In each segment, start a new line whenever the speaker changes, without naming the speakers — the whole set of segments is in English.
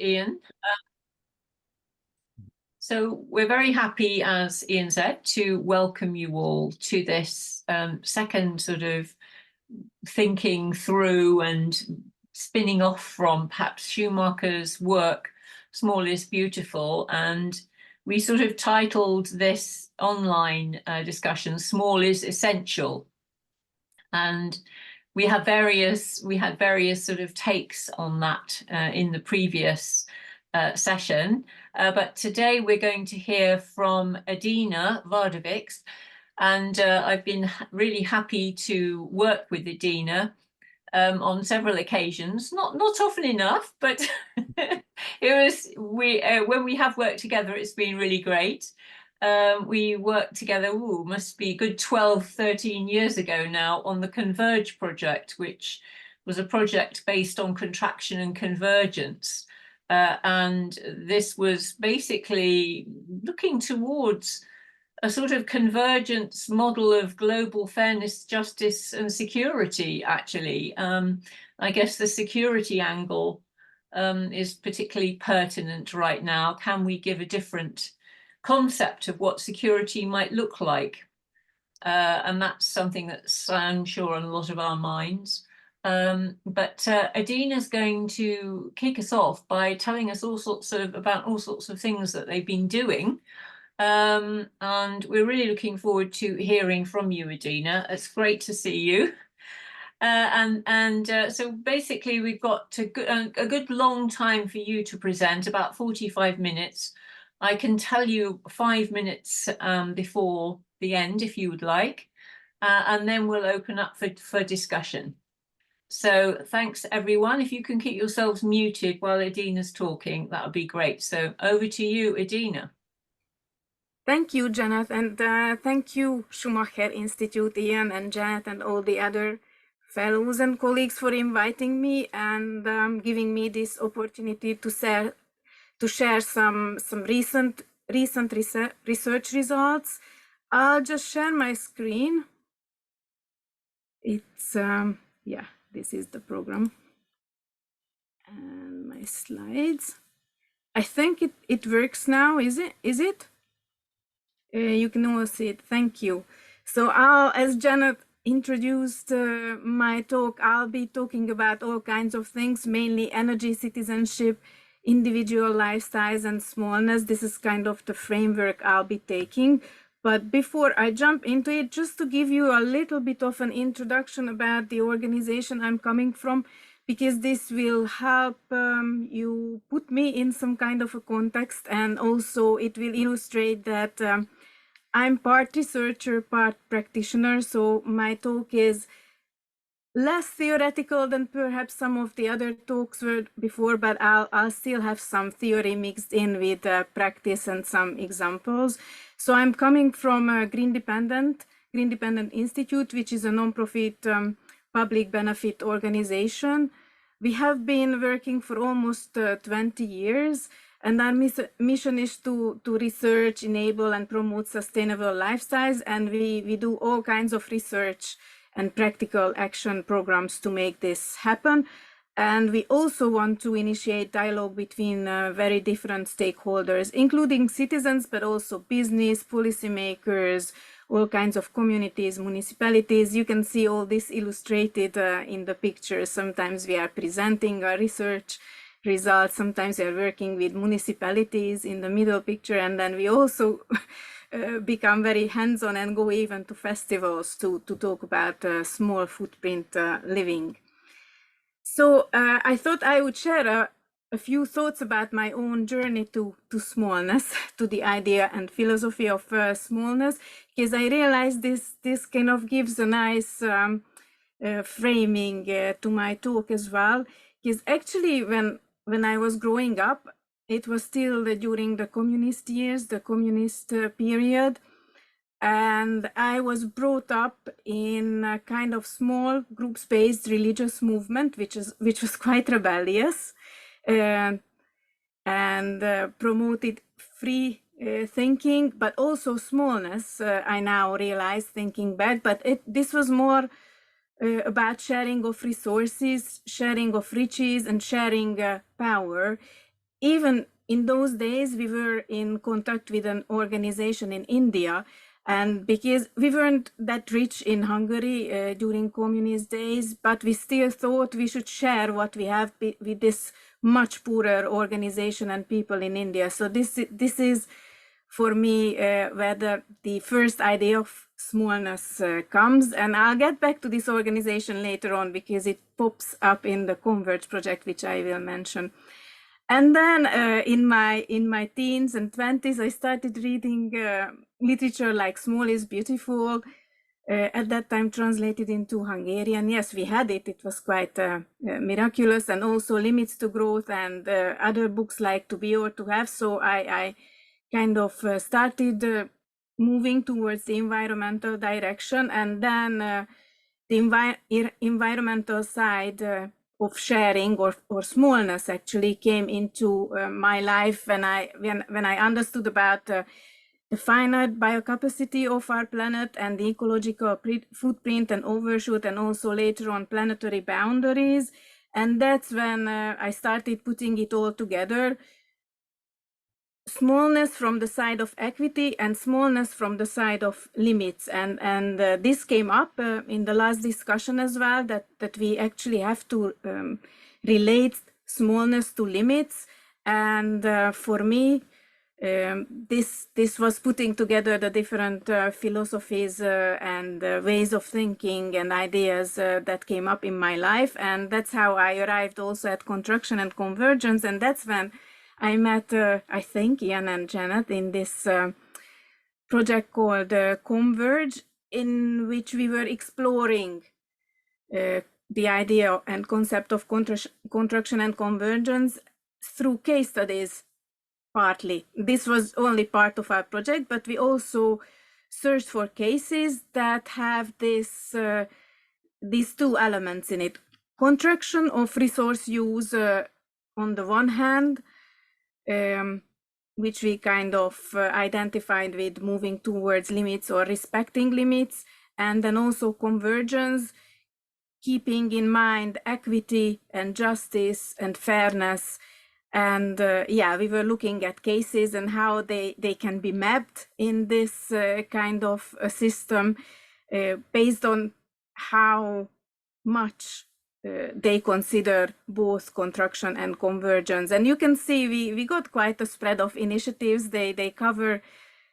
Ian. So we're very happy, as Ian said, to welcome you all to this second sort of thinking through and spinning off from perhaps Schumacher's work, Small is Beautiful. And we sort of titled this online discussion, Small is Essential. And we had various sort of takes on that in the previous session. But today we're going to hear from Adina Vardovics, and I've been really happy to work with Adina on several occasions, not often enough, but when we have worked together, it's been really great. We worked together, must be a good 12, 13 years ago now, on the Converge project, which was a project based on contraction and convergence. And this was basically looking towards a sort of convergence model of global fairness, justice, and security, actually. I guess the security angle is particularly pertinent right now. Can we give a different concept of what security might look like? And that's something that's, I'm sure, on a lot of our minds. But Adina's going to kick us off by telling us about all sorts of things that they've been doing. And we're really looking forward to hearing from you, Adina. It's great to see you. So basically we've got a good long time for you to present, about 45 minutes. I can tell you 5 minutes before the end if you would like, and then we'll open up for discussion. So thanks everyone. If you can keep yourselves muted while Adina's talking, that would be great. So over to you, Adina.
Thank you, Janet, and thank you, Schumacher Institute, Ian and Janet, and all the other fellows and colleagues for inviting me and giving me this opportunity to share some recent research results. I'll just share my screen. It's yeah, this is the program and my slides. I think it works now. Is it? You can all see it. Thank you. So as Janet introduced my talk, I'll be talking about all kinds of things, mainly energy, citizenship, individual lifestyles, and smallness. This is kind of the framework I'll be taking. But before I jump into it, just to give you a little bit of an introduction about the organization I'm coming from, because this will help you put me in some kind of a context, and also it will illustrate that I'm part researcher, part practitioner, so my talk is less theoretical than perhaps some of the other talks were before, but I'll still have some theory mixed in with practice and some examples. So I'm coming from Green Dependent Institute, which is a non-profit public benefit organization. We have been working for almost 20 years. And our mission is to research, enable, and promote sustainable lifestyles. And we do all kinds of research and practical action programs to make this happen. And we also want to initiate dialogue between very different stakeholders, including citizens, but also business, policymakers, all kinds of communities, municipalities. You can see all this illustrated in the pictures. Sometimes we are presenting our research results. Sometimes we are working with municipalities in the middle picture, and then we also become very hands-on and go even to festivals to talk about small footprint living. So I thought I would share a few thoughts about my own journey to smallness, to the idea and philosophy of smallness, because I realized this kind of gives a nice framing to my talk as well. Because actually when I was growing up, it was still during the communist years, the communist period. And I was brought up in a kind of small group-based religious movement, which was quite rebellious and promoted free thinking, but also smallness. I now realize, thinking back, but this was more about sharing of resources, sharing of riches, and sharing power. even in those days, we were in contact with an organization in India. And because we weren't that rich in Hungary during communist days, but we still thought we should share what we have with this much poorer organization and people in India. So this is for me where the first idea of smallness comes. And I'll get back to this organization later on because it pops up in the Converge project, which I will mention. And then in my teens and 20s, I started reading literature like Small is Beautiful, at that time translated into Hungarian. Yes, we had it. It was quite miraculous, and also Limits to Growth and other books like To Be or To Have. So I kind of started moving towards the environmental direction, and then the environmental side of sharing or smallness actually came into my life when I understood about the finite biocapacity of our planet and the ecological footprint and overshoot, and also later on planetary boundaries. And that's when I started putting it all together. Smallness from the side of equity and smallness from the side of limits, and this came up in the last discussion as well, that we actually have to relate smallness to limits. And for me, this was putting together the different philosophies and ways of thinking and ideas that came up in my life, and that's how I arrived also at contraction and convergence. And that's when I met, I think, Ian and Janet in this project called Converge, in which we were exploring the idea and concept of contraction and convergence through case studies, partly. This was only part of our project, but we also searched for cases that have this, these two elements in it. Contraction of resource use on the one hand, which we kind of identified with moving towards limits or respecting limits, and then also convergence, keeping in mind equity and justice and fairness. And yeah, we were looking at cases and how they can be mapped in this kind of a system based on how much they consider both contraction and convergence. And you can see we got quite a spread of initiatives. They cover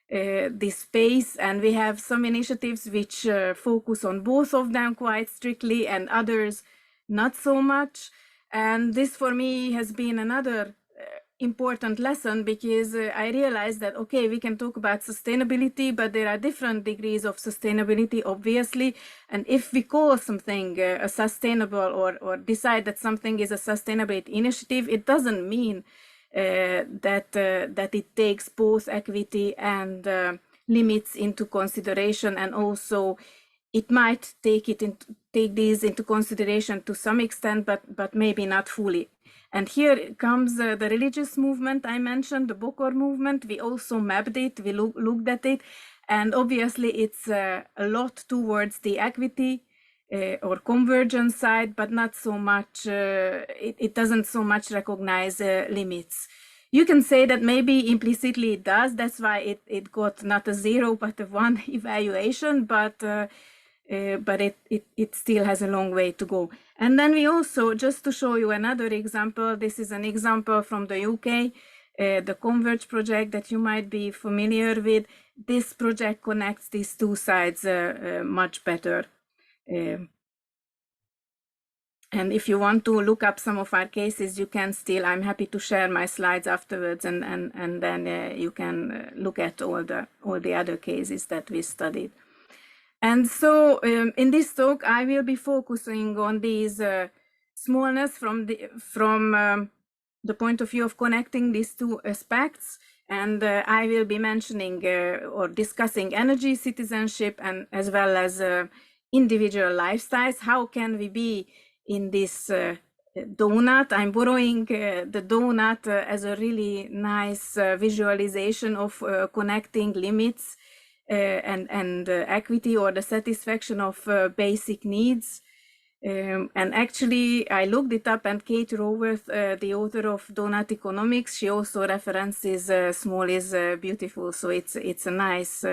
this space, and we have some initiatives which focus on both of them quite strictly, and others not so much. And this for me has been another important lesson, because I realized that, okay, we can talk about sustainability, but there are different degrees of sustainability, obviously. And if we call something a sustainable or decide that something is a sustainability initiative, it doesn't mean that it takes both equity and limits into consideration. And also it might take these into consideration to some extent, but maybe not fully. And here comes the religious movement I mentioned, the Bokor movement. We also mapped it, we looked at it, and obviously it's a lot towards the equity or convergence side, but not so much, it doesn't so much recognize limits. You can say that maybe implicitly it does, that's why it got not a 0 but a 1 evaluation, but it still has a long way to go. And then we also, just to show you another example, this is an example from the UK, the Converge project that you might be familiar with. This project connects these two sides much better. And if you want to look up some of our cases, you can still, I'm happy to share my slides afterwards, and then you can look at all the other cases that we studied. And so in this talk, I will be focusing on these smallness from the point of view of connecting these two aspects. And I will be mentioning or discussing energy, citizenship, and as well as individual lifestyles. How can we be in this donut? I'm borrowing the donut as a really nice visualization of connecting limits and equity, or the satisfaction of basic needs. And actually, I looked it up, and Kate Raworth, the author of Donut Economics, she also references small is beautiful. So it's a nice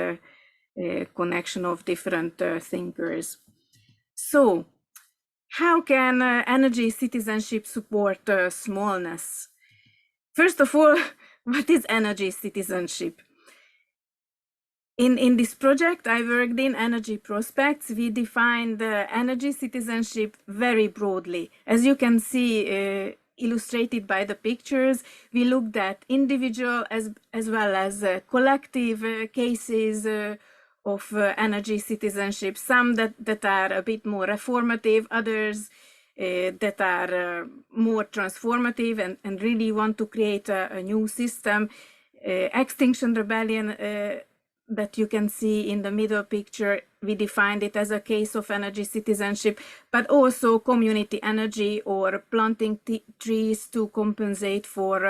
connection of different thinkers. So how can energy citizenship support smallness? First of all, what is energy citizenship? In this project I worked in, Energy Prospects, we defined energy citizenship very broadly. As you can see, illustrated by the pictures, we looked at individual as well as collective cases of energy citizenship, some that are a bit more reformative, others that are more transformative and really want to create a new system. Extinction Rebellion, that you can see in the middle picture, we defined it as a case of energy citizenship, but also community energy or planting trees to compensate for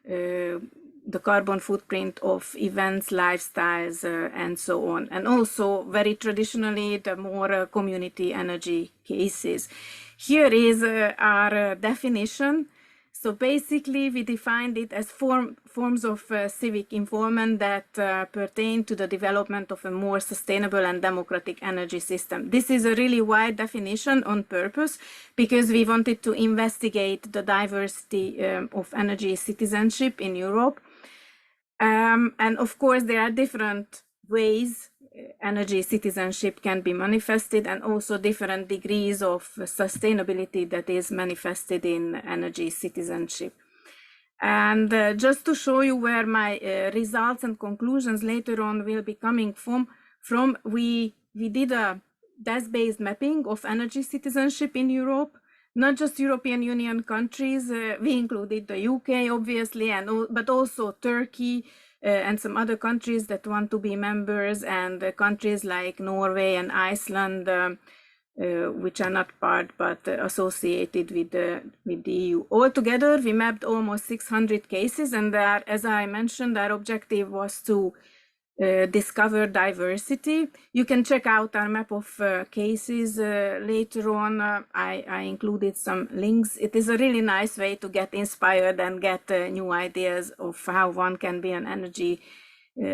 the carbon footprint of events, lifestyles, and so on. And also very traditionally, the more community energy cases. Here is our definition. So basically, we defined it as forms of civic involvement that pertain to the development of a more sustainable and democratic energy system. This is a really wide definition on purpose because we wanted to investigate the diversity of energy citizenship in Europe. And of course, there are different ways energy citizenship can be manifested, and also different degrees of sustainability that is manifested in energy citizenship. And just to show you where my results and conclusions later on will be coming from we did a desk-based mapping of energy citizenship in Europe, not just European Union countries. We included the UK, obviously, but also Turkey, and some other countries that want to be members, and countries like Norway and Iceland, which are not part but associated with the EU. Altogether, we mapped almost 600 cases, and as I mentioned, our objective was to discover diversity. You can check out our map of cases later on. I included some links. It is a really nice way to get inspired and get new ideas of how one can be an energy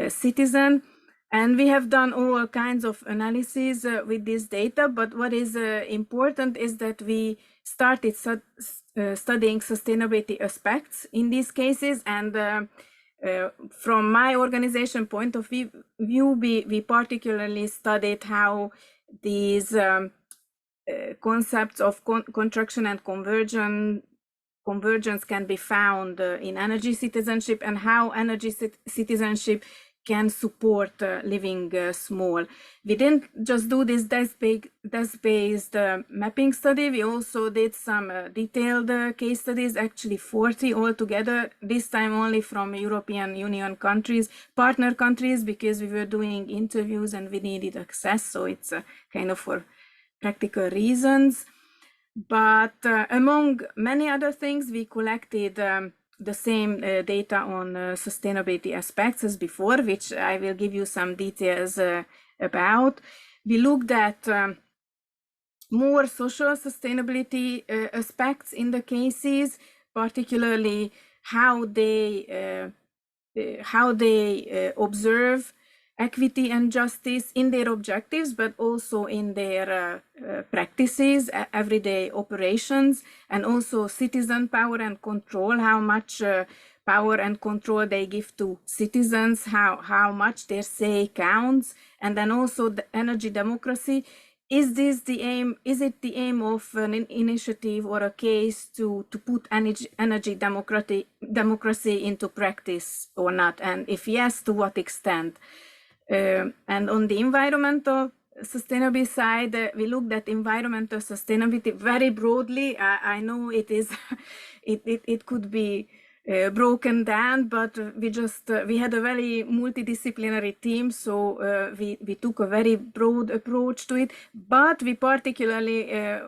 citizen. And we have done all kinds of analysis with this data, but what is important is that we started studying sustainability aspects in these cases, and from my organization point of view, we particularly studied how these concepts of contraction and convergence can be found in energy citizenship, and how energy citizenship can support living small. We didn't just do this desk-based mapping study. We also did some detailed case studies, actually 40 altogether, this time only from European Union countries, partner countries, because we were doing interviews and we needed access, so it's kind of for practical reasons. But among many other things, we collected the same data on sustainability aspects as before, which I will give you some details about. We looked at more social sustainability aspects in the cases, particularly how they observe equity and justice in their objectives, but also in their practices, everyday operations, and also citizen power and control, how much power and control they give to citizens, how much their say counts, and then also the energy democracy. Is this the aim? Is it the aim of an initiative or a case to put energy democracy into practice or not? And if yes, to what extent? And on the environmental sustainability side, we looked at environmental sustainability very broadly. I know it is, it could be broken down, but we had a very multidisciplinary team, so we took a very broad approach to it. But we particularly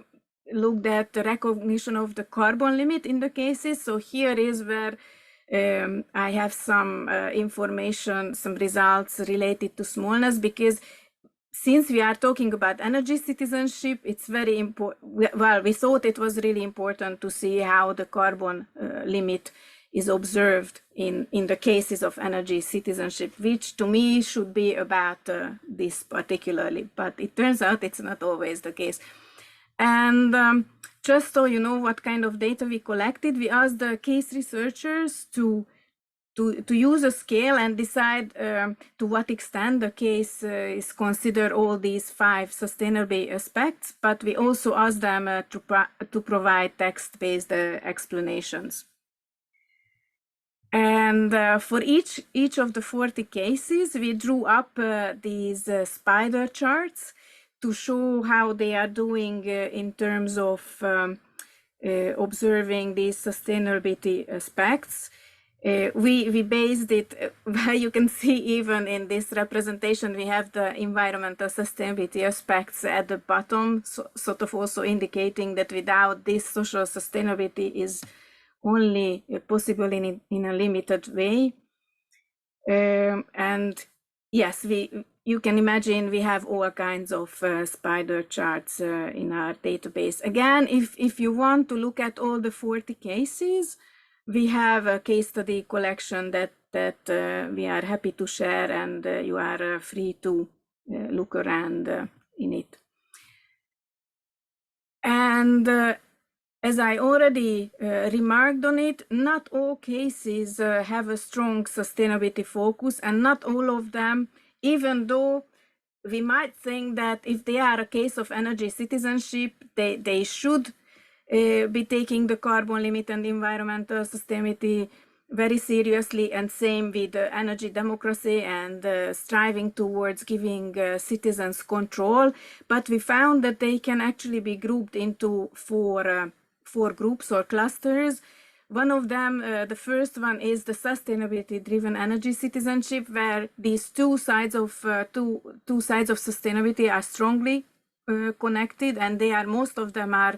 looked at the recognition of the carbon limit in the cases. So here is where I have some information, some results related to smallness, because since we are talking about energy citizenship, it's very important. Well, we thought it was really important to see how the carbon limit is observed in the cases of energy citizenship, which to me should be about this particularly, but it turns out it's not always the case. And just so you know what kind of data we collected, we asked the case researchers to use a scale and decide to what extent the case is consider all these 5 sustainability aspects, but we also asked them to provide text-based explanations. And for each of the 40 cases, we drew up these spider charts to show how they are doing in terms of observing these sustainability aspects. We based it, you can see even in this representation, we have the environmental sustainability aspects at the bottom, sort of also indicating that without this, social sustainability is only possible in a limited way. And yes, you can imagine we have all kinds of spider charts in our database. Again, if you want to look at all the 40 cases, we have a case study collection that we are happy to share, and you are free to look around in it. And as I already remarked on it, not all cases have a strong sustainability focus, and not all of them, even though we might think that if they are a case of energy citizenship, they should be taking the carbon limit and environmental sustainability very seriously, and same with energy democracy and striving towards giving citizens control. But we found that they can actually be grouped into four groups or clusters. One of them, the first one, is the sustainability-driven energy citizenship, where these two sides of sustainability are strongly connected, and most of them are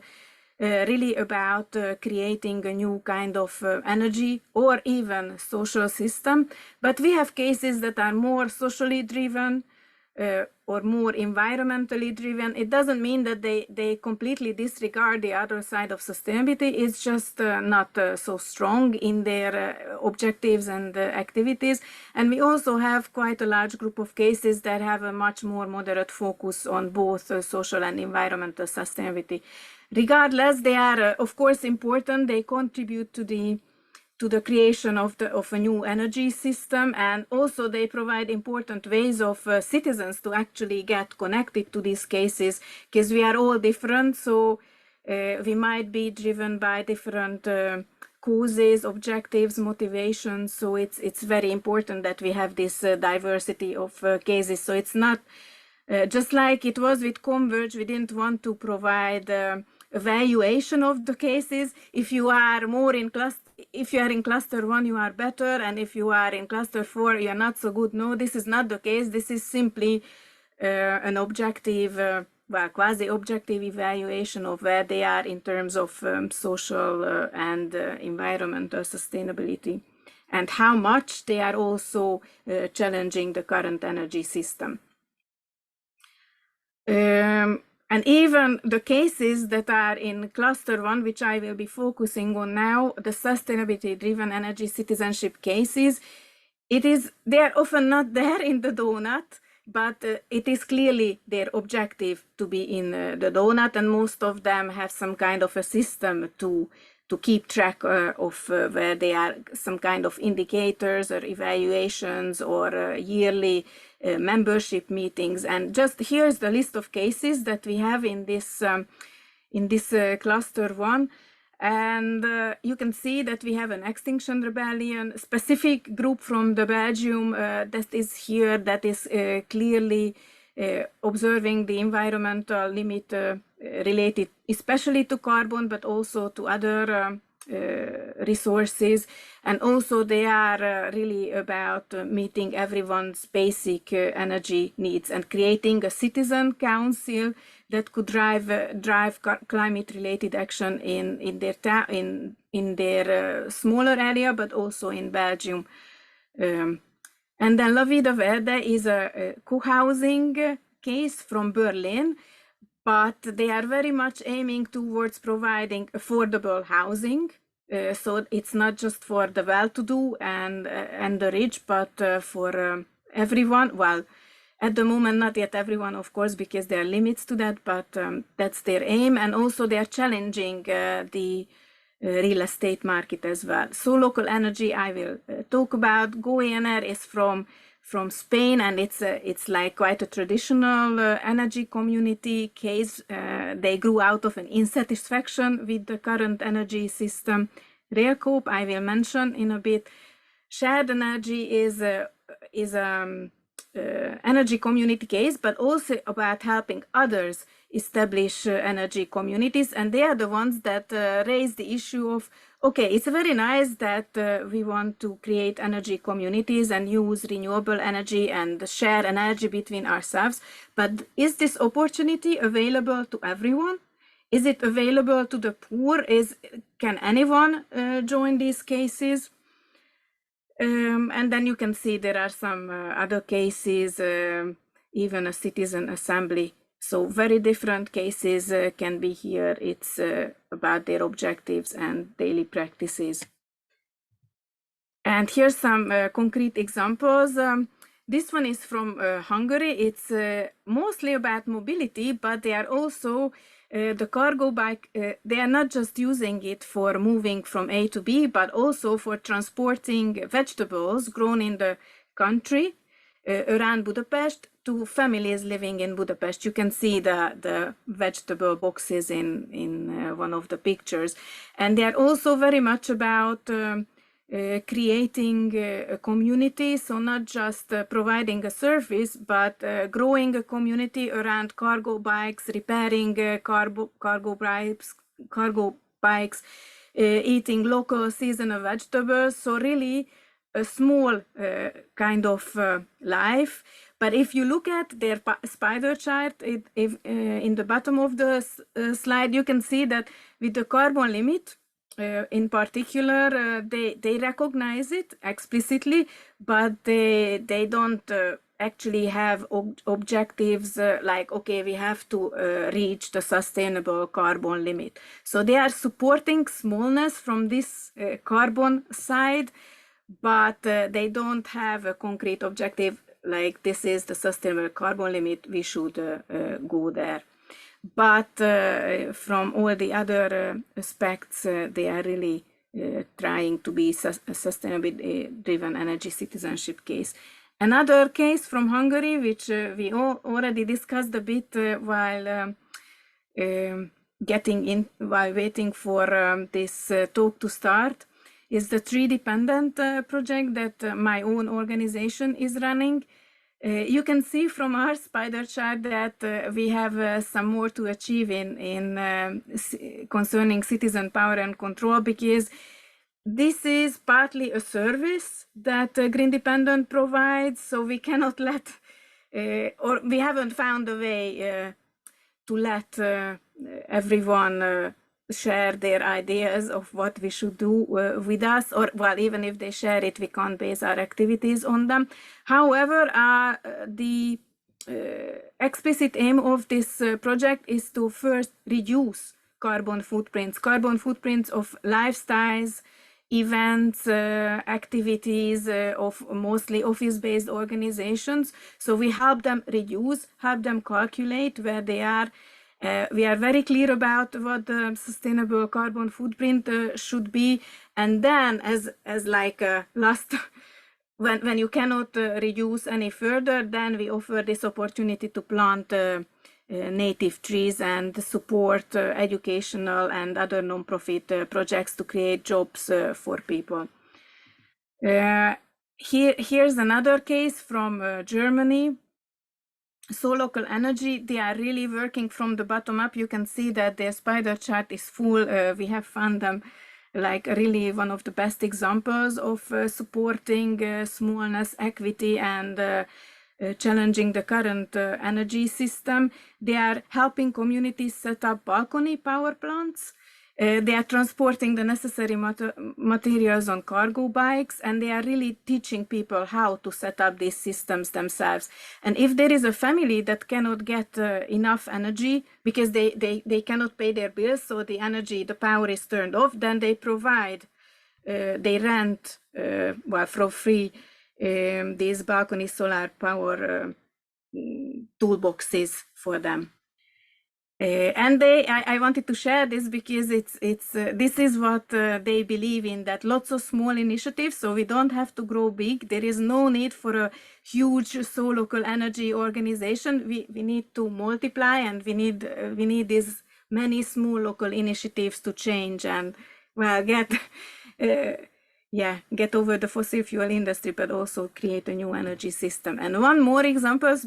really about creating a new kind of energy or even social system. But we have cases that are more socially driven or more environmentally driven. It doesn't mean that they completely disregard the other side of sustainability. It's just not so strong in their objectives and activities. And we also have quite a large group of cases that have a much more moderate focus on both social and environmental sustainability. Regardless, they are of course important. They contribute to the creation of a new energy system, and also they provide important ways of citizens to actually get connected to these cases, because we are all different. So we might be driven by different causes, objectives, motivations. So it's very important that we have this diversity of cases. So it's not just like it was with Converge. We didn't want to provide evaluation of the cases. If you are in cluster 1, you are better, and if you are in cluster 4, you are not so good. No, this is not the case. This is simply an objective, quasi-objective evaluation of where they are in terms of social and environmental sustainability, and how much they are also challenging the current energy system. And even the cases that are in cluster 1, which I will be focusing on now, the sustainability-driven energy citizenship cases, they are often not there in the donut, but it is clearly their objective to be in the donut, and most of them have some kind of a system to keep track of where they are, some kind of indicators or evaluations or yearly membership meetings. And just here's the list of cases that we have in this cluster 1. And you can see that we have an Extinction Rebellion specific group from the Belgium that is here, that is clearly observing the environmental limit related especially to carbon, but also to other resources. And also they are really about meeting everyone's basic energy needs and creating a citizen council that could drive climate related action in their smaller area, but also in Belgium. And then La Vida Verde is a co-housing case from Berlin, but they are very much aiming towards providing affordable housing. So it's not just for the well-to-do and the rich, but for everyone. Well, at the moment, not yet everyone, of course, because there are limits to that, but that's their aim. And also they are challenging the real estate market as well. So local energy, I will talk about. GoENR is from Spain, and it's like quite a traditional energy community case. They grew out of an insatisfaction with the current energy system. Railcoop, I will mention in a bit. Shared energy is energy community case, but also about helping others establish energy communities, and they are the ones that raise the issue of, okay, it's very nice that we want to create energy communities and use renewable energy and share energy between ourselves, but is this opportunity available to everyone? Is it available to the poor? Can anyone join these cases? And then you can see there are some other cases, even a citizen assembly. So very different cases can be here. It's about their objectives and daily practices. And here's some concrete examples. This one is from Hungary. It's mostly about mobility, but they are also the cargo bike. They are not just using it for moving from A to B, but also for transporting vegetables grown in the country around Budapest to families living in Budapest. You can see the vegetable boxes in one of the pictures. And they are also very much about creating a community, so not just providing a service, but growing a community around cargo bikes, repairing cargo bikes, eating local seasonal vegetables. So really a small kind of life. But if you look at their spider chart, in the bottom of the slide, you can see that with the carbon limit, in particular, they recognize it explicitly, but they don't actually have objectives like, okay, we have to reach the sustainable carbon limit. So they are supporting smallness from this carbon side, but they don't have a concrete objective like this is the sustainable carbon limit, we should go there. But from all the other aspects, they are really trying to be a sustainability driven energy citizenship case. Another case from Hungary, which we already discussed a bit while waiting for this talk to start, is the tree dependent project that my own organization is running. You can see from our spider chart that we have some more to achieve in concerning citizen power and control, because this is partly a service that Green Dependent provides, so we cannot let, or we haven't found a way to let everyone share their ideas of what we should do with us, or well, even if they share it, we can't base our activities on them. However, the explicit aim of this project is to first reduce carbon footprints of lifestyles, events, activities of mostly office-based organizations. So we help them reduce, help them calculate where they are. We are very clear about what the sustainable carbon footprint should be, and then as like a last, when you cannot reduce any further, then we offer this opportunity to plant native trees and support educational and other non-profit projects to create jobs for people. Here's another case from Germany. So local energy, they are really working from the bottom up. You can see that their spider chart is full. We have found them like really one of the best examples of supporting smallness, equity, and challenging the current energy system. They are helping communities set up balcony power plants. They are transporting the necessary materials on cargo bikes, and they are really teaching people how to set up these systems themselves. And if there is a family that cannot get enough energy because they cannot pay their bills, so the power is turned off, then they provide, they rent, for free, these balcony solar power toolboxes for them. And I wanted to share this because this is what they believe in, that lots of small initiatives, so we don't have to grow big. There is no need for a huge local energy organization. We need to multiply, and we need these many small local initiatives to change and, well, get over the fossil fuel industry, but also create a new energy system. And one more example,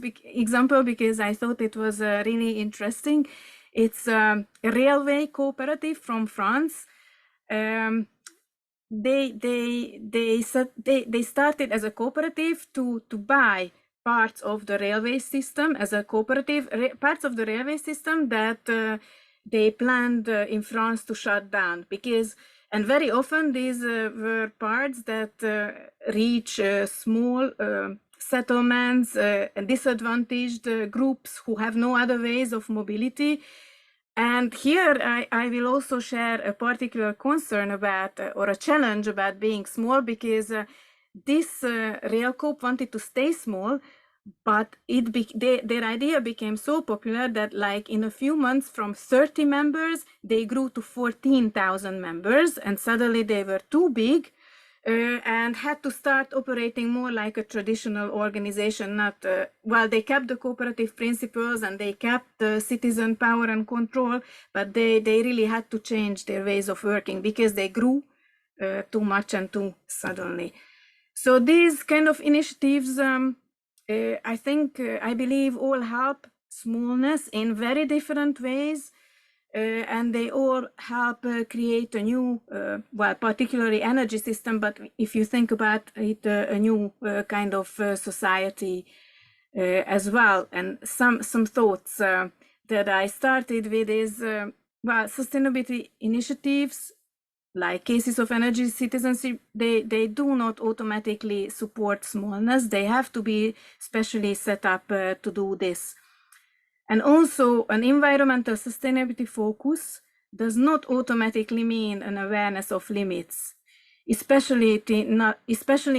because I thought it was really interesting. It's a railway cooperative from France. They started as a cooperative to buy parts of the railway system as a cooperative, parts of the railway system that they planned in France to shut down, and very often these were parts that reach small settlements and disadvantaged groups who have no other ways of mobility. And here I will also share a particular concern about, or a challenge about being small, because this rail coop wanted to stay small, but their idea became so popular that, like, in a few months, from 30 members, they grew to 14,000 members, and suddenly they were too big and had to start operating more like a traditional organization. They kept the cooperative principles and they kept the citizen power and control, but they really had to change their ways of working because they grew too much and too suddenly. So these kind of initiatives, I believe, all help smallness in very different ways, and they all help create a new, particularly energy system, but if you think about it, a new kind of society as well. And some thoughts that I started with is, sustainability initiatives, like cases of energy citizenship, they do not automatically support smallness. They have to be specially set up to do this. And also, an environmental sustainability focus does not automatically mean an awareness of limits, especially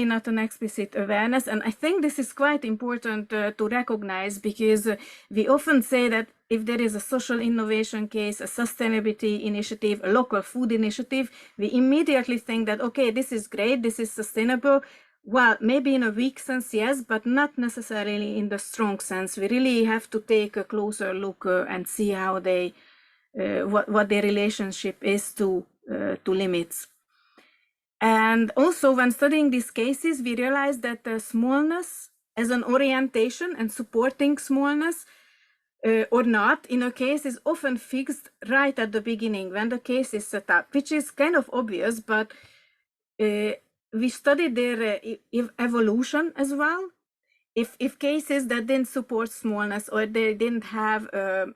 not an explicit awareness. And I think this is quite important to recognize, because we often say that if there is a social innovation case, a sustainability initiative, a local food initiative, we immediately think that, okay, this is great, this is sustainable. Well, maybe in a weak sense, yes, but not necessarily in the strong sense. We really have to take a closer look and see how they, what their relationship is to limits. And also, when studying these cases, we realized that smallness as an orientation and supporting smallness or not in a case is often fixed right at the beginning when the case is set up, which is kind of obvious, but we studied their evolution as well. If cases that didn't support smallness, or they didn't have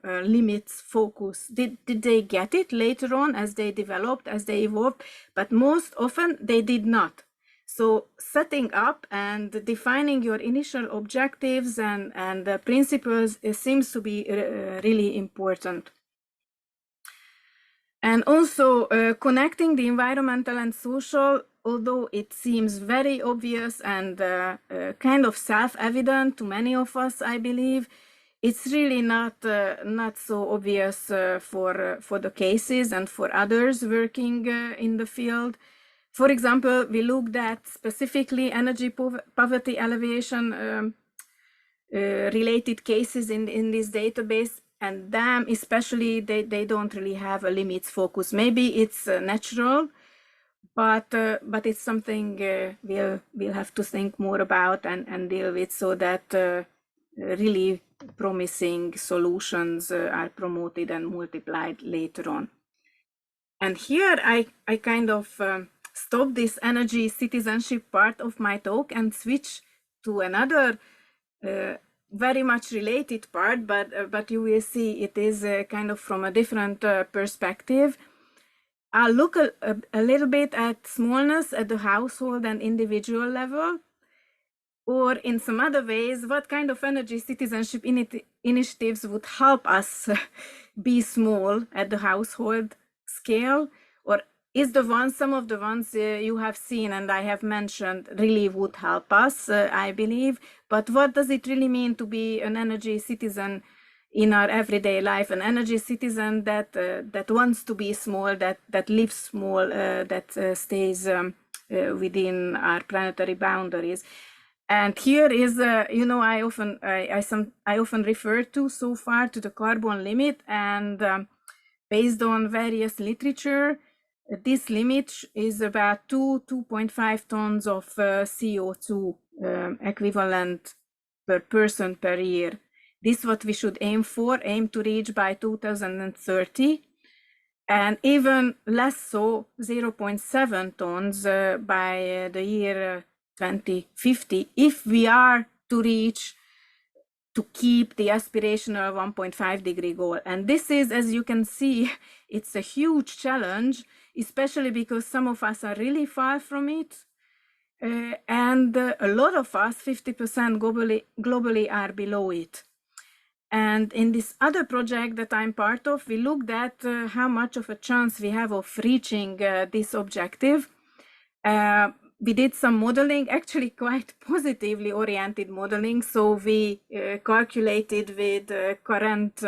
limits focus, did they get it later on as they developed, as they evolved? But most often they did not. So setting up and defining your initial objectives and the principles seems to be really important. And also connecting the environmental and social, although it seems very obvious and kind of self-evident to many of us, I believe, it's really not so obvious for the cases and for others working in the field. For example, we looked at specifically energy poverty alleviation related cases in this database, and them especially, they don't really have a limits focus. Maybe it's natural, but it's something we'll have to think more about and deal with, so that really promising solutions are promoted and multiplied later on. And here I kind of stop this energy citizenship part of my talk and switch to another very much related part, but you will see it is kind of from a different perspective. I'll look a little bit at smallness at the household and individual level, or in some other ways, what kind of energy citizenship initiatives would help us be small at the household scale, or is some of the ones you have seen and I have mentioned really would help us, I believe. But what does it really mean to be an energy citizen in our everyday life, an energy citizen that wants to be small, that lives small, that stays within our planetary boundaries? And here is, I often refer to so far to the carbon limit, and based on various literature, this limit is about 2.5 tons of CO2 equivalent per person per year. This is what we should aim to reach by 2030, and even less so, 0.7 tons by the year 2050, if we are to keep the aspirational 1.5 degree goal. And this is, as you can see, it's a huge challenge, especially because some of us are really far from it. And a lot of us, 50% globally, are below it. And in this other project that I'm part of, we looked at how much of a chance we have of reaching this objective. We did some modeling, actually quite positively oriented modeling. So we calculated with current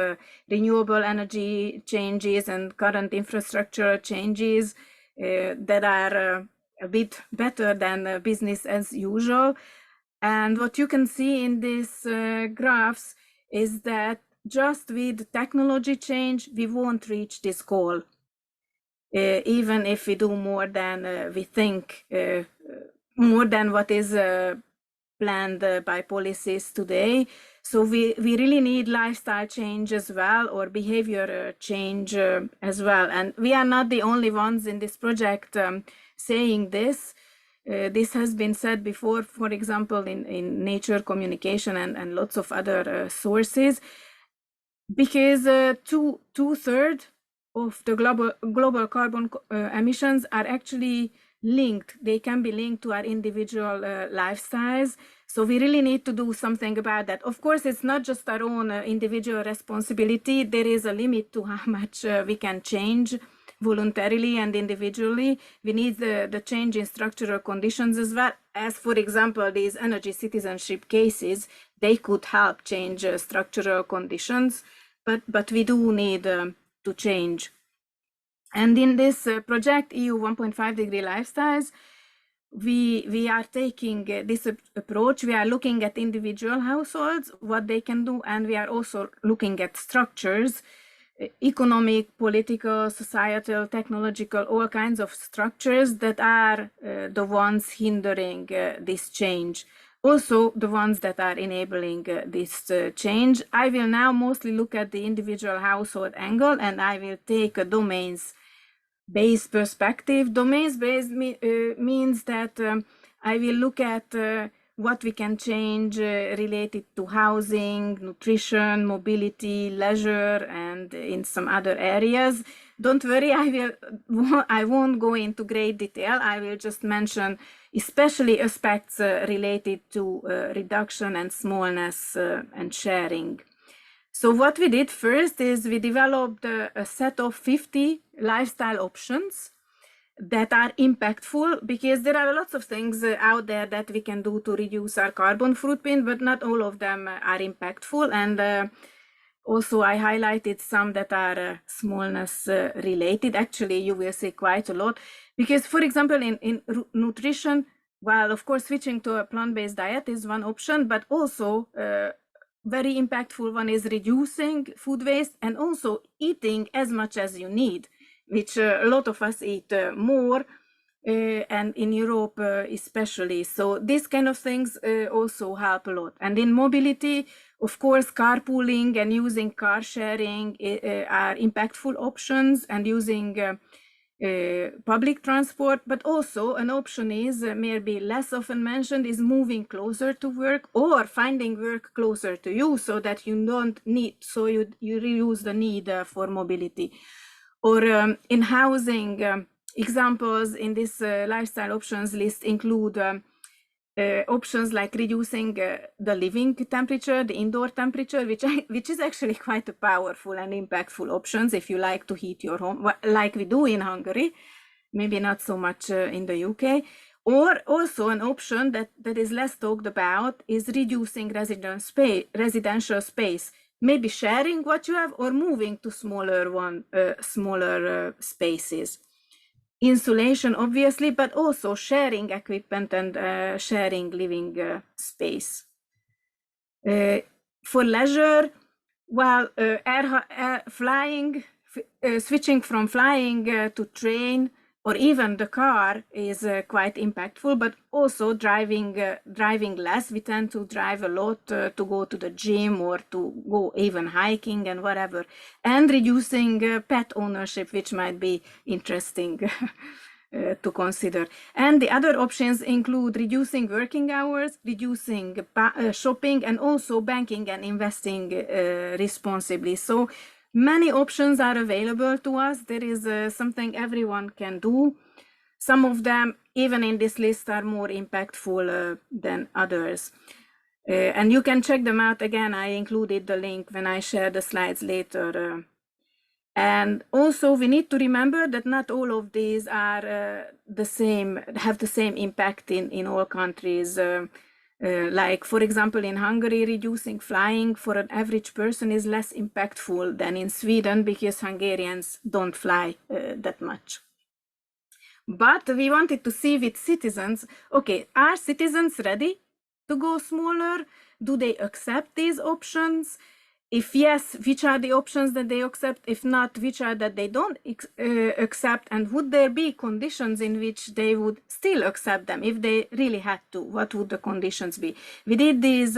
renewable energy changes and current infrastructure changes that are a bit better than business as usual. And what you can see in these graphs is that just with technology change, we won't reach this goal. Even if we do more than we think, more than what is planned by policies today. So we really need lifestyle change as well, or behavior change as well. And we are not the only ones in this project saying this. This has been said before, for example, in Nature Communication and lots of other sources, because two-thirds of the global carbon emissions are actually linked. They can be linked to our individual lifestyles. So we really need to do something about that. Of course, it's not just our own individual responsibility. There is a limit to how much we can change voluntarily and individually. We need the change in structural conditions as well, as for example, these energy citizenship cases. They could help change structural conditions, but we do need to change. And in this project, EU 1.5 degree lifestyles, we are taking this approach. We are looking at individual households, what they can do, and we are also looking at structures, economic, political, societal, technological, all kinds of structures that are the ones hindering this change. Also, the ones that are enabling this change. I will now mostly look at the individual household angle, and I will take a domains-based perspective. Domains-based means that I will look at what we can change related to housing, nutrition, mobility, leisure, and in some other areas. Don't worry, I won't go into great detail. I will just mention especially aspects related to reduction and smallness and sharing. So what we did first is we developed a set of 50 lifestyle options that are impactful, because there are lots of things out there that we can do to reduce our carbon footprint, but not all of them are impactful. And also I highlighted some that are smallness related. Actually, you will see quite a lot, because for example, in nutrition, well, of course, switching to a plant-based diet is one option, but also very impactful one is reducing food waste and also eating as much as you need, which a lot of us eat more, and in Europe especially. So these kind of things also help a lot. And in mobility, of course, carpooling and using car sharing are impactful options, and using public transport. But also an option is, maybe less often mentioned, is moving closer to work or finding work closer to you, so that you don't need, so you reduce the need for mobility. Or in housing, examples in this lifestyle options list include options like reducing the living temperature, the indoor temperature, which is actually quite a powerful and impactful options if you like to heat your home, like we do in Hungary, maybe not so much in the UK. Or also an option that is less talked about is reducing residential space, maybe sharing what you have or moving to smaller spaces. Insulation, obviously, but also sharing equipment and sharing living space. For leisure, well, flying, switching from flying to train or even the car is quite impactful, but also driving less. We tend to drive a lot to go to the gym or to go even hiking and whatever, and reducing pet ownership, which might be interesting to consider. And the other options include reducing working hours, reducing shopping, and also banking and investing responsibly. So many options are available to us. There is something everyone can do. Some of them, even in this list, are more impactful than others. And you can check them out again. I included the link when I share the slides later. And also we need to remember that not all of these are have the same impact in all countries. Like, for example, in Hungary, reducing flying for an average person is less impactful than in Sweden because Hungarians don't fly that much. But we wanted to see with citizens, okay, are citizens ready to go smaller? Do they accept these options? If yes, which are the options that they accept? If not, which are that they don't accept? And would there be conditions in which they would still accept them if they really had to? What would the conditions be? We did these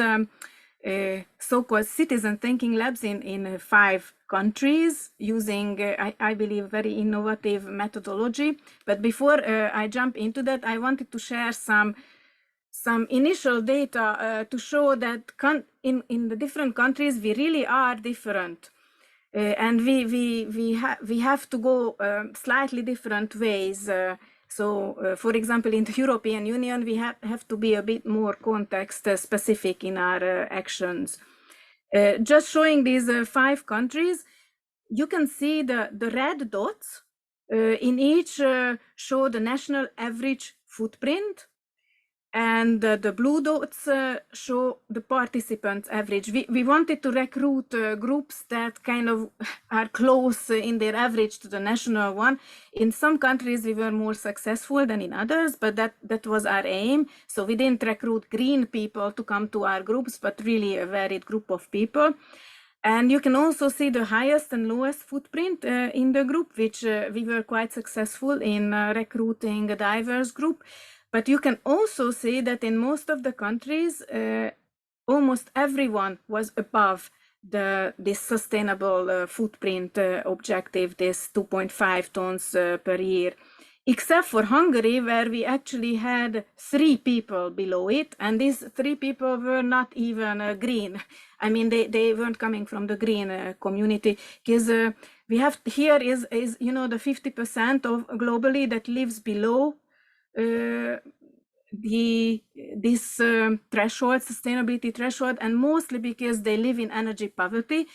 so-called citizen thinking labs in 5 countries using, I believe, very innovative methodology. But before I jump into that, I wanted to share some initial data to show that in the different countries we really are different, and we have to go slightly different ways. So, for example, in the European Union, we have to be a bit more context specific in our actions. Just showing these 5 countries, you can see the red dots in each show the national average footprint. And the blue dots show the participants' average. We wanted to recruit groups that kind of are close in their average to the national one. In some countries, we were more successful than in others, but that was our aim. So we didn't recruit green people to come to our groups, but really a varied group of people. And you can also see the highest and lowest footprint in the group, which we were quite successful in recruiting a diverse group. But you can also see that in most of the countries, almost everyone was above this sustainable footprint objective, this 2.5 tons per year, except for Hungary, where we actually had 3 people below it, and these 3 people were not even green. I mean, they weren't coming from the green community, because we have here is the 50% of globally that lives below this threshold, sustainability threshold, and mostly because they live in energy poverty.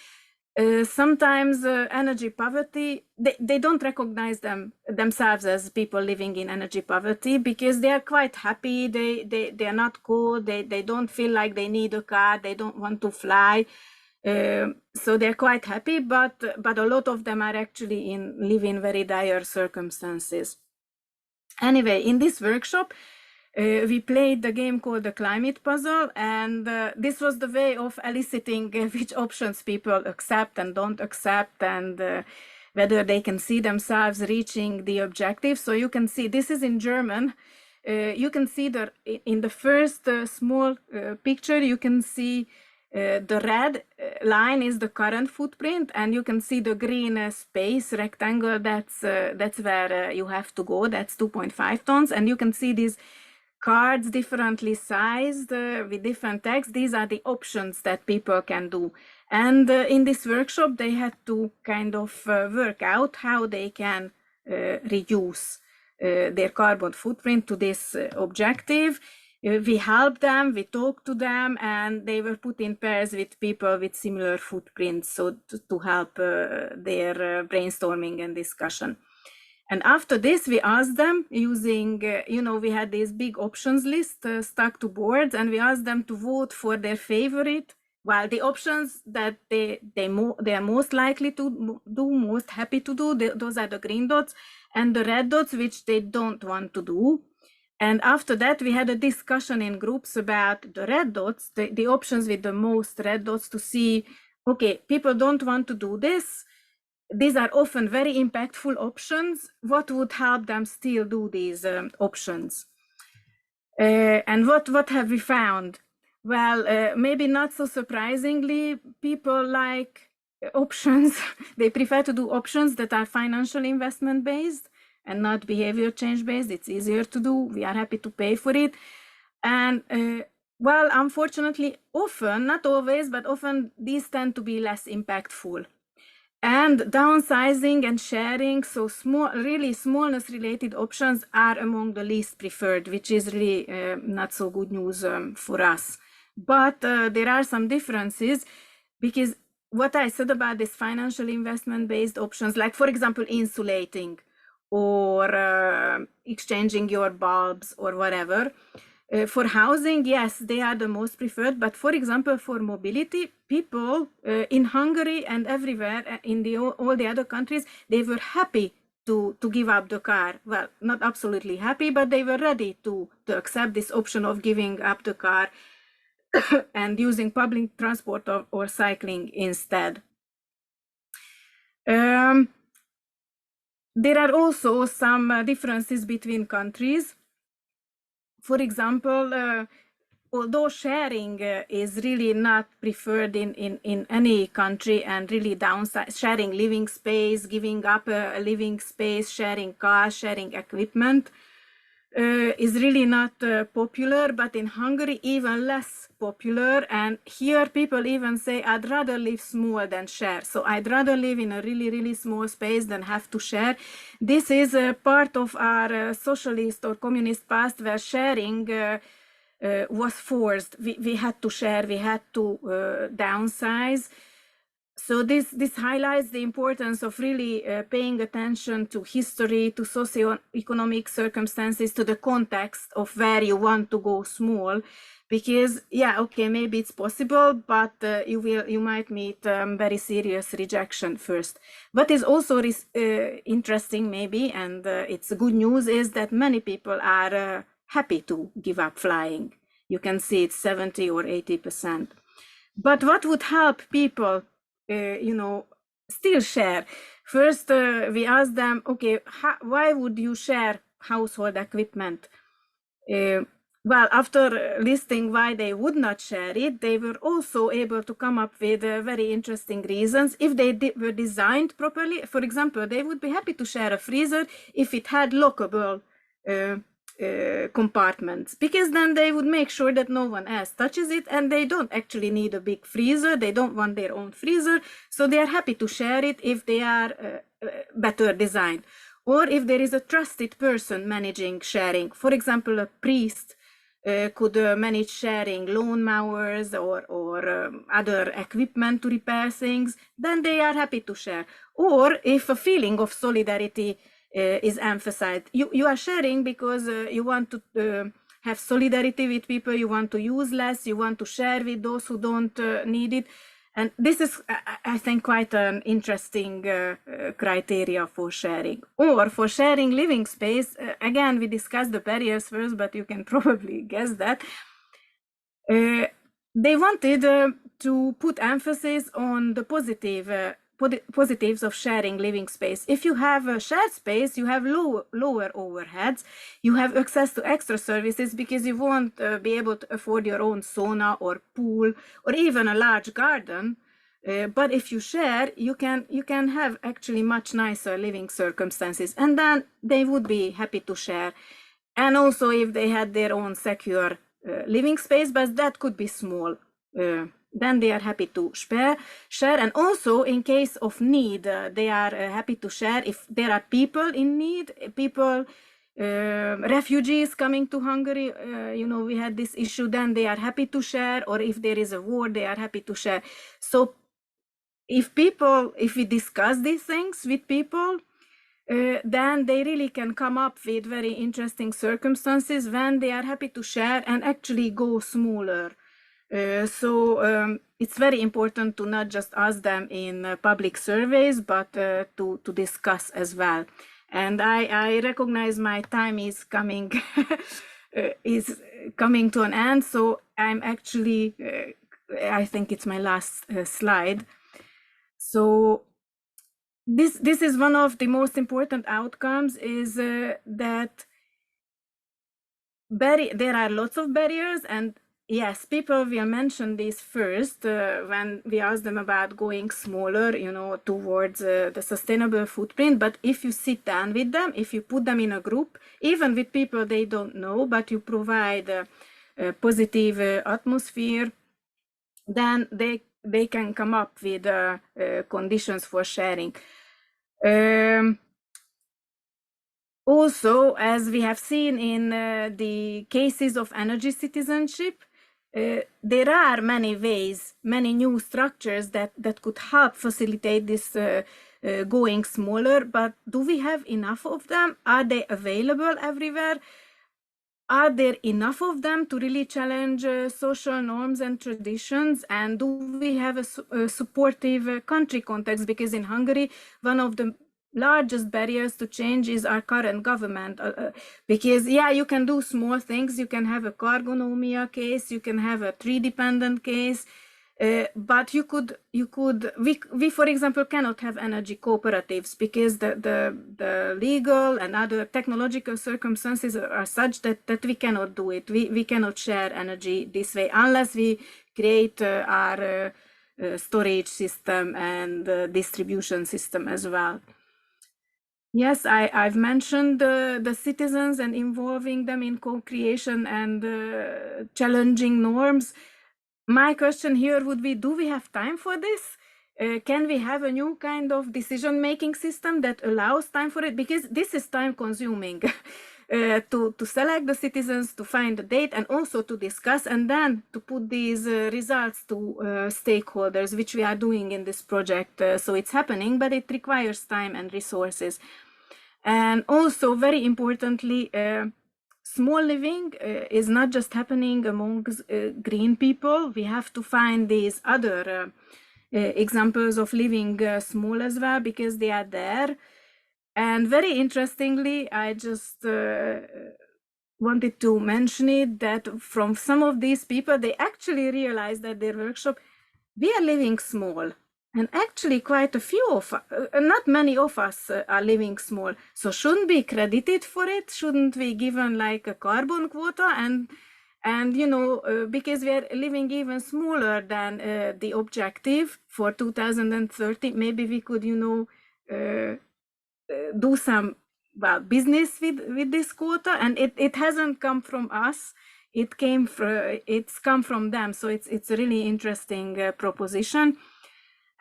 Sometimes energy poverty, they don't recognize themselves as people living in energy poverty because they are quite happy. They are not cold. They don't feel like they need a car. They don't want to fly. So they're quite happy, but a lot of them are actually live in very dire circumstances. Anyway, in this workshop, we played the game called the Climate Puzzle, and this was the way of eliciting which options people accept and don't accept, and whether they can see themselves reaching the objective. So you can see, this is in German. You can see in the first small picture, you can see the red line is the current footprint, and you can see the green space rectangle. That's where you have to go. That's 2.5 tons, and you can see these cards differently sized with different text. These are the options that people can do, And in this workshop, they had to kind of work out how they can reduce their carbon footprint to this objective. We helped them, we talked to them, and they were put in pairs with people with similar footprints, so to help their brainstorming and discussion. And after this, we asked them using, we had this big options list stuck to boards, and we asked them to vote for their favorite. Well, the options that they are most likely to do, most happy to do, those are the green dots, and the red dots, which they don't want to do. And after that, we had a discussion in groups about the red dots, the options with the most red dots, to see, okay, people don't want to do this. These are often very impactful options. What would help them still do these options? And what have we found? Well, maybe not so surprisingly, people like options. They prefer to do options that are financial investment based and not behavior change based. It's easier to do. We are happy to pay for it. And well, unfortunately, often, not always, but often these tend to be less impactful. And downsizing and sharing, so really smallness related options are among the least preferred, which is really not so good news for us. But there are some differences, because what I said about this financial investment based options, like for example, insulating or exchanging your bulbs or whatever, for housing, yes, they are the most preferred. But for example, for mobility, people in Hungary and everywhere in all the other countries, they were happy to give up the car. Well, not absolutely happy, but they were ready to accept this option of giving up the car and using public transport or cycling instead. There are also some differences between countries. For example, although sharing is really not preferred in any country, and really sharing living space, giving up a living space, sharing cars, sharing equipment is really not popular, but in Hungary even less popular. And here people even say, I'd rather live small than share. So I'd rather live in a really, really small space than have to share. This is a part of our socialist or communist past, where sharing was forced. We had to share, we had to downsize. So this highlights the importance of really paying attention to history, to socioeconomic circumstances, to the context of where you want to go small. Because yeah, okay, maybe it's possible, but you might meet very serious rejection first. What is also interesting maybe, and it's good news, is that many people are happy to give up flying. You can see it's 70 or 80%. But what would help people still share? First, we asked them, okay, why would you share household equipment? Well, after listing why they would not share it, they were also able to come up with very interesting reasons. If they were designed properly, for example, they would be happy to share a freezer if it had lockable compartments, because then they would make sure that no one else touches it, and they don't actually need a big freezer. They don't want their own freezer, so they are happy to share it if they are better designed. Or if there is a trusted person managing sharing, for example, a priest could manage sharing lawnmowers or other equipment to repair things, then they are happy to share. Or if a feeling of solidarity is emphasized, you are sharing because you want to have solidarity with people, you want to use less, you want to share with those who don't need it. And this is, I think, quite an interesting criteria for sharing. Or for sharing living space, again, we discussed the barriers first, but you can probably guess that. They wanted to put emphasis on the positives of sharing living space. If you have a shared space, you have lower overheads, you have access to extra services because you won't be able to afford your own sauna or pool or even a large garden. But if you share, you can have actually much nicer living circumstances, and then they would be happy to share. And also if they had their own secure living space, but that could be small. then they are happy to share, and also in case of need, they are happy to share. If there are people in need, people, refugees coming to Hungary, we had this issue, then they are happy to share, or if there is a war, they are happy to share. So if we discuss these things with people, then they really can come up with very interesting circumstances when they are happy to share and actually go smaller. So it's very important to not just ask them in public surveys, but to discuss as well. And I recognize my time is coming to an end. So I'm actually, I think it's my last slide. So this is one of the most important outcomes, is that there are lots of barriers, and yes, people will mention this first when we ask them about going smaller, towards the sustainable footprint. But if you sit down with them, if you put them in a group, even with people they don't know, but you provide a positive atmosphere, then they can come up with conditions for sharing. Also, as we have seen in the cases of energy citizenship, there are many ways, many new structures that could help facilitate this going smaller, but do we have enough of them? Are they available everywhere? Are there enough of them to really challenge social norms and traditions? And do we have a supportive country context? Because in Hungary, one of the largest barriers to change is our current government. Because, yeah, you can do small things. You can have a cargonomia case. You can have a tree-dependent case. But we, for example, cannot have energy cooperatives because the legal and other technological circumstances are such that we cannot do it. We cannot share energy this way unless we create our storage system and distribution system as well. Yes, I've mentioned the citizens and involving them in co-creation and challenging norms. My question here would be, do we have time for this? Can we have a new kind of decision-making system that allows time for it? Because this is time-consuming to select the citizens, to find the date, and also to discuss, and then to put these results to stakeholders, which we are doing in this project. So it's happening, but it requires time and resources. And also, very importantly, small living is not just happening among green people. We have to find these other examples of living small as well, because they are there. And very interestingly, I just wanted to mention it, that from some of these people, they actually realized at their workshop, we are living small. And actually quite a few of not many of us are living small. So shouldn't be credited for it? Shouldn't we given like a carbon quota? And because we are living even smaller than the objective for 2030, maybe we could, do some business with this quota. And it hasn't come from us. It's come from them. So it's a really interesting proposition.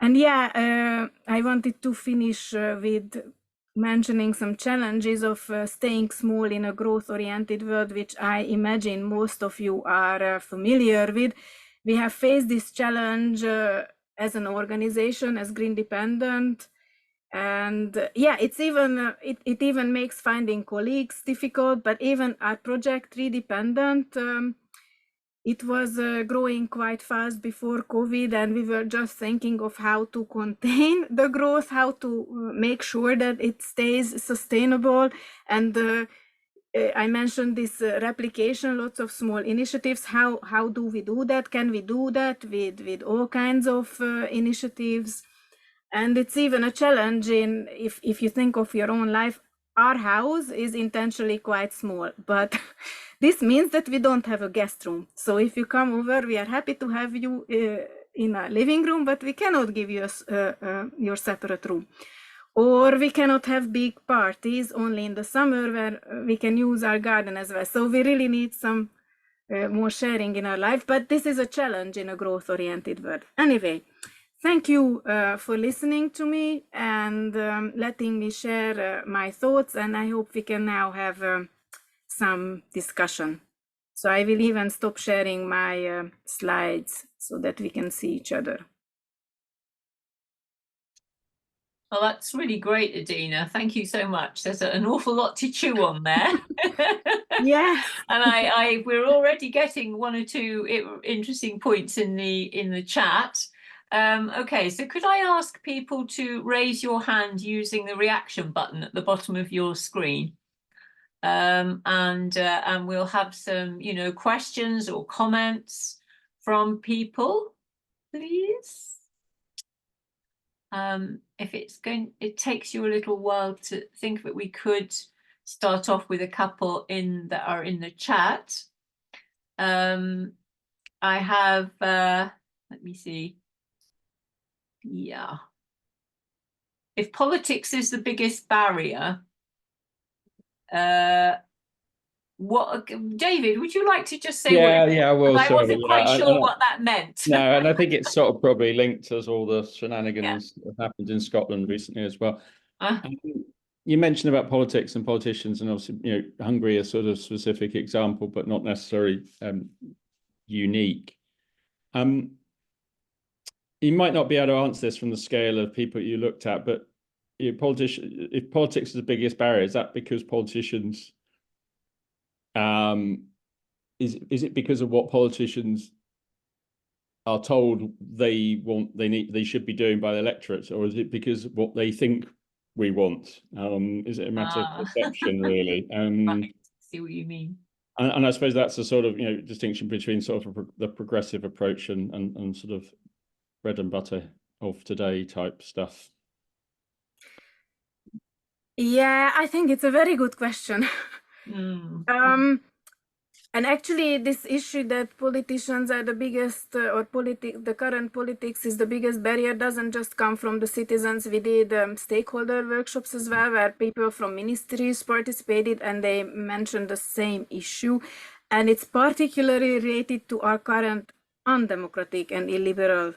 And yeah, I wanted to finish with mentioning some challenges of staying small in a growth-oriented world, which I imagine most of you are familiar with. We have faced this challenge as an organization, as Green Dependent, and yeah, it even makes finding colleagues difficult. But even our project Tree Dependent, it was growing quite fast before COVID, and we were just thinking of how to contain the growth, how to make sure that it stays sustainable. And I mentioned this replication, lots of small initiatives. How do we do that? Can we do that with all kinds of initiatives? And it's even a challenge if you think of your own life. Our house is intentionally quite small, but this means that we don't have a guest room. So if you come over, we are happy to have you in a living room, but we cannot give you your separate room. Or we cannot have big parties only in the summer where we can use our garden as well. So we really need some more sharing in our life. But this is a challenge in a growth-oriented world. Anyway, thank you for listening to me and letting me share my thoughts. And I hope we can now have some discussion. So I will even stop sharing my slides so that we can see each other.
Well, that's really great, Adina. Thank you so much. There's an awful lot to chew on there.
Yes.
And we're already getting one or two interesting points in the chat. Okay, so could I ask people to raise your hand using the reaction button at the bottom of your screen? And we'll have some, questions or comments from people, please. If it takes you a little while to think of it, we could start off with a couple that are in the chat. I have, let me see. Yeah. If politics is the biggest barrier, David, would you like to just say
Yeah, I will.
I wasn't quite sure what that meant.
No, and I think it's sort of probably linked to all the shenanigans that happened in Scotland recently as well. You mentioned about politics and politicians, and obviously, Hungary is sort of specific example, but not necessarily unique. You might not be able to answer this from the scale of people you looked at, but if politics is the biggest barrier, is that because politicians? Is it because of what politicians are told they should be doing by the electorate, or is it because of what they think we want? Is it a matter of perception, really?
Right. See what you mean.
And I suppose that's a sort of distinction between sort of the progressive approach and sort of bread and butter of today type stuff.
Yeah, I think it's a very good question. And actually, this issue that politicians are the biggest, the current politics is the biggest barrier, doesn't just come from the citizens. We did stakeholder workshops as well, where people from ministries participated, and they mentioned the same issue. And it's particularly related to our current undemocratic and illiberal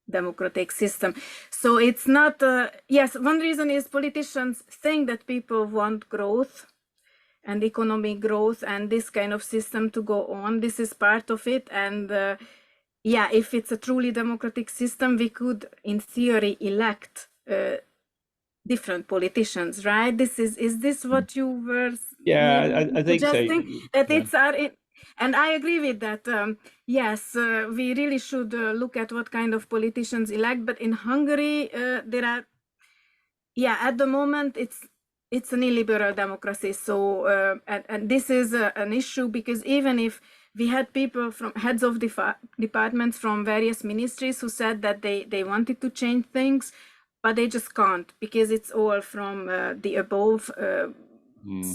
democratic system. So it's not, yes, one reason is politicians think that people want growth and economic growth and this kind of system to go on. This is part of it. And if it's a truly democratic system, we could, in theory, elect different politicians, right? Is this what you were
I think
suggesting?
so.
That it's and I agree with that. Yes, we really should look at what kind of politicians elect. But in Hungary, there are, at the moment, it's an illiberal democracy. So, and this is an issue because even if we had people from heads of departments from various ministries who said that they wanted to change things, but they just can't because it's all from the above.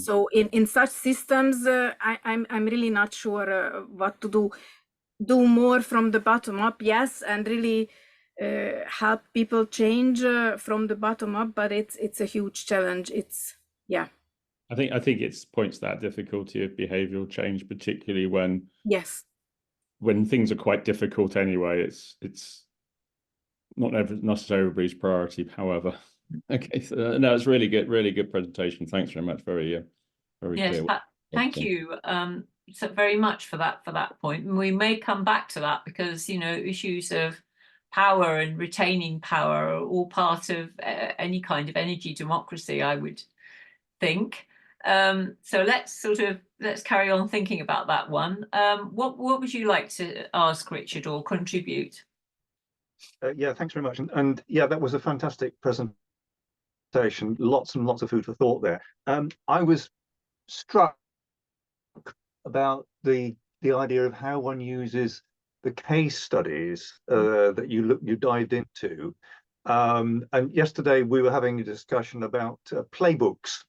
So in such systems, I'm really not sure what to do. Do more from the bottom up, yes, and really help people change from the bottom up, but it's a huge challenge. I
think it points to that difficulty of behavioral change, particularly when things are quite difficult anyway. It's not necessarily everybody's priority, however. Okay, so no, it's really good presentation. Thanks very much. Very clear.
Thank you so very much for that point. And we may come back to that because issues of power and retaining power are all part of any kind of energy democracy, I would think. So let's carry on thinking about that one. What would you like to ask, Richard, or contribute?
Thanks very much. And that was a fantastic presentation. Lots and lots of food for thought there. I was struck about the idea of how one uses the case studies that you dived into. And yesterday we were having a discussion about playbooks.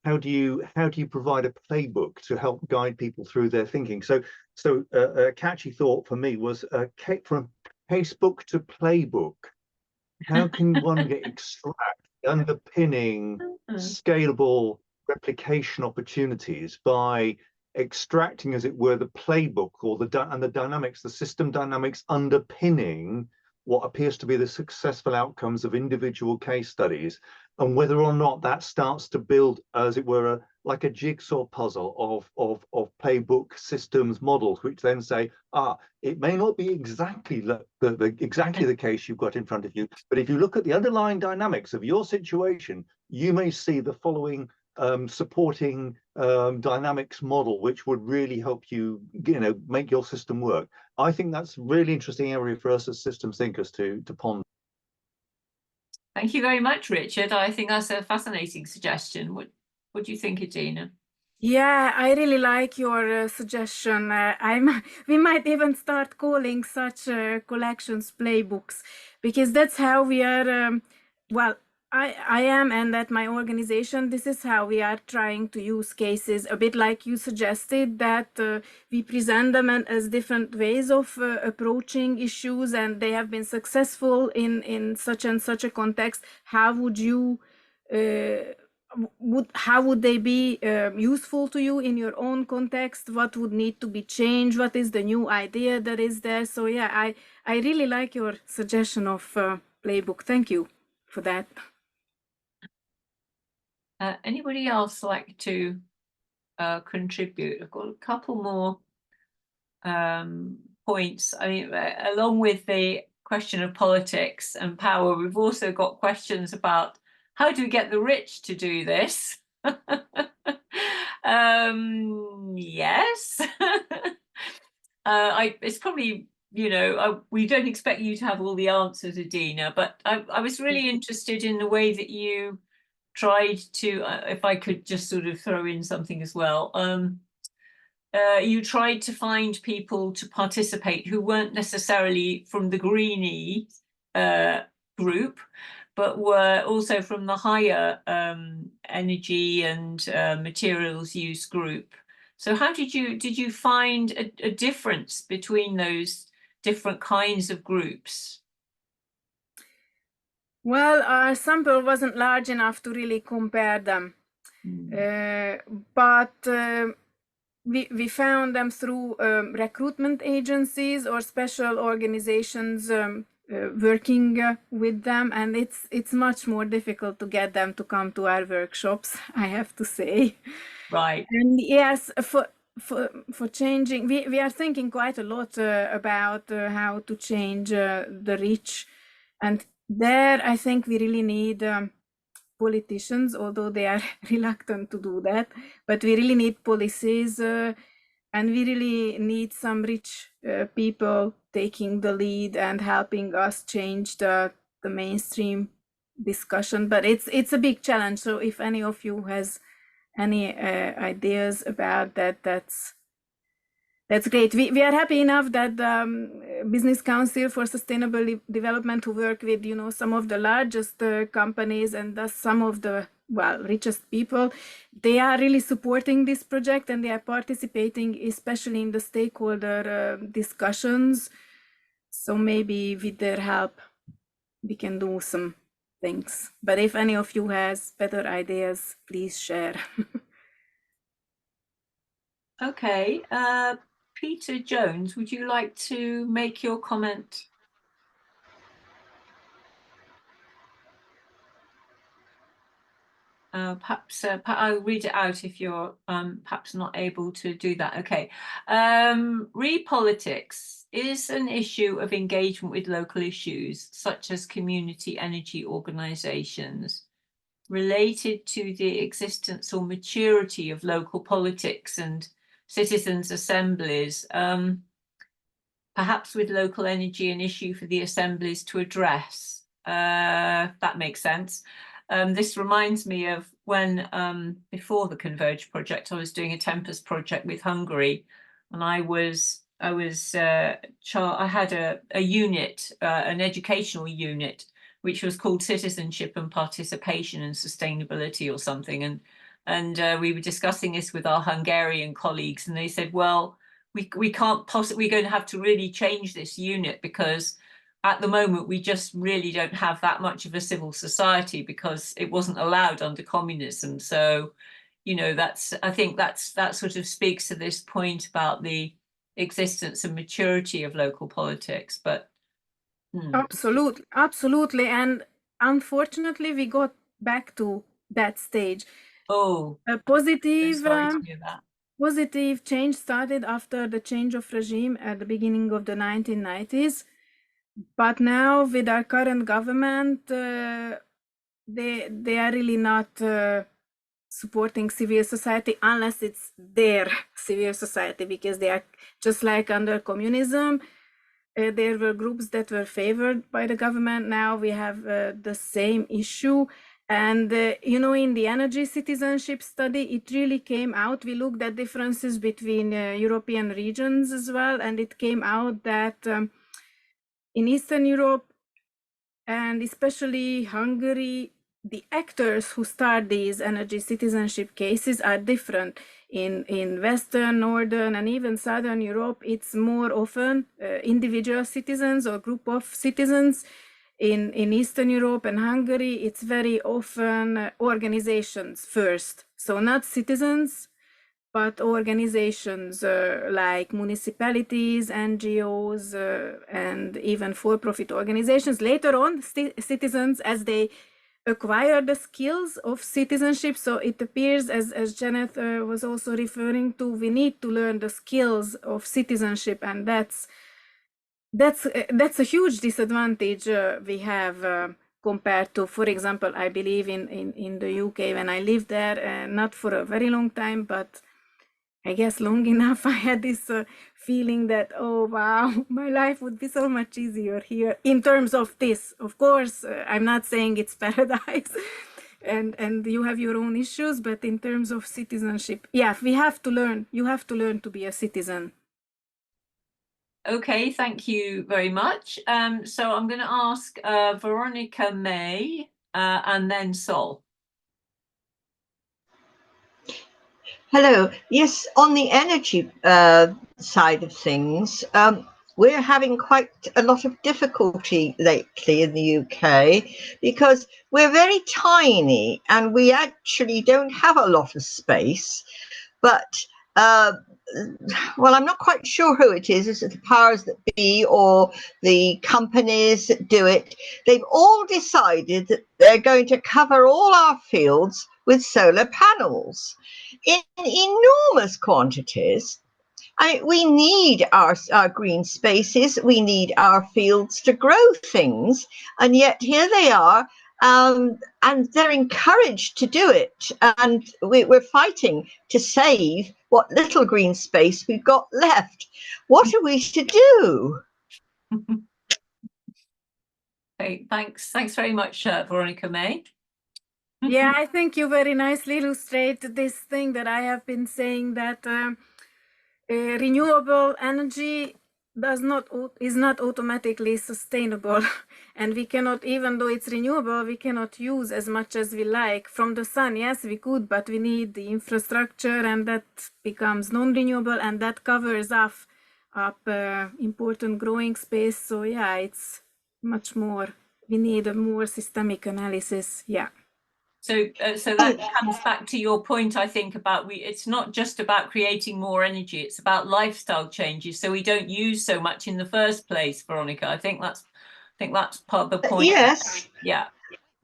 How do you provide a playbook to help guide people through their thinking? So a catchy thought for me was from casebook to playbook. How can one extract underpinning scalable replication opportunities by extracting, as it were, the playbook or the dynamics, the system dynamics underpinning what appears to be the successful outcomes of individual case studies, and whether or not that starts to build, as it were, like a jigsaw puzzle of playbook systems models, which then say, it may not be exactly the case you've got in front of you, but if you look at the underlying dynamics of your situation, you may see the following supporting dynamics model, which would really help you, make your system work. I think that's a really interesting area for us as systems thinkers to ponder.
Thank you very much, Richard. I think that's a fascinating suggestion. What do you think, Adina?
Yeah, I really like your suggestion. We might even start calling such collections playbooks, because that's how we are. Well, I am, and at my organization, this is how we are trying to use cases, a bit like you suggested, that we present them as different ways of approaching issues, and they have been successful in such and such a context. How would you how would they be useful to you in your own context? What would need to be changed? What is the new idea that is there? So yeah, I really like your suggestion of playbook. Thank you for that.
Anybody else like to contribute? I've got a couple more points. I mean, along with the question of politics and power, we've also got questions about how do we get the rich to do this? Yes. It's probably, we don't expect you to have all the answers, Adina, but I was really interested in the way that you tried to, if I could just sort of throw in something as well, you tried to find people to participate who weren't necessarily from the greenie group, but were also from the higher energy and materials use group. So how did you find a difference between those different kinds of groups?
Well, our sample wasn't large enough to really compare them, but we found them through recruitment agencies or special organizations working with them, and it's much more difficult to get them to come to our workshops, I have to say.
Right.
And yes, for changing, we are thinking quite a lot about how to change the reach, and there I think we really need politicians, although they are reluctant to do that, but we really need policies, and we really need some rich people taking the lead and helping us change the mainstream discussion. But it's a big challenge, so if any of you has any ideas about that, that's great. We are happy enough that the Business Council for Sustainable Development, who work with, some of the largest companies and thus some of the, richest people, they are really supporting this project, and they are participating, especially in the stakeholder discussions. So maybe with their help, we can do some things. But if any of you has better ideas, please share.
Okay. Peter Jones, would you like to make your comment? Perhaps I'll read it out if you're perhaps not able to do that. Okay. Repolitics is an issue of engagement with local issues, such as community energy organizations, related to the existence or maturity of local politics and citizens' assemblies, perhaps with local energy an issue for the assemblies to address. That makes sense. This reminds me of when, before the Converge project, I was doing a Tempest project with Hungary, and I had a unit, an educational unit, which was called Citizenship and Participation and Sustainability or something, and we were discussing this with our Hungarian colleagues, and they said, well, we can't possibly, we're going to have to really change this unit, because at the moment we just really don't have that much of a civil society, because it wasn't allowed under communism. So you know, I think that sort of speaks to this point about the existence and maturity of local politics. But
absolutely, and unfortunately we got back to that stage. A positive positive change started after the change of regime at the beginning of the 1990s, but now with our current government, they are really not supporting civil society unless it's their civil society, because they are just like under communism. There were groups that were favored by the government. Now we have the same issue. And, you know, in the energy citizenship study, it really came out. We looked at differences between European regions as well. And it came out that in Eastern Europe, and especially Hungary, the actors who start these energy citizenship cases are different. In Western, Northern, and even Southern Europe, it's more often individual citizens or group of citizens. In Eastern Europe and Hungary, it's very often organizations first. So not citizens, but organizations like municipalities, NGOs, and even for-profit organizations. Later on, citizens, as they acquire the skills of citizenship. So it appears, as Janet was also referring to, we need to learn the skills of citizenship, and that's a huge disadvantage we have compared to, for example, I believe in the UK when I lived there, not for a very long time, but I guess long enough. I had this feeling that, oh wow, my life would be so much easier here in terms of this. Of course, I'm not saying it's paradise and you have your own issues, but in terms of citizenship, yeah, we have to learn. You have to learn to be a citizen.
Okay, thank you very much. So I'm going to ask Veronica May and then Sol.
Hello. Yes, on the energy side of things, we're having quite a lot of difficulty lately in the UK because we're very tiny and we actually don't have a lot of space. But, well, I'm not quite sure who it is it the powers that be or the companies that do it? They've all decided that they're going to cover all our fields with solar panels in enormous quantities. We need our green spaces, we need our fields to grow things, and yet here they are, and they're encouraged to do it, and we're fighting to save what little green space we've got left. What are we to do?
Okay, thanks very much, Veronica May.
Yeah, I think you very nicely illustrate this thing that I have been saying, that renewable energy is not automatically sustainable, and we cannot, even though it's renewable, we cannot use as much as we like from the sun. Yes, we could, but we need the infrastructure, and that becomes non-renewable, and that covers up important growing space. So yeah, it's much more. We need a more systemic analysis. Yeah.
So that comes back to your point, I think, about it's not just about creating more energy, it's about lifestyle changes, so we don't use so much in the first place, Veronica. I think that's part of the point.
Yes.
Yeah.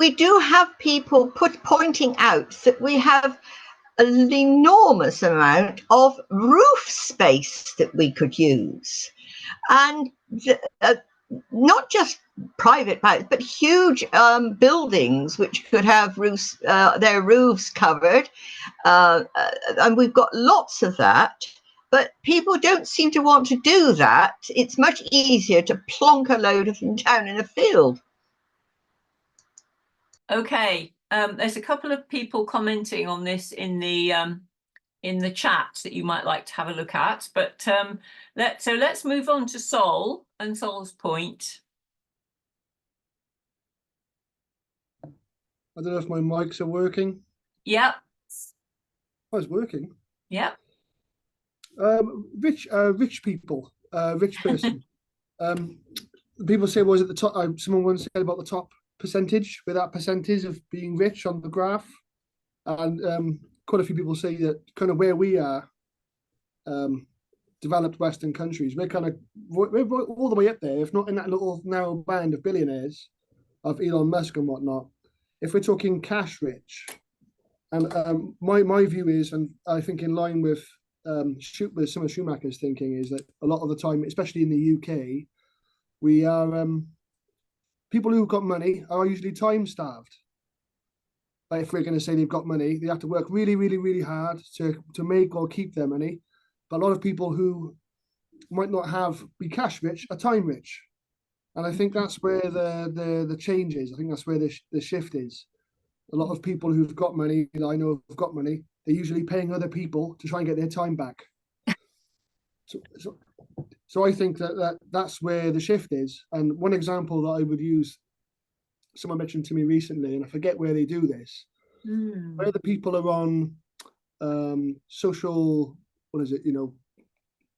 We do have people pointing out that we have an enormous amount of roof space that we could use, and not just private houses, but huge buildings which could have roofs, their roofs covered, and we've got lots of that. But people don't seem to want to do that. It's much easier to plonk a load of them down in a field.
Okay, there's a couple of people commenting on this in the chat that you might like to have a look at, but let's move on to Sol and Sol's point.
I don't know if my mics are working.
Yeah.
Oh, it's working.
Yeah.
Rich people, rich person. People say, was at the top, someone once said about the top percentage, with that percentage of being rich on the graph. And quite a few people say that kind of where we are, developed Western countries, we're all the way up there, if not in that little narrow band of billionaires of Elon Musk and whatnot. If we're talking cash rich, and my view is, and I think in line with some of Schumacher's thinking, is that a lot of the time, especially in the UK, we are people who've got money are usually time starved. Like if we're going to say they've got money, they have to work really, really, really hard to make or keep their money. But a lot of people who might not be cash rich are time rich, and I think that's where the change is. I think that's where the shift is. A lot of people who've got money, that I know have got money, they're usually paying other people to try and get their time back. So I think that's where the shift is. And one example that I would use, someone mentioned to me recently, and I forget where they do this, where the people are on social, what is it,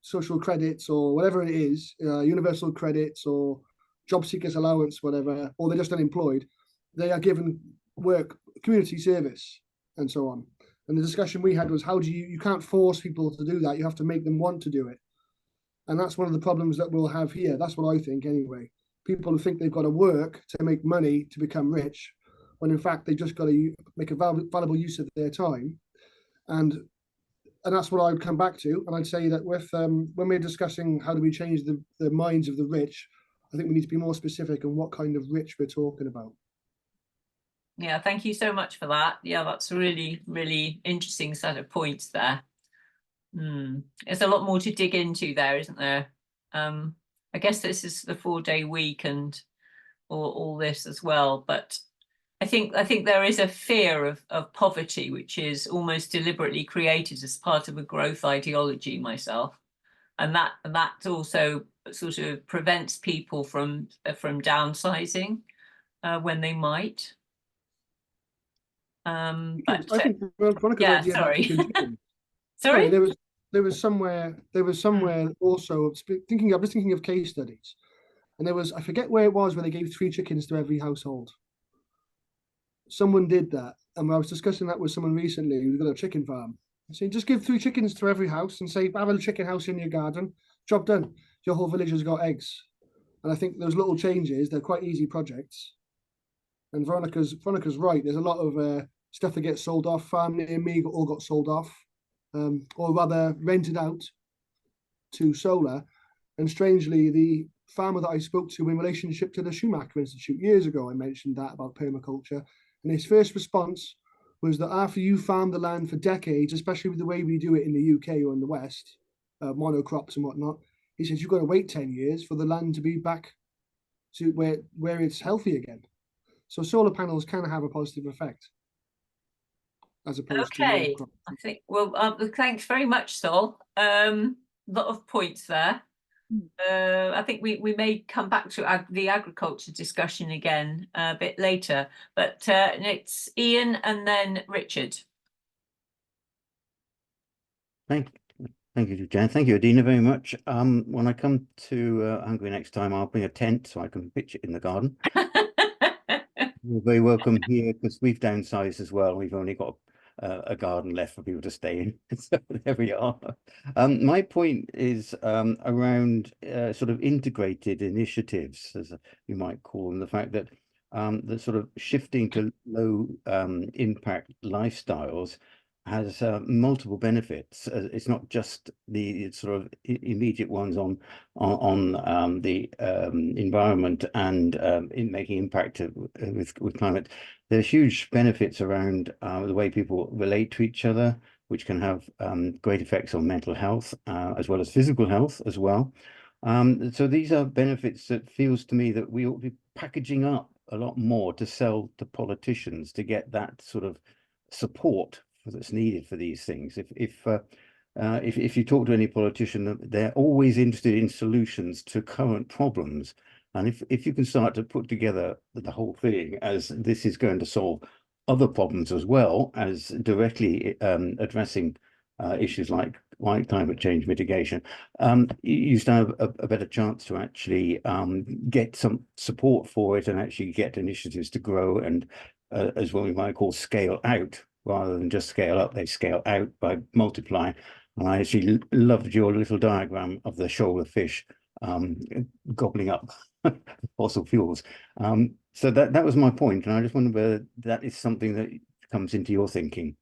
social credits or whatever it is, universal credits or job seekers allowance, whatever, or they're just unemployed, they are given work, community service, and so on. And the discussion we had was, how do you can't force people to do that, you have to make them want to do it. And that's one of the problems that we'll have here. That's what I think anyway. People who think they've got to work to make money to become rich, when in fact they've just got to make a valuable use of their time. And that's what I would come back to. And I'd say that with when we're discussing how do we change the minds of the rich, I think we need to be more specific on what kind of rich we're talking about.
Yeah, thank you so much for that. Yeah, that's a really, really interesting set of points there. There's a lot more to dig into there, isn't there? I guess this is the 4-day week and all this as well, but I think there is a fear of poverty, which is almost deliberately created as part of a growth ideology myself, and that also sort of prevents people from downsizing when they might. But
I think Veronica's
yeah,
idea
sorry.
about chicken.
Sorry,
there was somewhere also I'm just thinking of case studies, and there was, I forget where it was, where they gave 3 chickens to every household. Someone did that, and I was discussing that with someone recently who's got a chicken farm. I said, just give 3 chickens to every house and say, have a chicken house in your garden. Job done. Your whole village has got eggs. And I think those little changes, they're quite easy projects. And Veronica's right. There's a lot of stuff that gets sold off. Farm near me all got sold off, or rather rented out to solar. And strangely, the farmer that I spoke to in relationship to the Schumacher Institute years ago, I mentioned that about permaculture. And his first response was that after you farm the land for decades, especially with the way we do it in the UK or in the West, monocrops and whatnot, he says you've got to wait 10 years for the land to be back to where it's healthy again. So solar panels can have a positive effect, as opposed to monocrops.
I think, well, thanks very much, Sol. A lot of points there. I think we may come back to the agriculture discussion again a bit later, but it's Ian and then Richard.
Thank you, Jan. Thank you, Adina, very much. When I come to Hungary next time, I'll bring a tent so I can pitch it in the garden. You're very welcome here, because we've downsized as well. We've only got a garden left for people to stay in. So there we are. My point is around sort of integrated initiatives, as you might call them. The fact that the sort of shifting to low impact lifestyles has multiple benefits. It's not just the sort of immediate ones on the environment and in making impact with climate. There's huge benefits around the way people relate to each other, which can have great effects on mental health as well as physical health as well. So these are benefits that feels to me that we ought to be packaging up a lot more to sell to politicians to get that sort of support that's needed for these things. If you talk to any politician, they're always interested in solutions to current problems. And if you can start to put together the whole thing as this is going to solve other problems as well as directly addressing issues like climate change mitigation, you stand a better chance to actually get some support for it and actually get initiatives to grow and as what we might call scale out rather than just scale up, they scale out by multiplying. And I actually loved your little diagram of the shoal of fish gobbling up fossil fuels. So that was my point, and I just wonder whether that is something that comes into your thinking.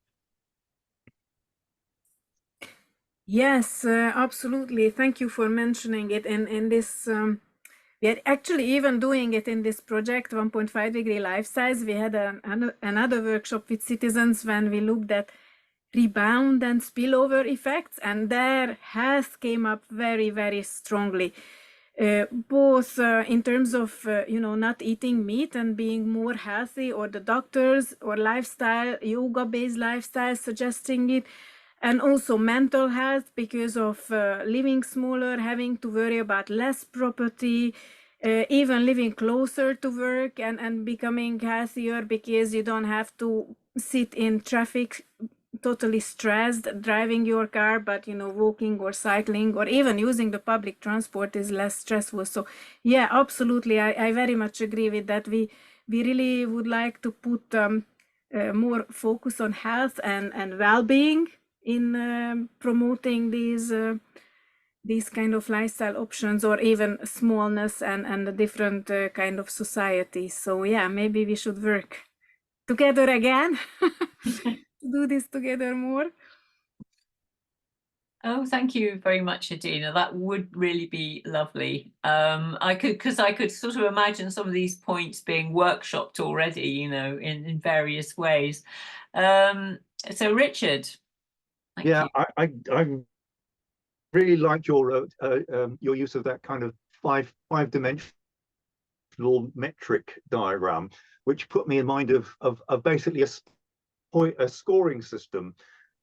Yes, absolutely. Thank you for mentioning it. And in this, we are actually even doing it in this project, 1.5 degree lifestyles. We had another workshop with citizens when we looked at rebound and spillover effects, and their health came up very, very strongly. Both in terms of not eating meat and being more healthy, or the doctors or lifestyle, yoga-based lifestyle suggesting it, and also mental health because of living smaller, having to worry about less property, even living closer to work and becoming healthier because you don't have to sit in traffic totally stressed driving your car, but walking or cycling or even using the public transport is less stressful. So yeah, absolutely, I very much agree with that. We really would like to put more focus on health and well-being in promoting these kind of lifestyle options, or even smallness and the different kind of societies. So yeah, maybe we should work together again to do this together more.
Oh, thank you very much, Adina. That would really be lovely. I could sort of imagine some of these points being workshopped already, in various ways. So Richard, thank you.
I really liked your use of that kind of five-dimensional metric diagram, which put me in mind of basically a scoring system.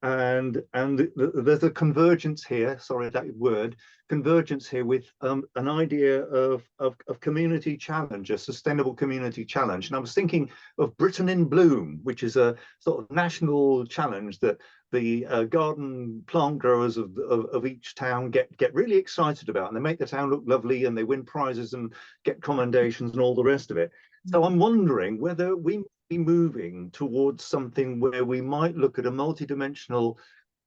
And there's a convergence here, sorry, that word, convergence here with an idea of community challenge, a sustainable community challenge. And I was thinking of Britain in Bloom, which is a sort of national challenge that the garden plant growers of each town get really excited about, and they make the town look lovely, and they win prizes and get commendations and all the rest of it. So I'm wondering whether we be moving towards something where we might look at a multidimensional,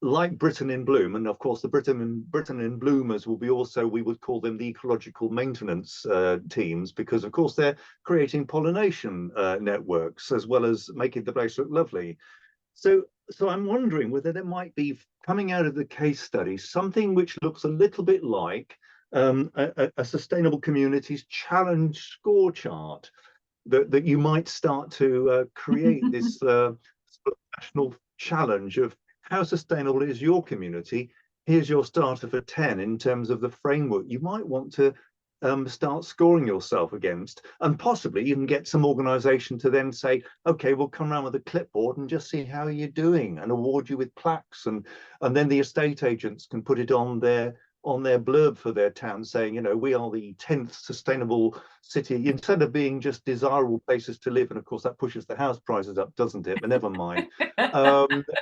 like Britain in Bloom, and of course the Britain in Bloomers will be also, we would call them the ecological maintenance teams, because of course they're creating pollination networks as well as making the place look lovely. So I'm wondering whether there might be, coming out of the case study, something which looks a little bit like a sustainable communities challenge score chart, that you might start to create this national challenge of how sustainable is your community. Here's your starter for 10 in terms of the framework you might want to start scoring yourself against, and possibly even get some organization to then say, okay, we'll come around with a clipboard and just see how you're doing and award you with plaques, and then the estate agents can put it on their blurb for their town, saying, we are the 10th sustainable city, instead of being just desirable places to live. And of course that pushes the house prices up, doesn't it? But never mind.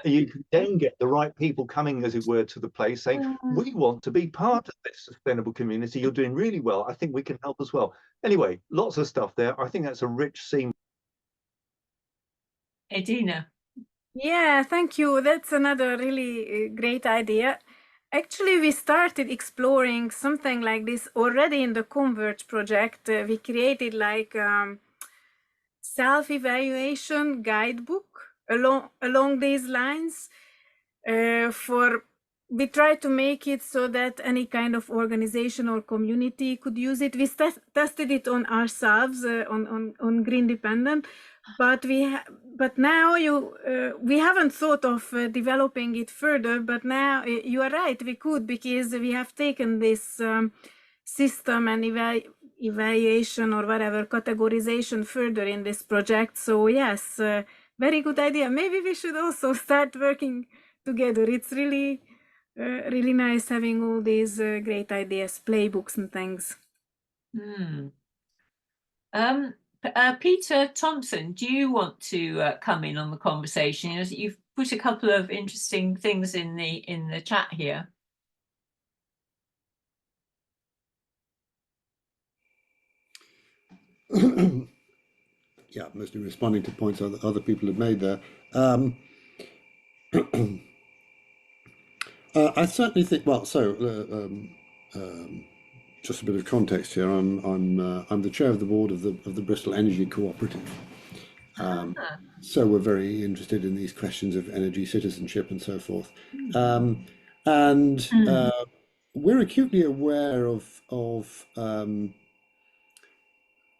You can then get the right people coming, as it were, to the place saying, we want to be part of this sustainable community. You're doing really well. I think we can help as well. Anyway, lots of stuff there. I think that's a rich scene.
Edina.
Yeah, thank you. That's another really great idea. Actually, we started exploring something like this already in the Converge project. We created like self-evaluation guidebook along these lines. We tried to make it so that any kind of organization or community could use it. We tested it on ourselves on Green Dependent, but now we haven't thought of developing it further. But now you are right, we could, because we have taken this system and evaluation or whatever categorization further in this project. So yes, very good idea. Maybe we should also start working together. It's really really nice having all these great ideas, playbooks and things.
Peter Thompson, do you want to come in on the conversation? You've put a couple of interesting things in the chat here.
Yeah, mostly responding to points other people have made there. I certainly think. Well, so just a bit of context here. I'm the chair of the board of the Bristol Energy Cooperative. So we're very interested in these questions of energy citizenship and so forth. We're acutely aware of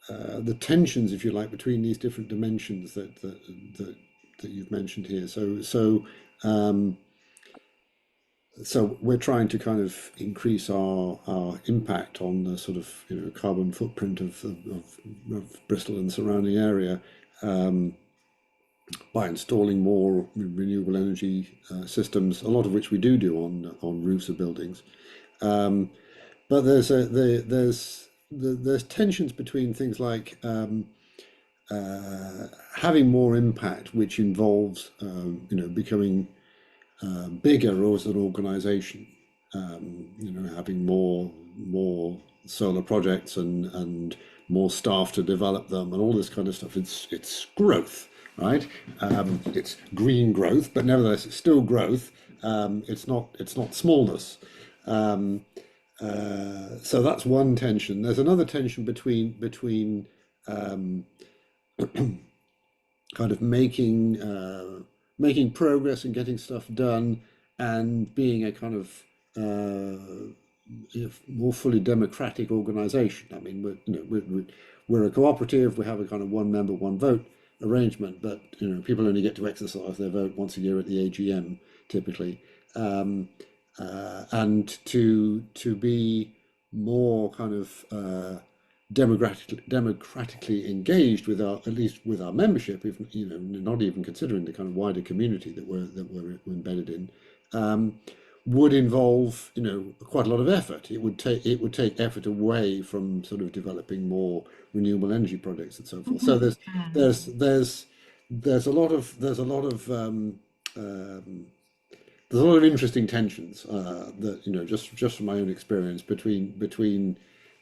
the tensions, if you like, between these different dimensions that you've mentioned here. So we're trying to kind of increase our impact on the sort of carbon footprint of Bristol and the surrounding area by installing more renewable energy systems, a lot of which we do on roofs of buildings. But there's tensions between things like having more impact, which involves becoming bigger as an organization, having more solar projects and more staff to develop them and all this kind of stuff. It's growth, right? It's green growth, but nevertheless it's still growth. It's not smallness. So that's one tension. There's another tension between kind of making progress and getting stuff done and being a kind of more fully democratic organization. I mean, we're a cooperative. We have a kind of one member, one vote arrangement, but people only get to exercise their vote once a year at the AGM typically. And to be more kind of democratically engaged with at least with our membership, if not even considering the kind of wider community that we're embedded in, would involve quite a lot of effort. It would take effort away from sort of developing more renewable energy projects and so forth. So there's a lot of interesting tensions that just from my own experience between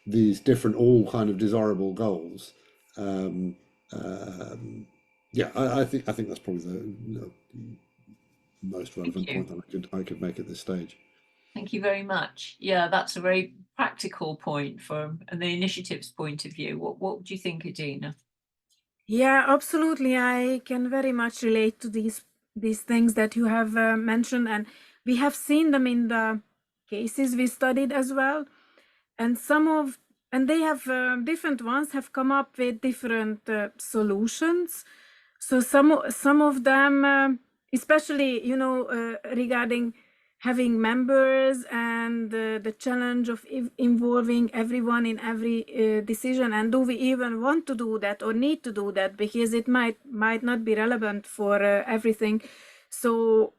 these different all kind of desirable goals. Yeah, I think that's probably the most relevant point that I could make at this stage.
Thank you very much. Yeah, that's a very practical point from the initiative's point of view. What would you think, Adina?
Yeah, absolutely. I can very much relate to these things that you have mentioned, and we have seen them in the cases we studied as well. And they have different ones have come up with different solutions. So some of them, especially regarding having members and the challenge of involving everyone in every decision, and do we even want to do that or need to do that, because it might not be relevant for everything. So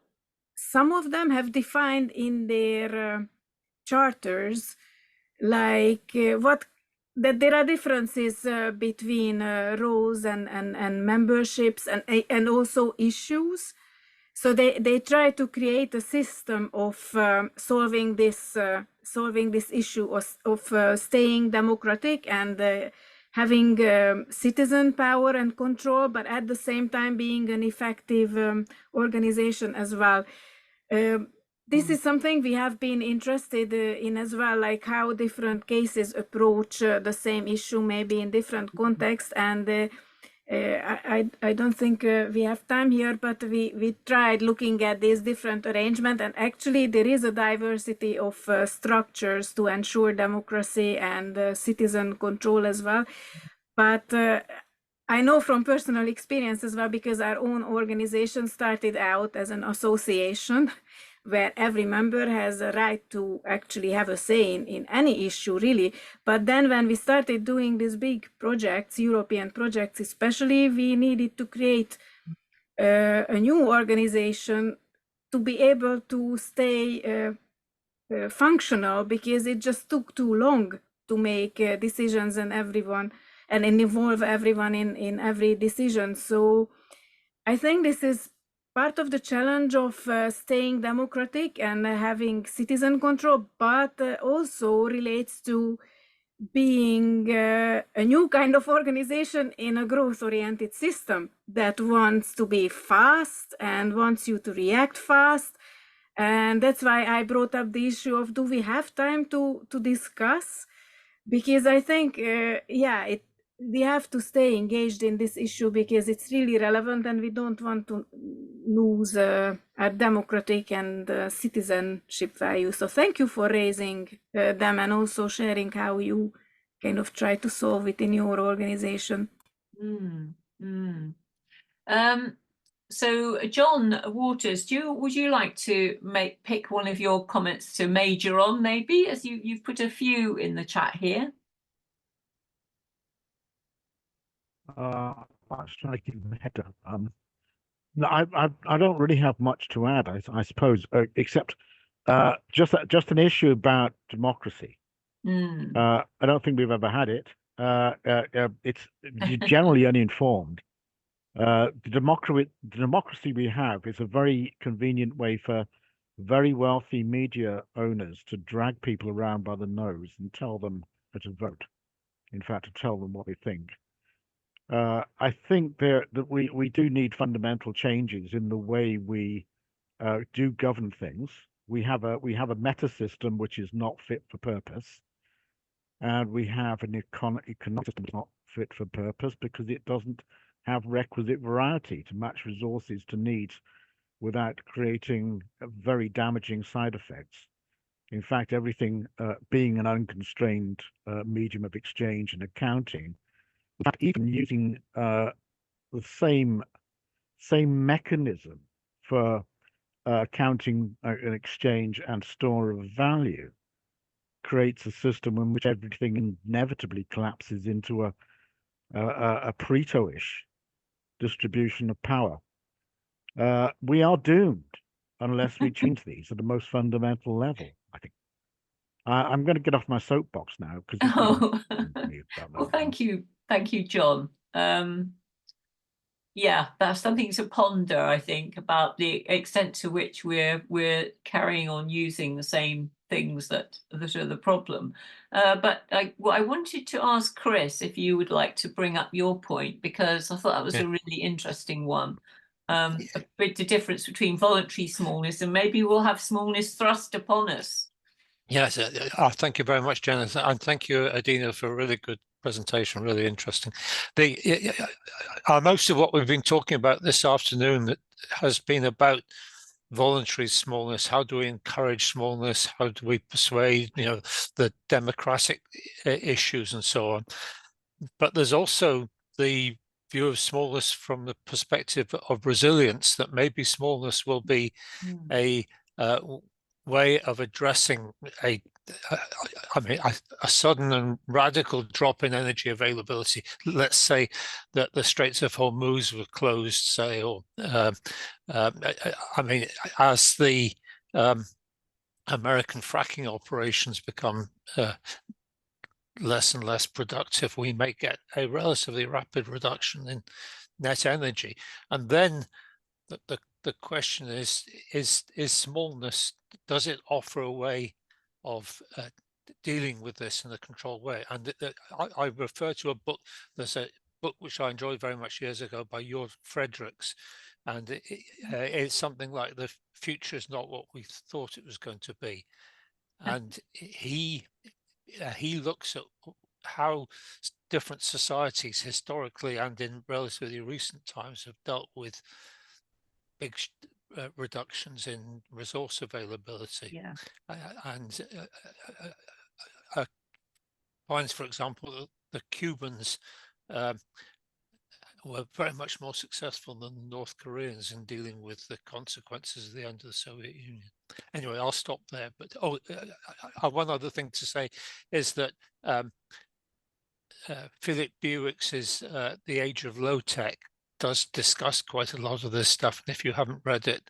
some of them have defined in their charters like that there are differences between roles and memberships and also issues. So they try to create a system of solving this issue of staying democratic and having citizen power and control, but at the same time being an effective organization as well. This is something we have been interested in as well, like how different cases approach the same issue, maybe in different contexts. And I don't think we have time here, but we tried looking at these different arrangements, and actually there is a diversity of structures to ensure democracy and citizen control as well. But I know from personal experience as well, because our own organization started out as an association where every member has a right to actually have a say in any issue, really. But then when we started doing these big projects, European projects especially, we needed to create a new organization to be able to stay functional, because it just took too long to make decisions and involve everyone in every decision. So I think this is part of the challenge of staying democratic and having citizen control, but also relates to being a new kind of organization in a growth-oriented system that wants to be fast and wants you to react fast. And that's why I brought up the issue of, do we have time to discuss? Because I think, we have to stay engaged in this issue because it's really relevant, and we don't want to lose our democratic and citizenship values. So thank you for raising them and also sharing how you kind of try to solve it in your organization.
So John Waters, would you like to pick one of your comments to major on, maybe, as you've put a few in the chat here?
I was trying to keep my head up. No, I don't really have much to add, I suppose, except just an issue about democracy. I don't think we've ever had it. It's generally uninformed. The democracy we have is a very convenient way for very wealthy media owners to drag people around by the nose and tell them how to vote. In fact, to tell them what they think. I think that we do need fundamental changes in the way we do govern things. We have a meta system which is not fit for purpose, and we have an economic system that's not fit for purpose because it doesn't have requisite variety to match resources to needs without creating very damaging side effects. In fact, everything being an unconstrained medium of exchange and accounting, not even using the same mechanism for counting an exchange and store of value, creates a system in which everything inevitably collapses into a Pareto-ish distribution of power. We are doomed unless we change these at the most fundamental level, I think. I'm going to get off my soapbox now because
well, thank you, John. Yeah, that's something to ponder, I think, about the extent to which we're carrying on using the same things that are the problem. But I wanted to ask Chris if you would like to bring up your point, because I thought that was a really interesting one. A bit the difference between voluntary smallness and maybe we'll have smallness thrust upon us.
Yes, thank you very much, Jen, and thank you, Adina, for a really good presentation, really interesting. Most of what we've been talking about this afternoon has been about voluntary smallness. How do we encourage smallness? How do we persuade, the democratic issues and so on? But there's also the view of smallness from the perspective of resilience, that maybe smallness will be a way of addressing a sudden and radical drop in energy availability. Let's say that the Straits of Hormuz were closed, say, or as the American fracking operations become less and less productive, we may get a relatively rapid reduction in net energy. And then the question is smallness, does it offer a way of dealing with this in a controlled way? And I refer to a book, there's a book which I enjoyed very much years ago by Jörg Fredericks, and it's something like the future is not what we thought it was going to be. And he looks at how different societies historically and in relatively recent times have dealt with big reductions in resource availability. And finds, for example, that the Cubans were very much more successful than the North Koreans in dealing with the consequences of the end of the Soviet Union. Anyway, I'll stop there. But one other thing to say is that Philip Buick's The Age of Low Tech does discuss quite a lot of this stuff. And if you haven't read it,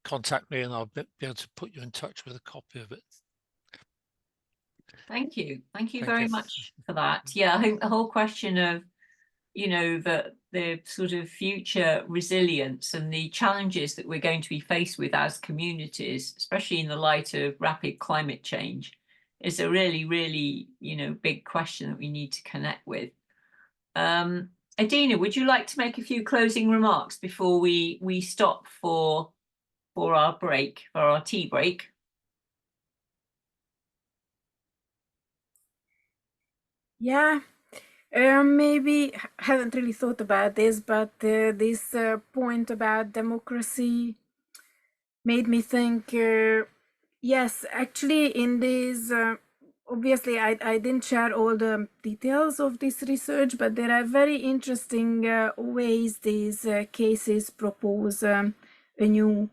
contact me and I'll be able to put you in touch with a copy of it.
Thank you. Thank you very much for that. Yeah, I think the whole question of, the sort of future resilience and the challenges that we're going to be faced with as communities, especially in the light of rapid climate change, is a really, big question that we need to connect with. Adina, would you like to make a few closing remarks before we stop for our break, for our tea break?
Yeah, maybe haven't really thought about this, but this point about democracy made me think, yes, actually in this, obviously I didn't share all the details of this research, but there are very interesting ways these cases propose a new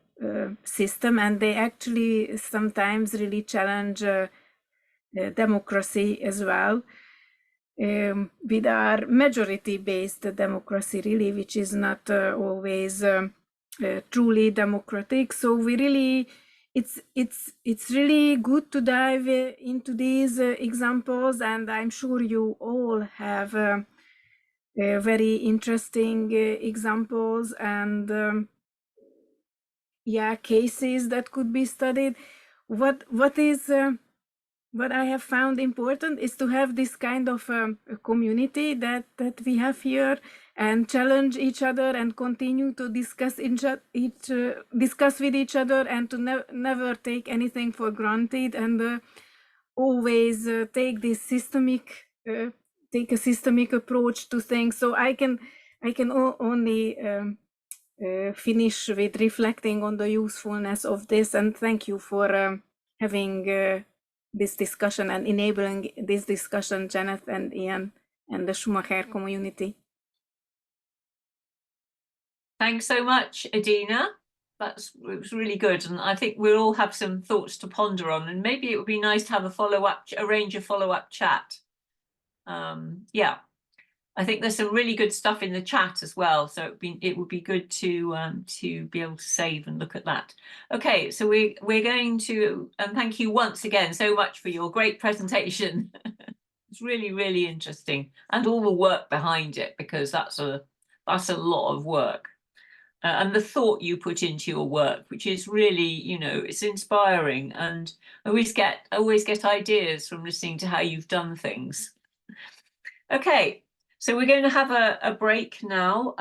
system, and they actually sometimes really challenge democracy as well, with our majority-based democracy, really, which is not always truly democratic. So we really, it's really good to dive into these examples, and I'm sure you all have very interesting examples and yeah, cases that could be studied. What I have found important is to have this kind of a community that we have here, and challenge each other and continue to discuss discuss with each other, and to never take anything for granted, and always take this take a systemic approach to things. So I can only finish with reflecting on the usefulness of this, and thank you for having this discussion and enabling this discussion, Janet and Ian and the Schumacher community.
Thanks so much, Adina. It was really good, and I think we'll all have some thoughts to ponder on, and maybe it would be nice to have arrange a follow-up chat. Yeah, I think there's some really good stuff in the chat as well, so it would be good to be able to save and look at that. Okay, so we're going to, and thank you once again so much for your great presentation. It's really interesting, and all the work behind it, because that's a lot of work. And the thought you put into your work, which is really, it's inspiring, and I always get ideas from listening to how you've done things. Okay, so we're going to have a break now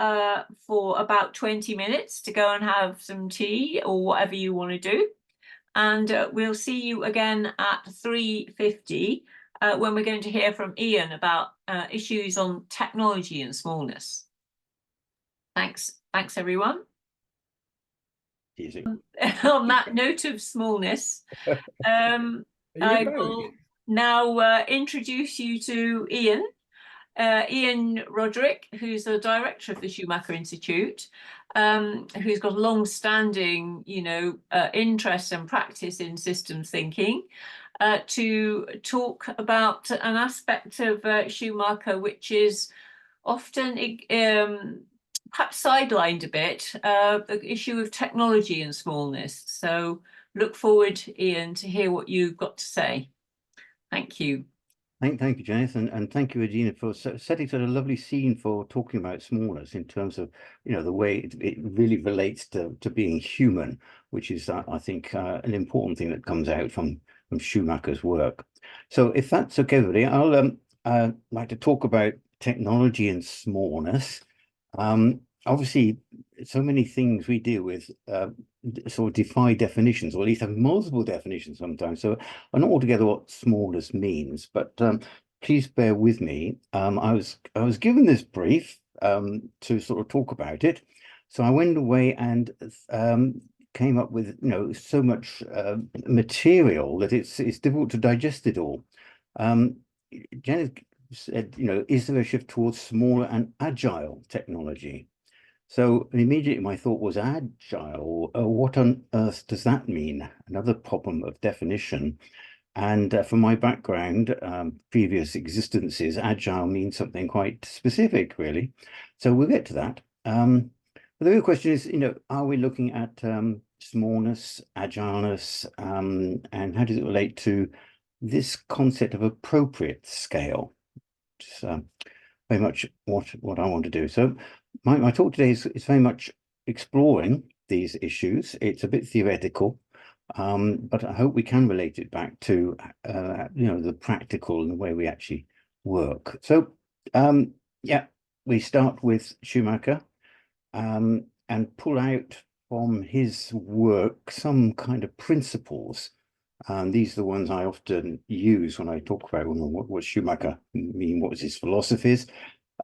for about 20 minutes to go and have some tea or whatever you want to do. And we'll see you again at 3:50 when we're going to hear from Ian about issues on technology and smallness. Thanks, everyone.
Easy.
On that note of smallness, I will now introduce you to Ian. Ian Roderick, who's the director of the Schumacher Institute, who's got long-standing, interest and practice in systems thinking, to talk about an aspect of Schumacher which is often perhaps sidelined a bit, the issue of technology and smallness. So look forward, Ian, to hear what you've got to say. Thank you.
Thank you, Janice, and thank you, Adina, for setting such a lovely scene for talking about smallness in terms of, the way it really relates to being human, which is, I think, an important thing that comes out from Schumacher's work. So if that's okay, everybody, I'll like to talk about technology and smallness. Obviously, so many things we deal with sort of defy definitions, or at least have multiple definitions sometimes. So I'm not altogether what smallness means, but please bear with me. I was given this brief to sort of talk about it. So I went away and came up with so much material that it's difficult to digest it all. Janet said, is there a shift towards smaller and agile technology? So immediately my thought was agile. What on earth does that mean? Another problem of definition. And from my background, previous existences, agile means something quite specific, really. So we'll get to that. But the real question is, are we looking at smallness, agileness, and how does it relate to this concept of appropriate scale? Which is very much what I want to do. So my talk today is very much exploring these issues. It's a bit theoretical. But I hope we can relate it back to, the practical and the way we actually work. So, yeah, we start with Schumacher and pull out from his work some kind of principles. These are the ones I often use when I talk about what Schumacher mean, what was his philosophies.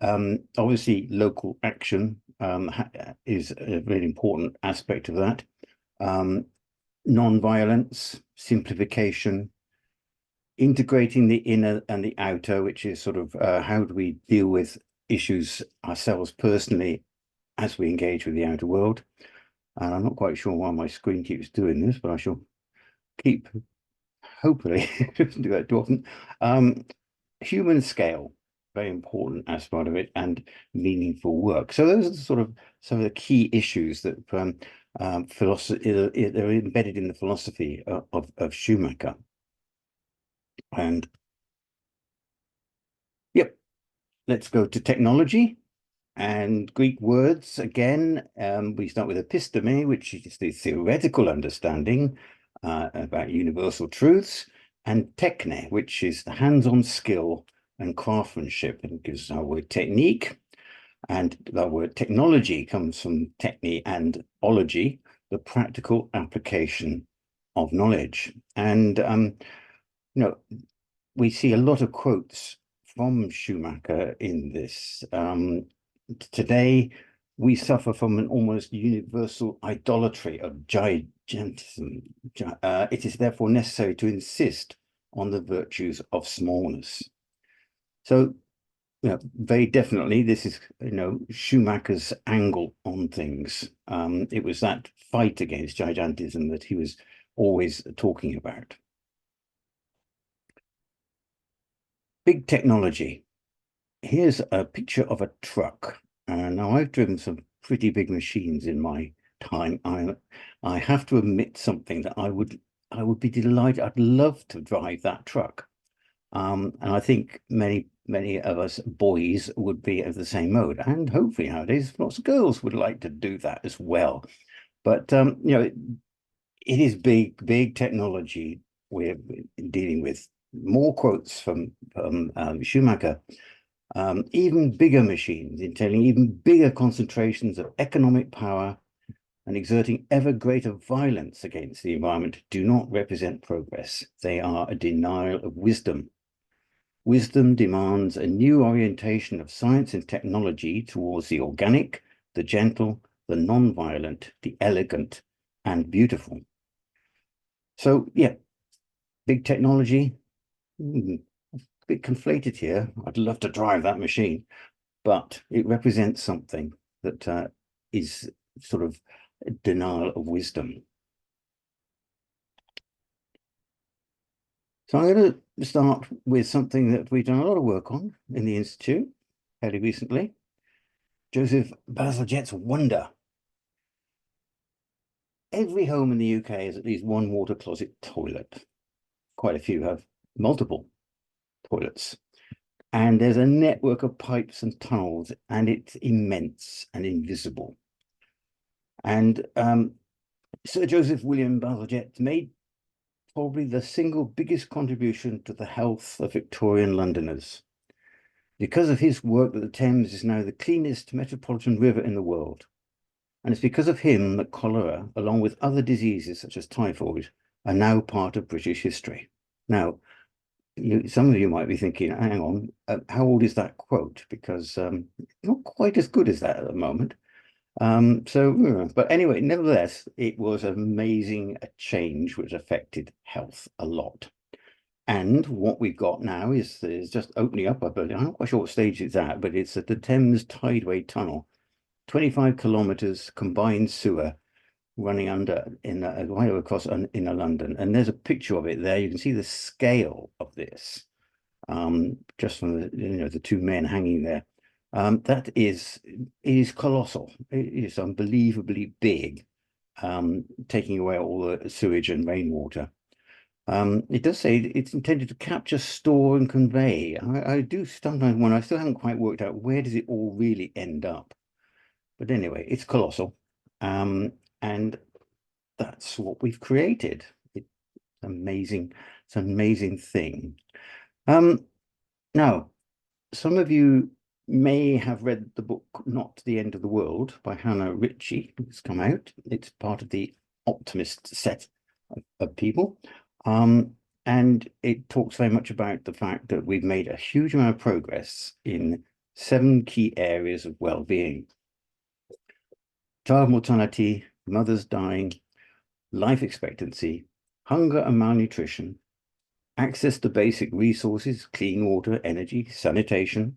Obviously, local action is a very important aspect of that. Non-violence, simplification, integrating the inner and the outer, which is sort of how do we deal with issues ourselves personally as we engage with the outer world. And I'm not quite sure why my screen keeps doing this, but I shall keep, hopefully, doesn't do that too often. Human scale, very important aspect of it, and meaningful work. So those are sort of some of the key issues that philosophy they're embedded in the philosophy of Schumacher. And yep, let's go to technology and Greek words again. We start with episteme, which is the theoretical understanding about universal truths, and techne, which is the hands-on skill and craftsmanship, and gives our word technique. And the word technology comes from techne and ology, the practical application of knowledge. And we see a lot of quotes from Schumacher in this. Today, we suffer from an almost universal idolatry of gigantism. It is therefore necessary to insist on the virtues of smallness. So, very definitely, this is, Schumacher's angle on things. It was that fight against gigantism that he was always talking about. Big technology. Here's a picture of a truck. Now, I've driven some pretty big machines in my time. I have to admit something that I would be delighted. I'd love to drive that truck. And I think many of us boys would be of the same mode. And hopefully nowadays, lots of girls would like to do that as well. But, it is big technology we're dealing with. More quotes from Schumacher. Even bigger machines entailing even bigger concentrations of economic power and exerting ever greater violence against the environment do not represent progress. They are a denial of wisdom. Wisdom demands a new orientation of science and technology towards the organic, the gentle, the non-violent, the elegant, and beautiful. So, yeah, big technology, a bit conflated here. I'd love to drive that machine, but it represents something that is sort of a denial of wisdom. So I'm going to start with something that we've done a lot of work on in the Institute fairly recently. Joseph Bazalgette's Wonder. Every home in the UK has at least one water closet toilet. Quite a few have multiple toilets. And there's a network of pipes and tunnels, and it's immense and invisible. And Sir Joseph William Bazalgette made probably the single biggest contribution to the health of Victorian Londoners. Because of his work that the Thames is now the cleanest metropolitan river in the world. And it's because of him that cholera, along with other diseases such as typhoid, are now part of British history. Now, some of you might be thinking, hang on, how old is that quote? Because not quite as good as that at the moment. But anyway, nevertheless, it was amazing a change which affected health a lot. And what we've got now is just opening up, I believe, I'm not quite sure what stage it's at, but it's at the Thames Tideway Tunnel, 25 kilometers combined sewer running under right across inner London. And there's a picture of it there. You can see the scale of this, just from the two men hanging there. That is colossal. It is unbelievably big, taking away all the sewage and rainwater. It does say it's intended to capture, store, and convey. I do sometimes wonder, I still haven't quite worked out where does it all really end up. But anyway, it's colossal. And that's what we've created. Amazing. It's an amazing thing. Now, some of you may have read the book Not the End of the World by Hannah Ritchie. It's come out. It's part of the optimist set of people. And it talks very much about the fact that we've made a huge amount of progress in 7 key areas of well-being: child mortality, mothers dying, life expectancy, hunger and malnutrition, access to basic resources, clean water, energy, sanitation,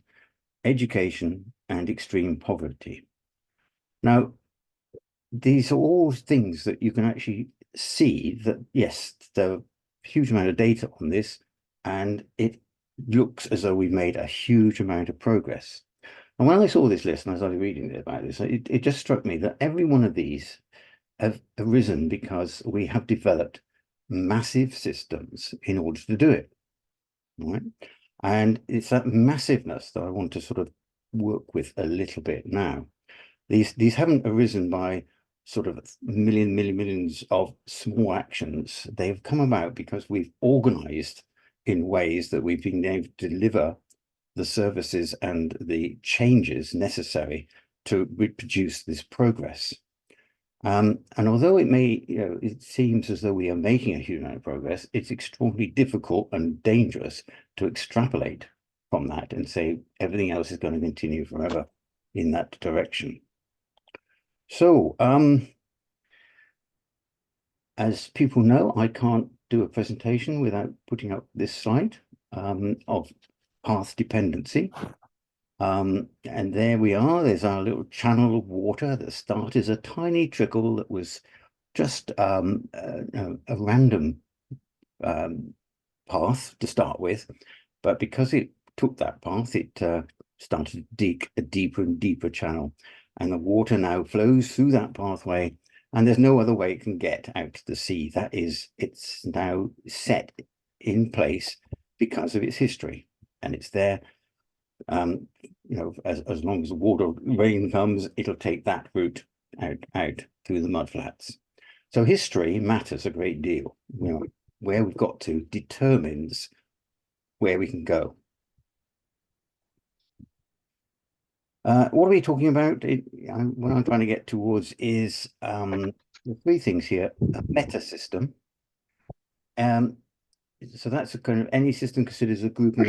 education, and extreme poverty. Now, these are all things that you can actually see that, yes, there are a huge amount of data on this, and it looks as though we've made a huge amount of progress. And when I saw this list and I started reading about this, it just struck me that every one of these have arisen because we have developed massive systems in order to do it. Right? And it's that massiveness that I want to sort of work with a little bit now. These haven't arisen by sort of millions of small actions. They've come about because we've organized in ways that we've been able to deliver the services and the changes necessary to reproduce this progress. And although it may, it seems as though we are making a huge amount of progress, it's extraordinarily difficult and dangerous to extrapolate from that and say everything else is going to continue forever in that direction. So, as people know, I can't do a presentation without putting up this slide of path dependency. And there we are. There's our little channel of water that started as a tiny trickle that was just a random path to start with. But because it took that path, it started to dig a deeper and deeper channel. And the water now flows through that pathway, and there's no other way it can get out to the sea. That is, it's now set in place because of its history, and it's there. As long as the water rain comes, it'll take that route out through the mudflats. So history matters a great deal. Where we've got to determines where we can go. What are we talking about? What I'm trying to get towards is the 3 things here: a meta system. So that's a kind of any system considered as a group of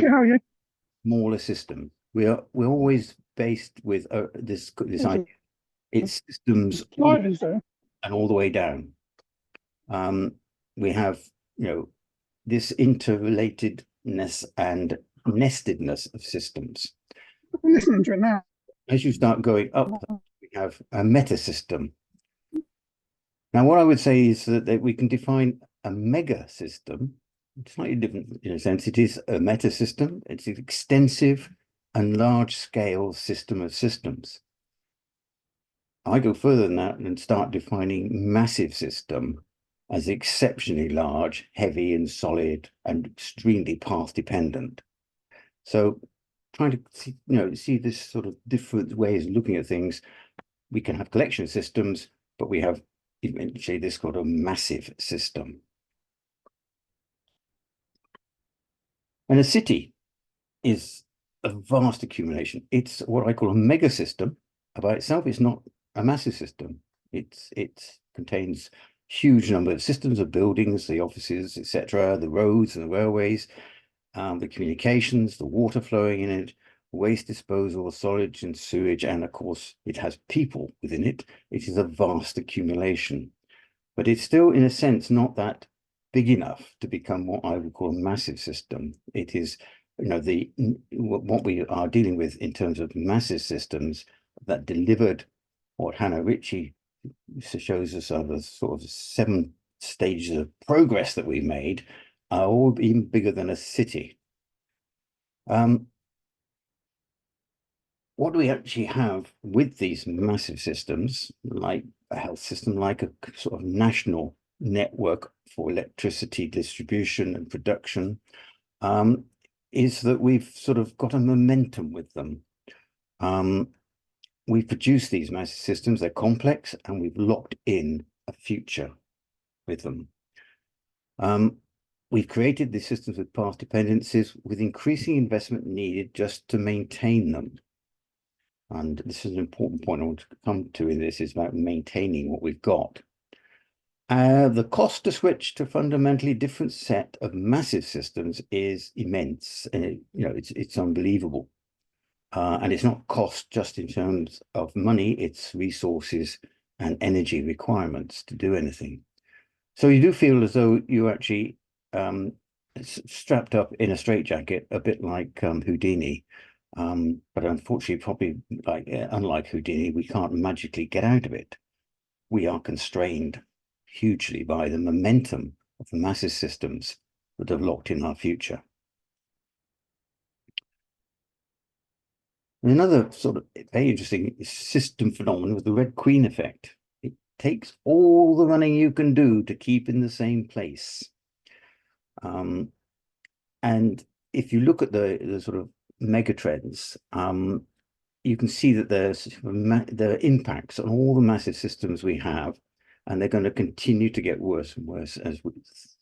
smaller system. We're always based with this idea. It's systems and all the way down. We have this interrelatedness and nestedness of systems.
I'm listening to it now.
As you start going up, we have a meta system. Now, what I would say is that we can define a mega system, slightly different in a sense. It is a meta system. It's an extensive and large-scale system of systems. I go further than that and start defining massive system as exceptionally large, heavy and solid, and extremely path dependent. So trying to see this sort of different ways of looking at things. We can have collection systems, but we have eventually this called a massive system. And a city is a vast accumulation. It's what I call a mega system. By itself, it's not a massive system. It contains huge number of systems of buildings, the offices, etc., the roads and the railways, the communications, the water flowing in it, waste disposal, solid and sewage, and of course it has people within it. It is a vast accumulation, but it's still in a sense not that big enough to become what I would call a massive system. It is, what we are dealing with in terms of massive systems that delivered what Hannah Ritchie shows us are the sort of 7 stages of progress that we made, are all even bigger than a city. What do we actually have with these massive systems, like a health system, like a sort of national network for electricity distribution and production, is that we've sort of got a momentum with them. We've produced these massive systems, they're complex, and we've locked in a future with them. we've created these systems with path dependencies with increasing investment needed just to maintain them. And this is an important point I want to come to in this, is about maintaining what we've got. The cost to switch to fundamentally different set of massive systems is immense. And it's unbelievable. And it's not cost just in terms of money, it's resources and energy requirements to do anything. So you do feel as though you're actually strapped up in a straitjacket, a bit like Houdini. But unfortunately, probably unlike Houdini, we can't magically get out of it. We are constrained hugely by the momentum of the massive systems that have locked in our future. Another sort of very interesting system phenomenon was the Red Queen effect. It takes all the running you can do to keep in the same place. And if you look at the sort of mega trends, you can see that there are impacts on all the massive systems we have, and they're going to continue to get worse and worse as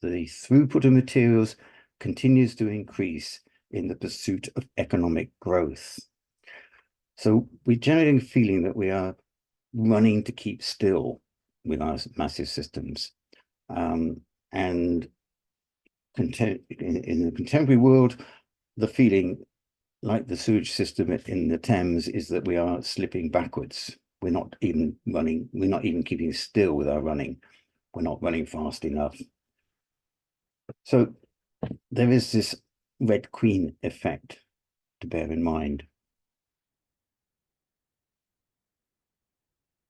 the throughput of materials continues to increase in the pursuit of economic growth. So we're generating a feeling that we are running to keep still with our massive systems. And in the contemporary world, the feeling, like the sewage system in the Thames, is that we are slipping backwards. We're not even running, we're not even keeping still with our running. We're not running fast enough. So there is this Red Queen effect to bear in mind.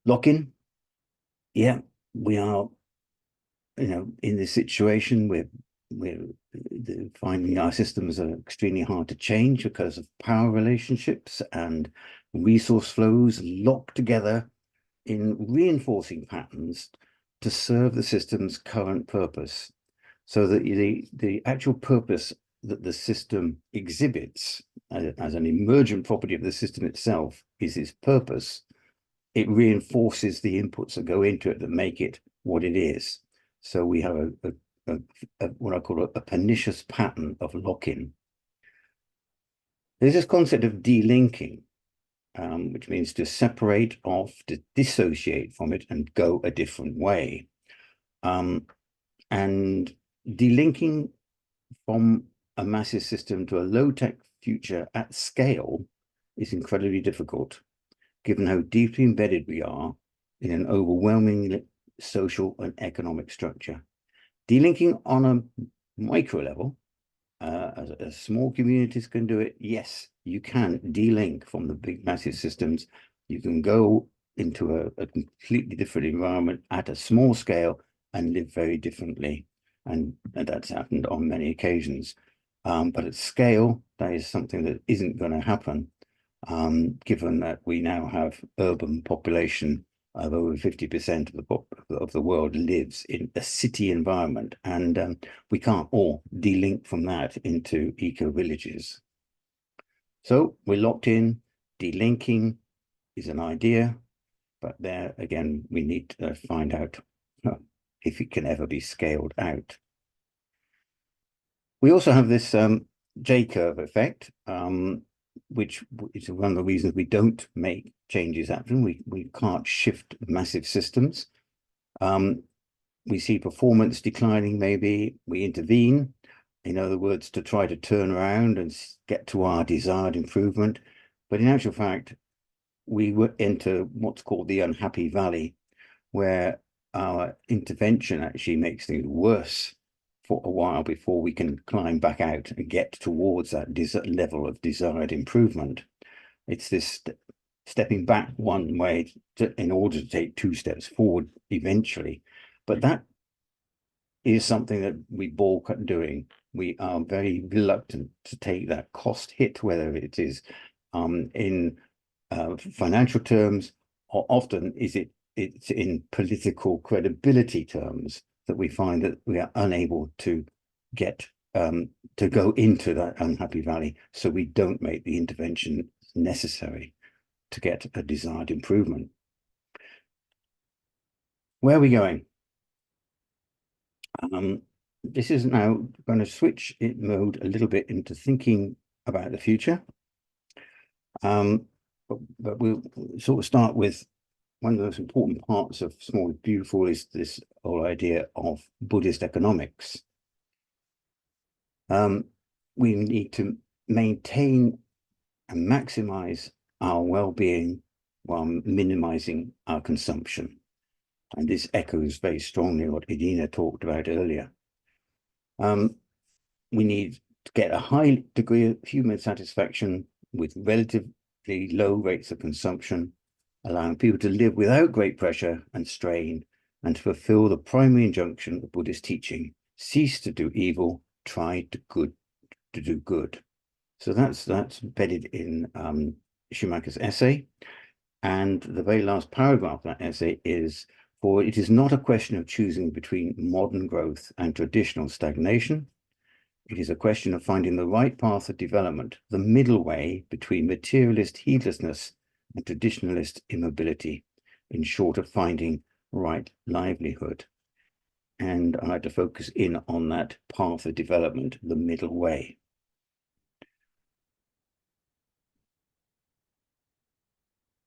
Lock-in, yeah, we are, in this situation where we're finding our systems are extremely hard to change because of power relationships and resource flows locked together in reinforcing patterns to serve the system's current purpose. So that the actual purpose that the system exhibits as an emergent property of the system itself is its purpose. It reinforces the inputs that go into it that make it what it is. So we have what I call a pernicious pattern of lock-in. There's this concept of delinking, which means to separate off, to dissociate from it and go a different way. And delinking from a massive system to a low-tech future at scale is incredibly difficult, given how deeply embedded we are in an overwhelming social and economic structure. Delinking on a micro level, as small communities can do it, yes, you can delink from the big massive systems. You can go into a completely different environment at a small scale and live very differently. And that's happened on many occasions. But at scale, that is something that isn't going to happen. Given that we now have urban population of over 50% of the world lives in a city environment, and we can't all delink from that into eco-villages. So we're locked in. Delinking is an idea, but there again, we need to find out if it can ever be scaled out. We also have this J-curve effect, which is one of the reasons we don't make changes happen. We can't shift massive systems. We see performance declining, maybe we intervene, in other words, to try to turn around and get to our desired improvement. But in actual fact, we would enter what's called the unhappy valley, where our intervention actually makes things worse for a while before we can climb back out and get towards that level of desired improvement. It's this stepping back one way in order to take 2 steps forward eventually. But that is something that we balk at doing. We are very reluctant to take that cost hit, whether it is in financial terms, or often it's in political credibility terms, that we find that we are unable to get to go into that unhappy valley, so we don't make the intervention necessary to get a desired improvement. Where are we going? this is now going to switch it mode a little bit into thinking about the future. But we'll sort of start with one of the most important parts of Small is Beautiful is this whole idea of Buddhist economics. We need to maintain and maximize our well-being while minimizing our consumption. And this echoes very strongly what Edina talked about earlier. We need to get a high degree of human satisfaction with relatively low rates of consumption, allowing people to live without great pressure and strain, and to fulfill the primary injunction of Buddhist teaching: cease to do evil, try to do good. So that's embedded in Schumacher's essay. And the very last paragraph of that essay is, for it is not a question of choosing between modern growth and traditional stagnation. It is a question of finding the right path of development, the middle way between materialist heedlessness and traditionalist immobility, in short, of finding right livelihood. And I like to focus in on that path of development, the middle way.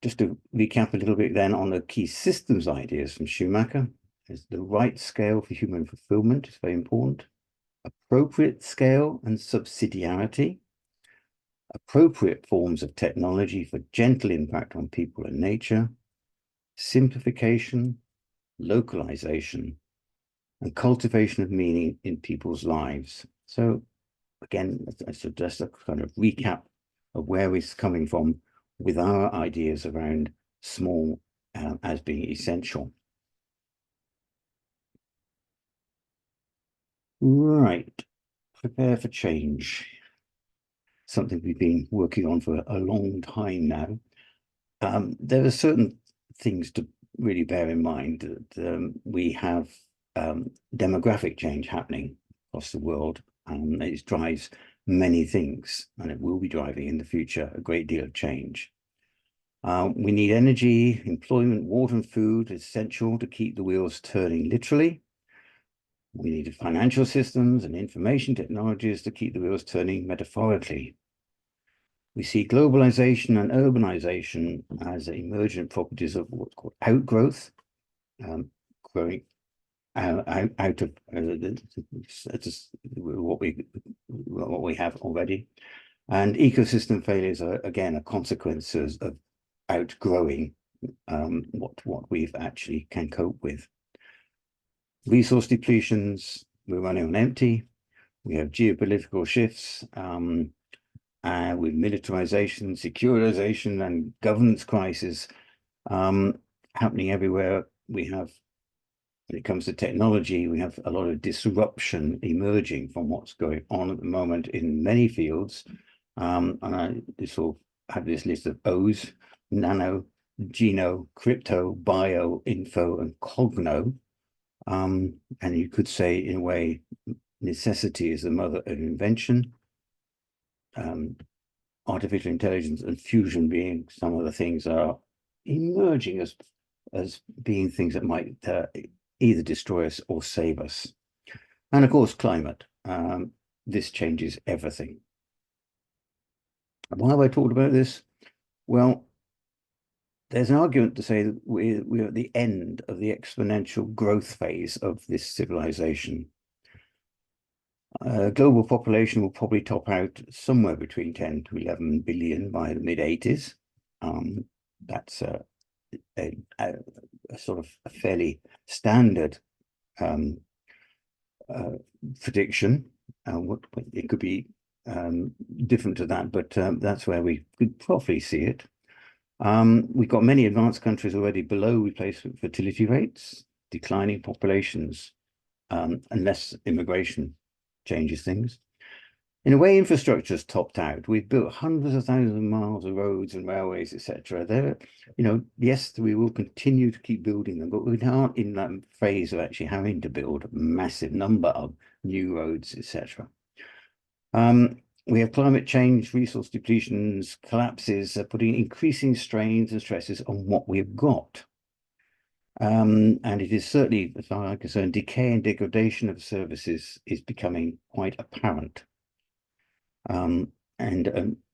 Just to recap a little bit then on the key systems ideas from Schumacher, is the right scale for human fulfillment is very important. Appropriate scale and subsidiarity, appropriate forms of technology for gentle impact on people and nature, simplification, localization, and cultivation of meaning in people's lives. So again, just a kind of recap of where we're coming from with our ideas around small as being essential. Right, prepare for change. Something we've been working on for a long time now. There are certain things to really bear in mind that we have demographic change happening across the world, and it drives many things, and it will be driving in the future a great deal of change. We need energy, employment, water and food, essential to keep the wheels turning literally. We need financial systems and information technologies to keep the wheels turning metaphorically. We see globalization and urbanization as emergent properties of what's called outgrowth, growing out of what we have already. And ecosystem failures are, again, a consequence of outgrowing what we've actually can cope with. Resource depletions, we're running on empty. We have geopolitical shifts with militarization, securitization, and governance crisis happening everywhere. We have, when it comes to technology, we have a lot of disruption emerging from what's going on at the moment in many fields. And I sort of have this list of O's: nano, geno, crypto, bio, info, and cogno. And you could say, in a way, necessity is the mother of invention. Artificial intelligence and fusion being some of the things that are emerging as being things that might either destroy us or save us. And of course, climate. This changes everything. Why have I talked about this? Well, there's an argument to say that we're at the end of the exponential growth phase of this civilization. Global population will probably top out somewhere between 10 to 11 billion by the mid-80s. That's a sort of a fairly standard prediction. It could be different to that, but that's where we could probably see it. We've got many advanced countries already below replacement fertility rates, declining populations, unless immigration changes things. In a way, infrastructure's topped out. We've built hundreds of thousands of miles of roads and railways, etc. There, yes, we will continue to keep building them, but we aren't in that phase of actually having to build a massive number of new roads, etc. We have climate change, resource depletions, collapses, putting increasing strains and stresses on what we've got. And it is certainly, as far as I'm concerned, decay and degradation of services is becoming quite apparent. And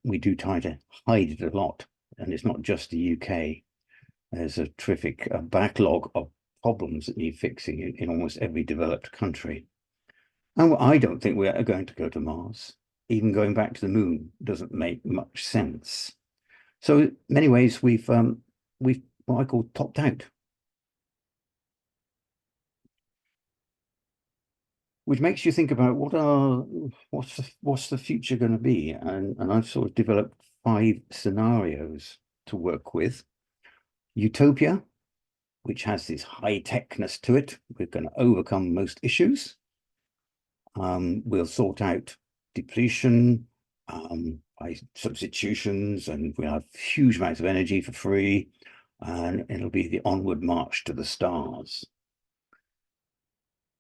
we do try to hide it a lot. And it's not just the UK. There's a terrific backlog of problems that need fixing in almost every developed country. And I don't think we are going to go to Mars. Even going back to the moon doesn't make much sense. So in many ways, we've what I call topped out. Which makes you think about what's the future going to be, and I've sort of developed 5 scenarios to work with. Utopia, which has this high techness to it. We're going to overcome most issues. We'll sort out depletion by substitutions, and we'll have huge amounts of energy for free, and it'll be the onward march to the stars.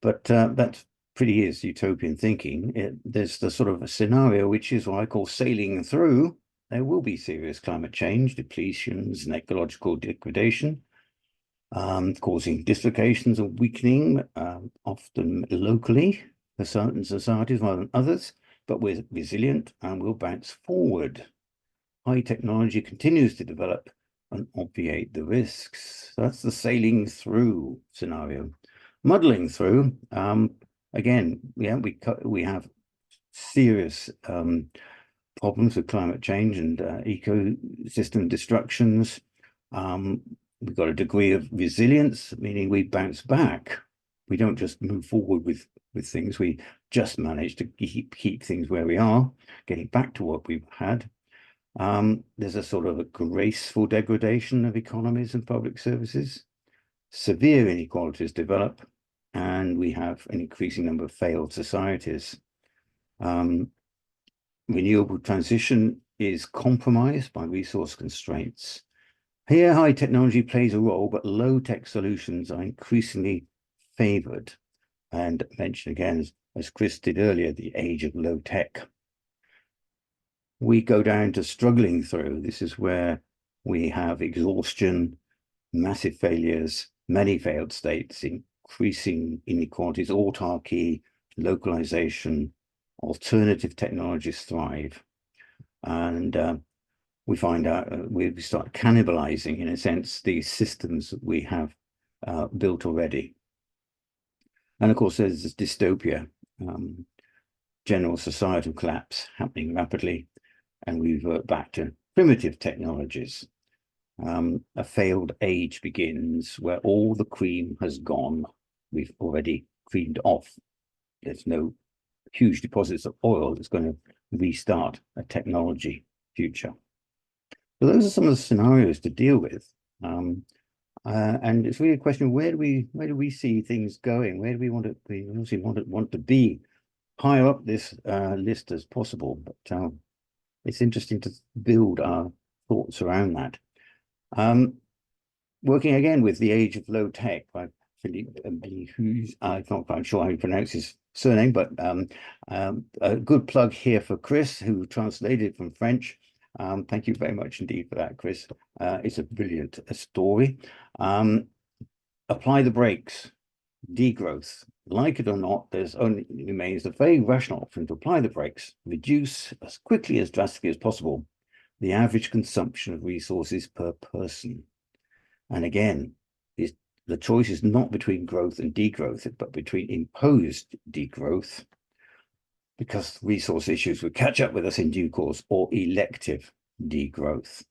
But that pretty is utopian thinking. There's the sort of a scenario which is what I call sailing through. There will be serious climate change, depletions, and ecological degradation, causing dislocations and weakening, often locally for certain societies rather than others, but we're resilient and we'll bounce forward. High technology continues to develop and obviate the risks. That's the sailing through scenario. Muddling through, again, yeah, we have serious problems with climate change and ecosystem destructions. We've got a degree of resilience, meaning we bounce back. We don't just move forward with things. We just manage to keep things where we are, getting back to what we've had. There's a sort of a graceful degradation of economies and public services. Severe inequalities develop, and we have an increasing number of failed societies. Renewable transition is compromised by resource constraints. Here, high technology plays a role, but low-tech solutions are increasingly favored. And mention again, as Chris did earlier, the age of low-tech. We go down to struggling through. This is where we have exhaustion, massive failures, many failed states, increasing inequalities, autarky, localization, alternative technologies thrive. And we find out, we start cannibalizing, in a sense, these systems that we have built already. And of course, there's this dystopia, general societal collapse happening rapidly, and we revert back to primitive technologies. A failed age begins where all the cream has gone. We've already creamed off. There's no huge deposits of oil that's going to restart a technology future. So those are some of the scenarios to deal with. And it's really a question of where do we see things going? Where do we want to be? We obviously want to be higher up this list as possible, but it's interesting to build our thoughts around that. Working again with the age of low tech by Philippe, who's I'm not quite sure how you pronounce his surname, but a good plug here for Chris, who translated from French. Thank you very much indeed for that, Chris. It's a brilliant story. Apply the brakes, degrowth. Like it or not, there's only remains the very rational option to apply the brakes, reduce as quickly as drastically as possible the average consumption of resources per person. And again, the choice is not between growth and degrowth, but between imposed degrowth, because resource issues would catch up with us in due course, or elective degrowth.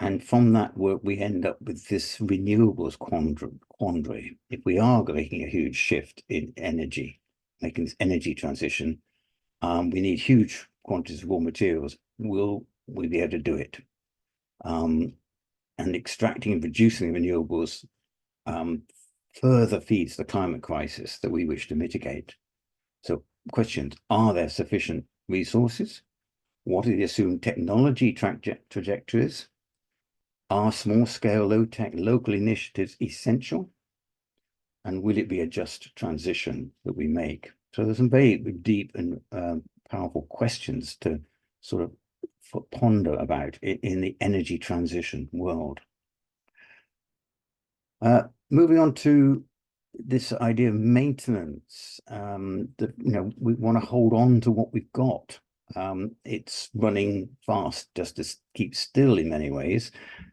And from that work, we end up with this renewables quandary. If we are making a huge shift in energy, making this energy transition, we need huge quantities of raw materials. Will we be able to do it? And extracting and reducing renewables further feeds the climate crisis that we wish to mitigate. So questions, are there sufficient resources? What are the assumed technology trajectories? Are small-scale, low-tech local initiatives essential? And will it be a just transition that we make? So there's some very deep and powerful questions to sort of ponder about in the energy transition world. Moving on to this idea of maintenance, that we want to hold on to what we've got. It's running fast just to keep still in many ways.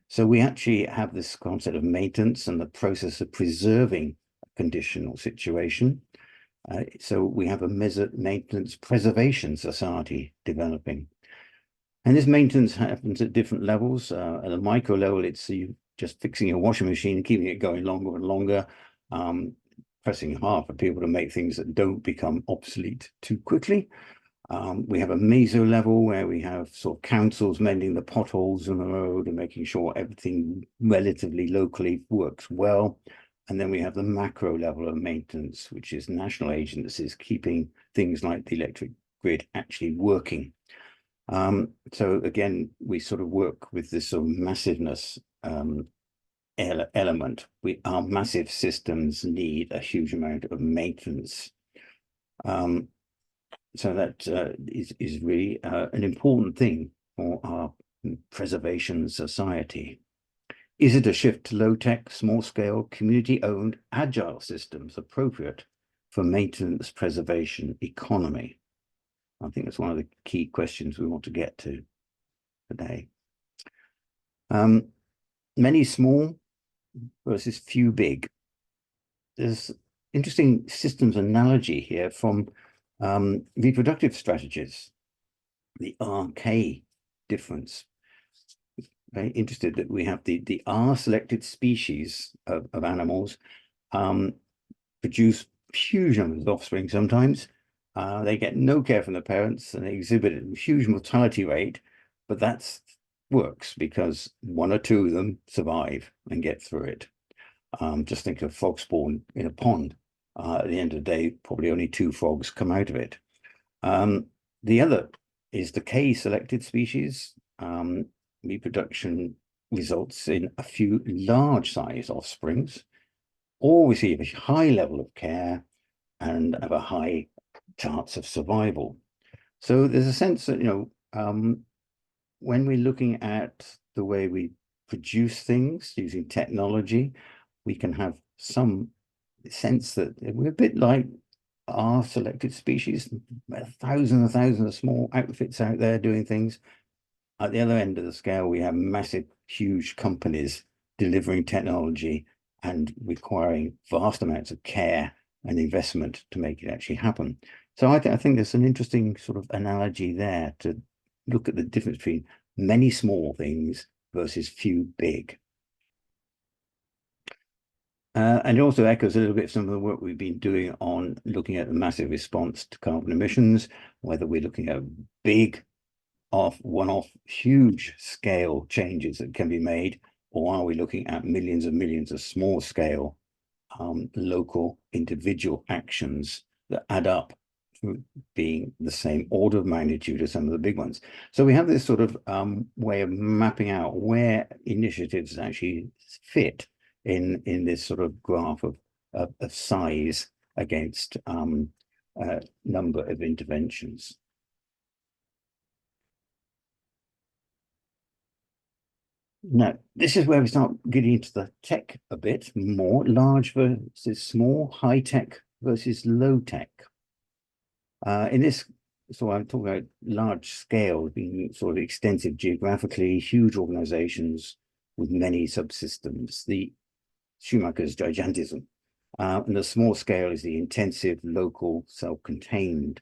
So we actually have this concept of maintenance and the process of preserving a condition or situation. So we have a maintenance preservation society developing. And this maintenance happens at different levels. At a micro level, it's you just fixing your washing machine, keeping it going longer and longer, pressing hard for people to make things that don't become obsolete too quickly. We have a meso level where we have sort of councils mending the potholes in the road and making sure everything relatively locally works well. And then we have the macro level of maintenance, which is national agencies keeping things like the electric grid actually working. So again, we sort of work with this sort of massiveness element. Our massive systems need a huge amount of maintenance. So that is really an important thing for our preservation society. Is it a shift to low-tech, small-scale, community-owned, agile systems appropriate for maintenance preservation economy? I think that's one of the key questions we want to get to today. Many small versus few big. There's interesting systems analogy here from reproductive strategies, the RK difference. Very interested that we have the R selected species of animals produce huge numbers of offspring sometimes. They get no care from the parents and they exhibit a huge mortality rate, but that works because one or two of them survive and get through it. Just think of frog spawn in a pond. At the end of the day, probably only 2 frogs come out of it. The other is the K selected species. Reproduction results in a few large size offsprings, all receive a high level of care and have a high chance of survival. So there's a sense that, when we're looking at the way we produce things using technology, we can have some sense that we're a bit like our selected species, thousands and thousands of small outfits out there doing things. At the other end of the scale, we have massive, huge companies delivering technology and requiring vast amounts of care and investment to make it actually happen. So I think there's an interesting sort of analogy there to look at the difference between many small things versus few big. And it also echoes a little bit some of the work we've been doing on looking at the massive response to carbon emissions, whether we're looking at big one-off huge scale changes that can be made, or are we looking at millions and millions of small scale local individual actions that add up to being the same order of magnitude as some of the big ones. So we have this sort of way of mapping out where initiatives actually fit in this sort of graph of size against number of interventions. Now, this is where we start getting into the tech a bit more, large versus small, high tech versus low tech. In this, so I'm talking about large scale, being sort of extensive geographically, huge organizations with many subsystems, the Schumacher's gigantism. And the small scale is the intensive, local, self-contained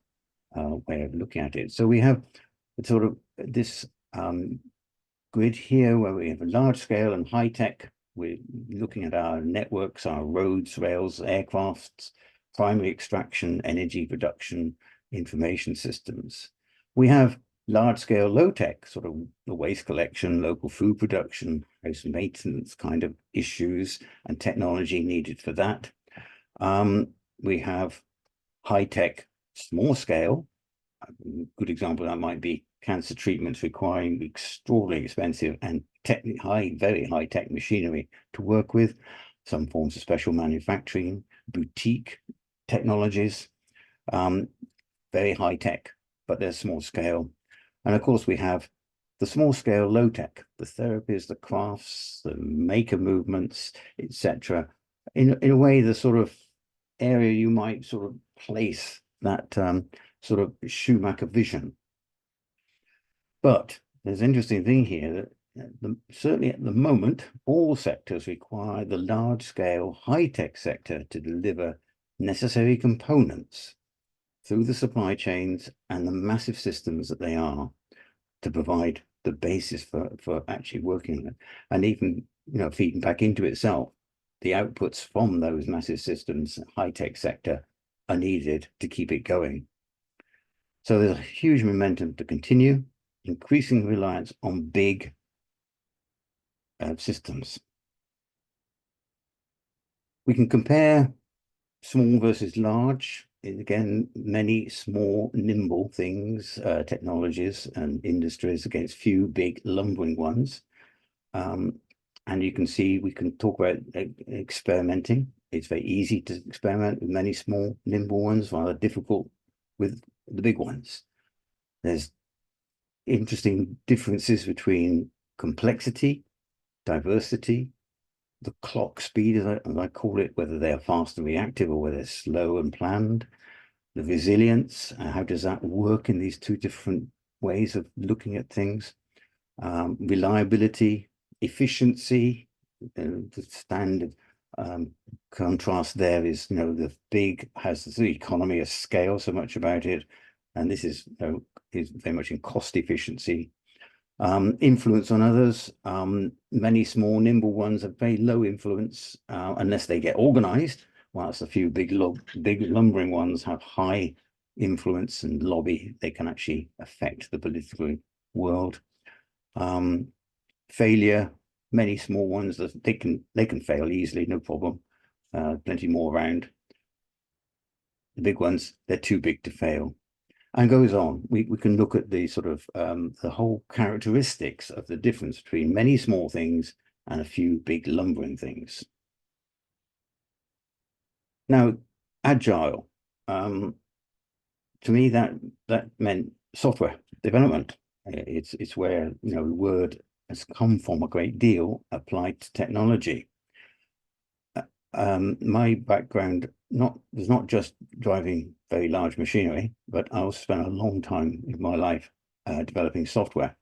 way of looking at it. So we have sort of this grid here where we have a large scale and high tech. We're looking at our networks, our roads, rails, aircrafts, primary extraction, energy production, information systems. We have large scale low tech, sort of the waste collection, local food production, house maintenance kind of issues and technology needed for that. We have high tech small scale. A good example of that might be cancer treatments requiring extraordinarily expensive and very high tech machinery to work with, some forms of special manufacturing, boutique technologies, very high tech, but they're small scale. And of course, we have the small scale, low tech, the therapies, the crafts, the maker movements, etc. In a way, the sort of area you might sort of place that sort of Schumacher vision. But there's an interesting thing here that certainly at the moment, all sectors require the large scale, high tech sector to deliver necessary components through the supply chains and the massive systems that they are to provide the basis for actually working on it, and even, you know, feeding back into itself. The outputs from those massive systems, high-tech sector, are needed to keep it going. So there's a huge momentum to continue, increasing reliance on big systems. We can compare small versus large. Again, many small, nimble things, technologies and industries against few big lumbering ones. And you can see, we can talk about experimenting. It's very easy to experiment with many small, nimble ones, rather difficult with the big ones. There's interesting differences between complexity, diversity, the clock speed, as I call it, whether they are fast and reactive or whether they're slow and planned, the resilience, how does that work in these two different ways of looking at things, reliability, efficiency. The standard contrast there is, you know, the big has the economy of scale so much about it, and this is, you know, is very much in cost efficiency. Influence on others. Many small, nimble ones have very low influence unless they get organized, whilst a few big lumbering ones have high influence and lobby. They can actually affect the political world. Failure. Many small ones that they can fail easily, no problem. Plenty more around. The big ones, they're too big to fail. And goes on. We can look at the sort of the whole characteristics of the difference between many small things and a few big lumbering things. Now, agile, to me that meant software development. It's where, you know, the word has come from a great deal applied to technology. My background was not just driving very large machinery, but I also spent a long time in my life developing software.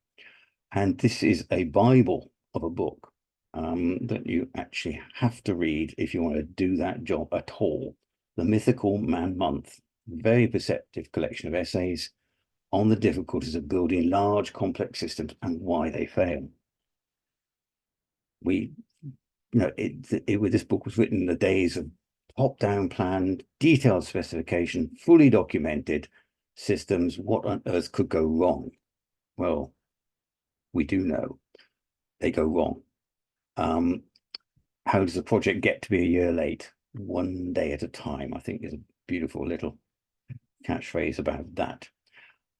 And this is a Bible of a book that you actually have to read if you want to do that job at all. The Mythical Man Month, very perceptive collection of essays on the difficulties of building large, complex systems and why they fail. This book was written in the days of top-down planned, detailed specification, fully documented systems. What on earth could go wrong? Well, we do know they go wrong. How does a project get to be a year late? One day at a time, I think, is a beautiful little catchphrase about that.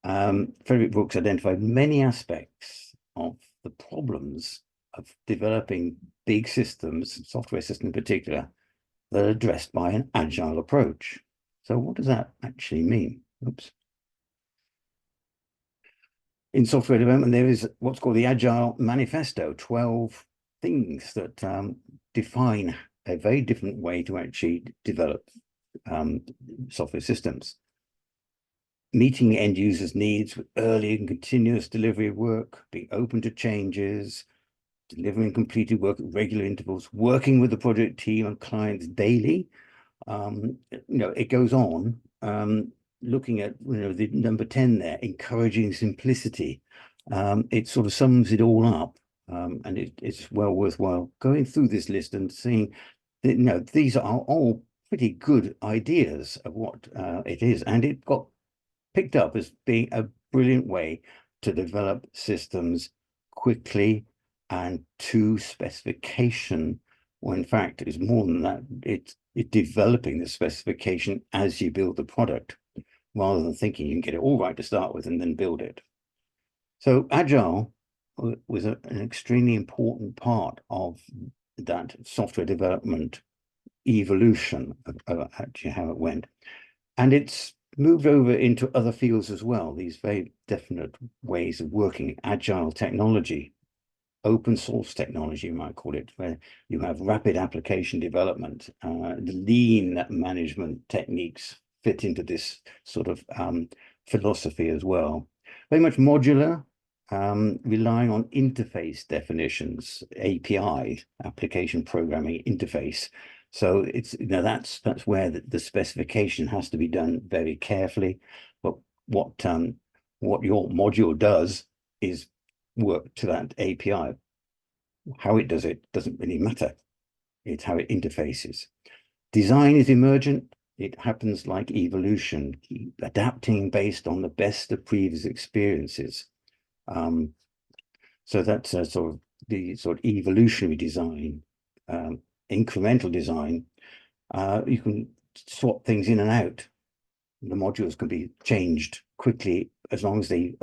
Frederick Brooks identified many aspects of the problems of developing big systems, software systems in particular, that are addressed by an agile approach. So what does that actually mean? Oops. In software development, there is what's called the Agile Manifesto, 12 things that define a very different way to actually develop software systems. Meeting end users' needs with early and continuous delivery of work, being open to changes, delivering completed work at regular intervals, working with the project team and clients daily. It goes on. Looking at the number 10 there, encouraging simplicity. It sort of sums it all up, and it's well worthwhile going through this list and seeing that, these are all pretty good ideas of what it is, and it got picked up as being a brilliant way to develop systems quickly and to specification, when in fact it's more than that. It's developing the specification as you build the product, rather than thinking you can get it all right to start with and then build it. So Agile was an extremely important part of that software development evolution of actually how it went. And it's moved over into other fields as well, these very definite ways of working, agile technology, open source technology, you might call it, where you have rapid application development. The lean management techniques fit into this sort of philosophy as well. Very much modular, relying on interface definitions, API, application programming interface. So it's, you know, that's where the specification has to be done very carefully. But what your module does is work to that API. How it does it doesn't really matter. It's how it interfaces. Design is emergent. It happens like evolution, adapting based on the best of previous experiences. So that's sort of the sort of evolutionary design, incremental design. You can swap things in and out. The modules can be changed quickly as long as they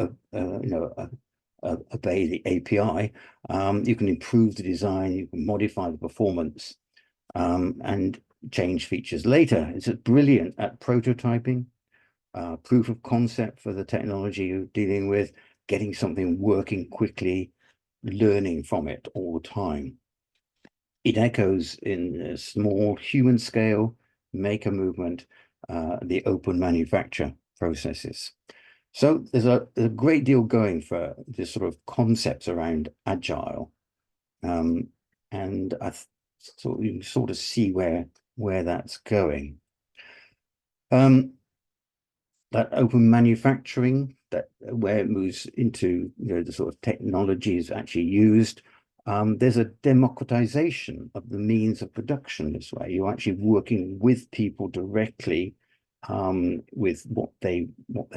obey the API. You can improve the design, you can modify the performance, and change features later. It's brilliant at prototyping, proof of concept for the technology you're dealing with, getting something working quickly, learning from it all the time. It echoes in a small human scale, maker movement, the open manufacture processes. So there's a great deal going for this sort of concepts around agile. And so you can sort of see where that's going. That open manufacturing, that where it moves into, you know, the sort of technologies actually used. There's a democratization of the means of production this way. You're actually working with people directly, with what their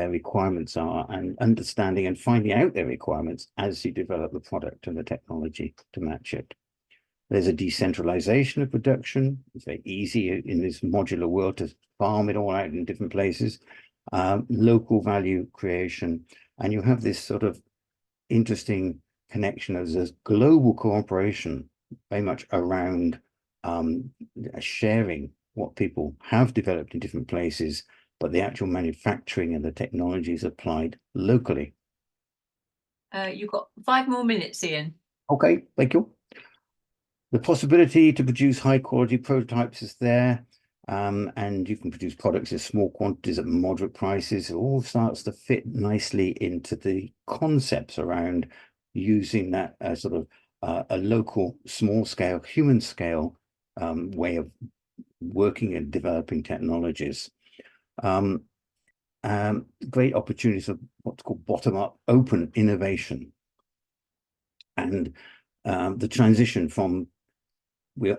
requirements are, and understanding and finding out their requirements as you develop the product and the technology to match it. There's a decentralization of production. It's very easy in this modular world to farm it all out in different places. Local value creation, and you have this sort of interesting connection as there's global cooperation very much around sharing what people have developed in different places, but the actual manufacturing and the technology is applied locally.
You've got 5 more minutes, Ian.
Okay, thank you. The possibility to produce high quality prototypes is there. And you can produce products in small quantities at moderate prices. It all starts to fit nicely into the concepts around using that as sort of a local, small scale, human scale way of working and developing technologies. Great opportunities of what's called bottom-up open innovation. And the transition from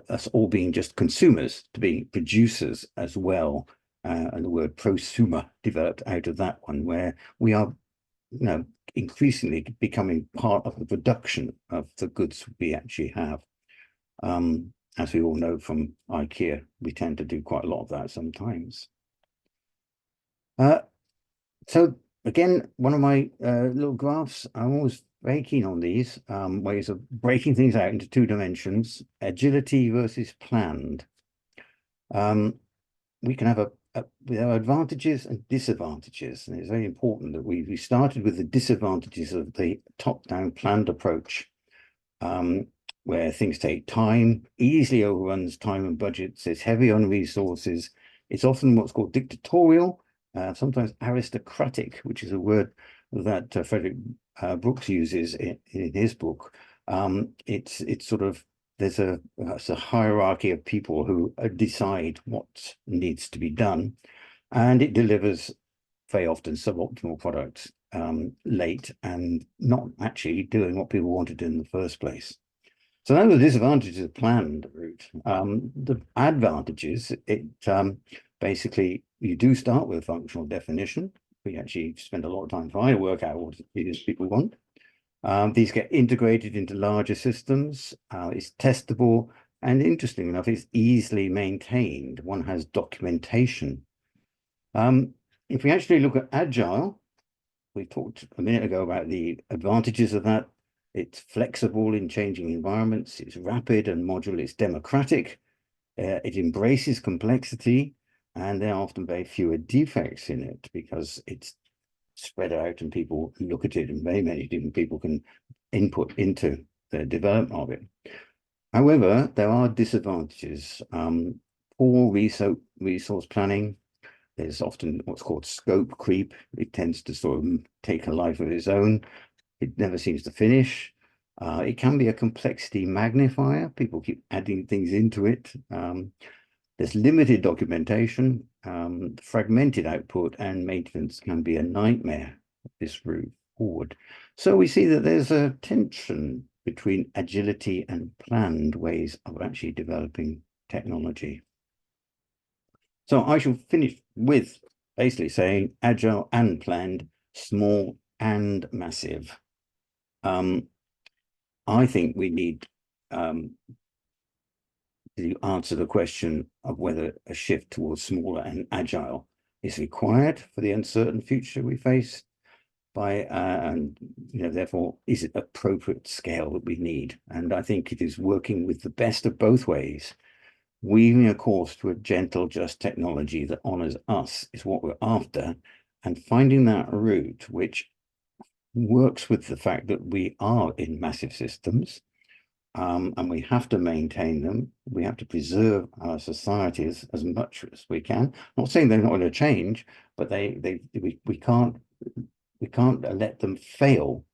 us all being just consumers to being producers as well, and the word prosumer developed out of that one, where we are, you know, increasingly becoming part of the production of the goods we actually have. As we all know from IKEA, we tend to do quite a lot of that sometimes. So again, one of my little graphs, I'm always very keen on these ways of breaking things out into 2 dimensions, agility versus planned. We can have we have advantages and disadvantages, and it's very important that we started with the disadvantages of the top-down planned approach, where things take time, easily overruns time and budgets, it's heavy on resources, it's often what's called dictatorial, sometimes aristocratic, which is a word that Frederick Brooks uses in his book. It's sort of, there's a hierarchy of people who decide what needs to be done, and it delivers very often suboptimal products late and not actually doing what people wanted to do in the first place. So those are the disadvantages of planned route. The advantages, basically, you do start with functional definition. We actually spend a lot of time trying to work out what it is people want. These get integrated into larger systems. It's testable, and interesting enough, it's easily maintained. One has documentation. If we actually look at agile, we talked a minute ago about the advantages of that. It's flexible in changing environments. It's rapid and modular. It's democratic. It embraces complexity. and there are often very fewer defects in it because it's spread out and people look at it, and very many different people can input into the development of it. However, there are disadvantages. Poor resource planning. There's often what's called scope creep. It tends to sort of take a life of its own. It never seems to finish. It can be a complexity magnifier. People keep adding things into it. There's limited documentation, fragmented output, and maintenance can be a nightmare this route forward. So we see that there's a tension between agility and planned ways of actually developing technology. So I shall finish with basically saying agile and planned, small and massive. I think we need to answer the question of whether a shift towards smaller and agile is required for the uncertain future we face and therefore is it appropriate scale that we need. And I think it is working with the best of both ways, weaving a course to a gentle, just technology that honors us is what we're after, and finding that route which works with the fact that we are in massive systems, and we have to maintain them. We have to preserve our societies as much as we can. I'm not saying they're not going to change, but we can't let them fail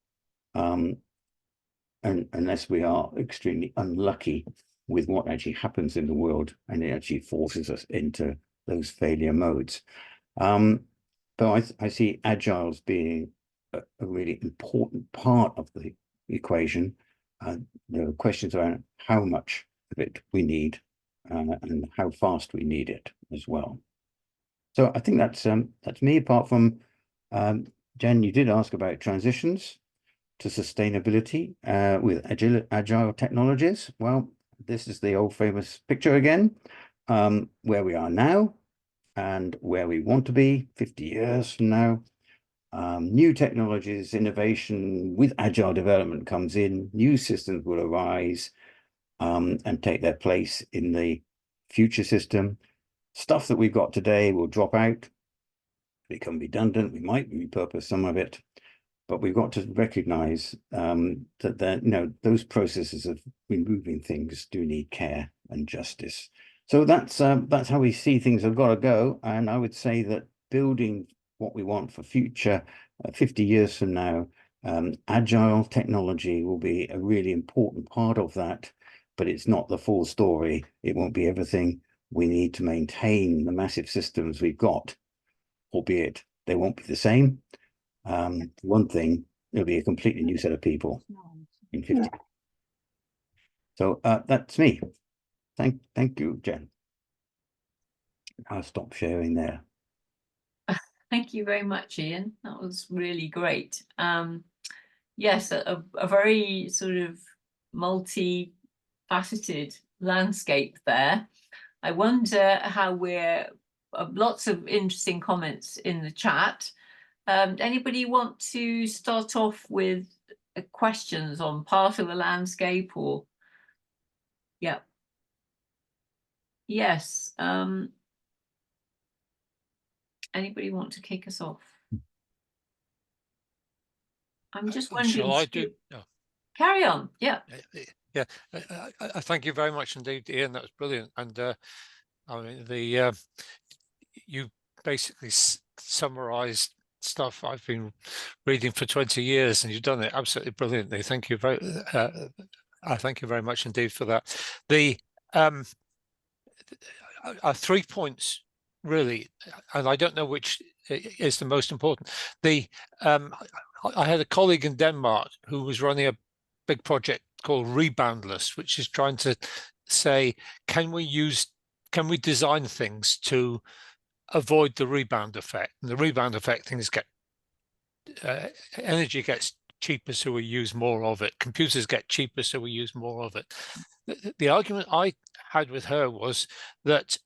unless we are extremely unlucky with what actually happens in the world, and it actually forces us into those failure modes. But I see agile as being a really important part of the equation. There are questions around how much of it we need and how fast we need it as well. So I think that's me. Apart from Jen, you did ask about transitions to sustainability with agile technologies. Well, this is the old famous picture again, where we are now and where we want to be 50 years from now. New technologies, innovation with agile development comes in, new systems will arise and take their place in the future system. Stuff that we've got today will drop out, become redundant. We might repurpose some of it, but we've got to recognize that those processes of removing things do need care and justice. So that's how we see things have got to go. And I would say that building what we want for future 50 years from now, agile technology will be a really important part of that, but it's not the full story. It won't be everything. We need to maintain the massive systems we've got, albeit they won't be the same. One thing, it'll be a completely new set of people in 50. So that's me. Thank you, Jen. I'll stop sharing there.
Thank you very much, Ian. That was really great. Yes, a very sort of multi-faceted landscape there. I wonder how we're lots of interesting comments in the chat. Anybody want to start off with questions on part of the landscape or? Yeah. Yes. Anybody want to kick us off? I'm just wondering.
Shall I do? No.
Carry on. Yeah.
Yeah. I thank you very much indeed, Ian. That was brilliant. And I mean, you basically summarised stuff I've been reading for 20 years, and you've done it absolutely brilliantly. Thank you I thank you very much indeed for that. The 3 points really, and I don't know which is the most important. I had a colleague in Denmark who was running a big project called Reboundless, which is trying to say, can we design things to avoid the rebound effect? And the rebound effect things get energy gets cheaper, so we use more of it. Computers get cheaper, so we use more of it. The argument I had with her was that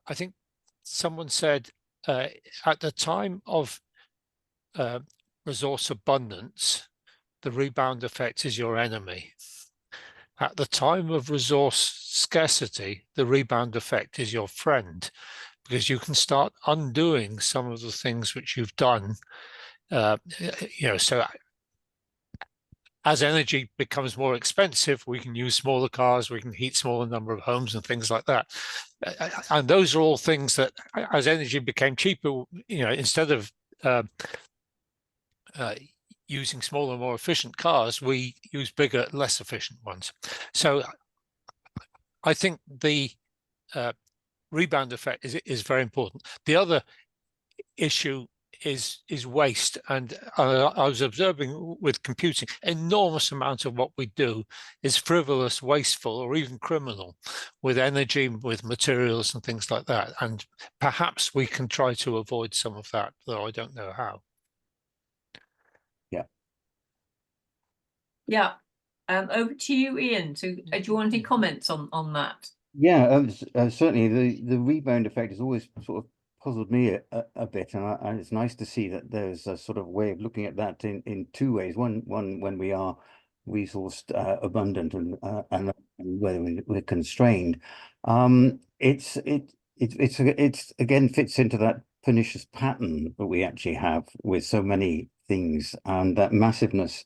I think someone said at the time of resource abundance, the rebound effect is your enemy. at the time of resource scarcity, the rebound effect is your friend, because you can start undoing some of the things which you've done. So as energy becomes more expensive, we can use smaller cars, we can heat smaller number of homes and things like that. And those are all things that, as energy became cheaper, instead of using smaller, more efficient cars, we use bigger, less efficient ones. So I think the rebound effect is very important. The other issue is waste, and I was observing with computing, enormous amount of what we do is frivolous, wasteful, or even criminal, with energy, with materials and things like that. And perhaps we can try to avoid some of that, though I don't know how.
Yeah. Over to you, Ian. So, do you want any comments on that?
Yeah, certainly the rebound effect has always sort of puzzled me a bit, and it's nice to see that there's a sort of way of looking at that in two ways. One when we are resourced abundant and when we're constrained. It's again fits into that pernicious pattern that we actually have with so many things, and that massiveness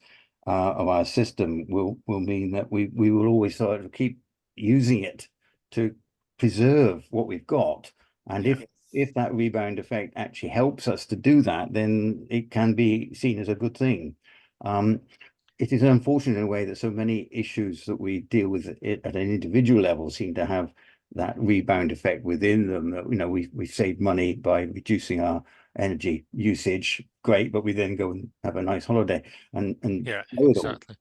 of our system will mean that we will always sort of keep using it to preserve what we've got. And if that rebound effect actually helps us to do that, then it can be seen as a good thing. It is unfortunate in a way that so many issues that we deal with at an individual level seem to have that rebound effect within them. That, we save money by reducing our energy usage, great, but we then go and have a nice holiday and
yeah, exactly.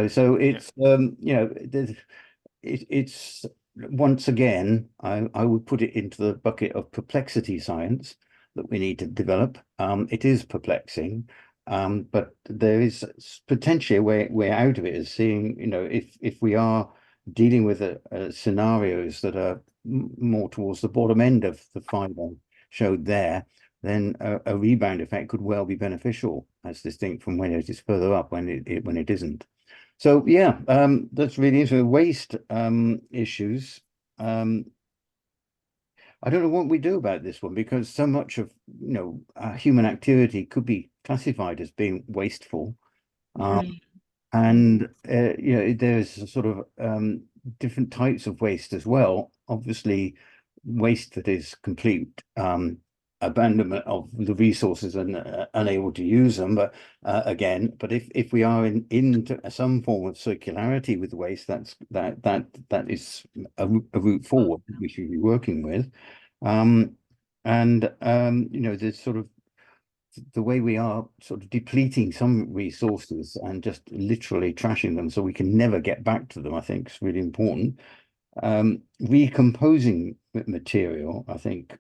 So it's it's once again, I would put it into the bucket of perplexity science that we need to develop. It is perplexing, but there is potentially a way out of it, is seeing, if we are dealing with scenarios that are more towards the bottom end of the five I showed there, then a rebound effect could well be beneficial, as distinct from when it is further up, when it isn't. So yeah, that's really interesting. Waste issues. I don't know what we do about this one, because so much of human activity could be classified as being wasteful. And there's a sort of different types of waste as well. Obviously, waste that is complete abandonment of the resources and unable to use them. But but if we are into some form of circularity with waste, that is a route forward that we should be working with. There's sort of the way we are sort of depleting some resources and just literally trashing them so we can never get back to them, I think is really important. Recomposing material, I think,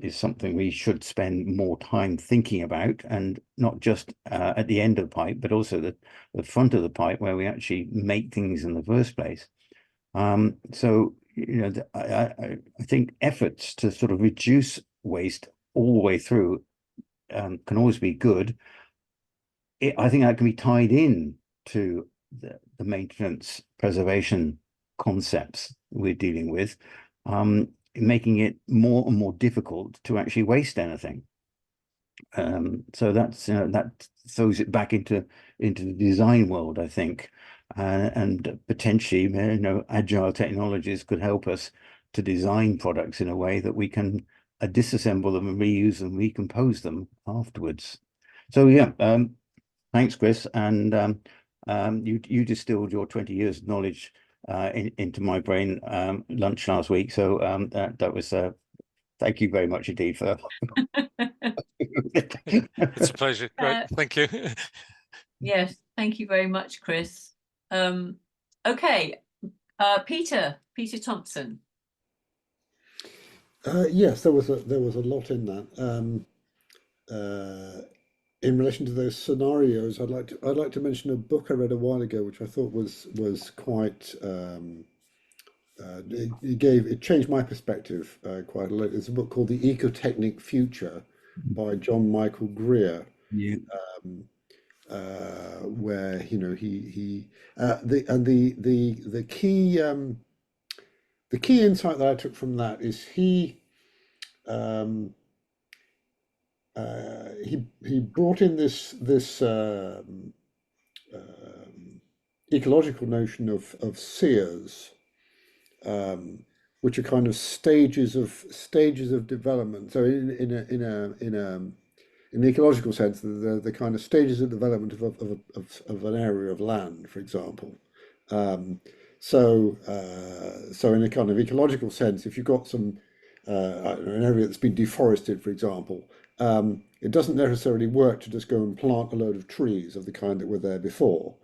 is something we should spend more time thinking about, and not just at the end of the pipe, but also the front of the pipe, where we actually make things in the first place. So I think efforts to sort of reduce waste all the way through can always be good. I think that can be tied in to the maintenance preservation concepts we're dealing with, making it more and more difficult to actually waste anything. So that throws it back into the design world, I think, and potentially, agile technologies could help us to design products in a way that we can disassemble them and reuse and recompose them afterwards. So yeah, thanks, Chris, and you distilled your 20 years of knowledge into my brain lunch last week. So that was thank you very much indeed for that.
It's a pleasure. Great, thank you.
Yes, thank you very much, Chris. Okay, Peter Thompson.
Yes, there was a lot in that. In relation to those scenarios, I'd like to mention a book I read a while ago, which I thought was quite. It changed my perspective quite a lot. It's a book called The Ecotechnic Future by John Michael Greer.
Yeah.
where the key insight that I took from that is he brought in this ecological notion of sears, which are kind of stages of development. So in the ecological sense, the kind of stages of development of an area of land, for example. So in a kind of ecological sense, if you've got an area that's been deforested, for example, it doesn't necessarily work to just go and plant a load of trees of the kind that were there before,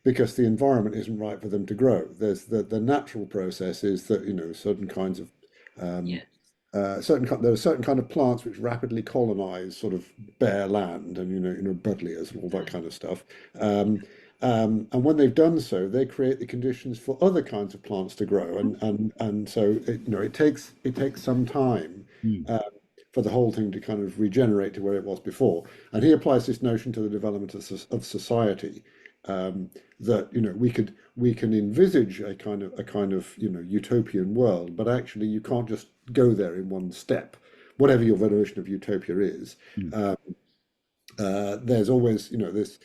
because the environment isn't right for them to grow. There's the natural process is that certain kinds of there are certain kind of plants which rapidly colonize sort of bare land and buddleias and all that kind of stuff. And when they've done so, they create the conditions for other kinds of plants to grow, and so it takes some time for the whole thing to kind of regenerate to where it was before. And he applies this notion to the development of society, that we can envisage a kind of utopian world, but actually you can't just go there in one step, whatever your version of utopia is. There's always this.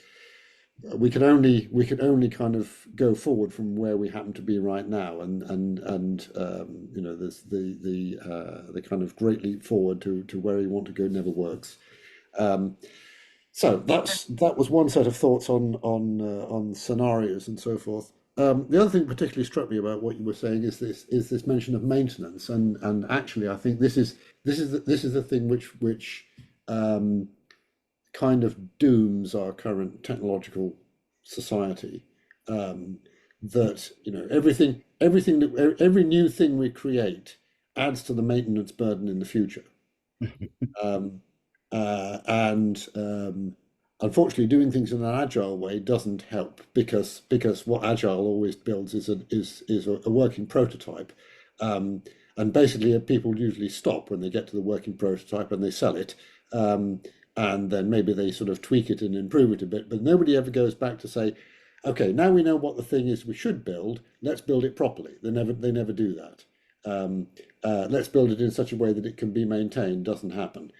We can only kind of go forward from where we happen to be right now, and there's the kind of great leap forward to where you want to go never works. So that was one set of thoughts on scenarios and so forth. The other thing that particularly struck me about what you were saying is this mention of maintenance, and actually I think this is the thing which kind of dooms our current technological society. That every new thing we create adds to the maintenance burden in the future. Unfortunately, doing things in an agile way doesn't help, because what agile always builds is a working prototype, and basically people usually stop when they get to the working prototype and they sell it, and then maybe they sort of tweak it and improve it a bit, but nobody ever goes back to say, okay, now we know what the thing is we should build, let's build it properly. They never do that. Let's build it in such a way that it can be maintained. Doesn't happen.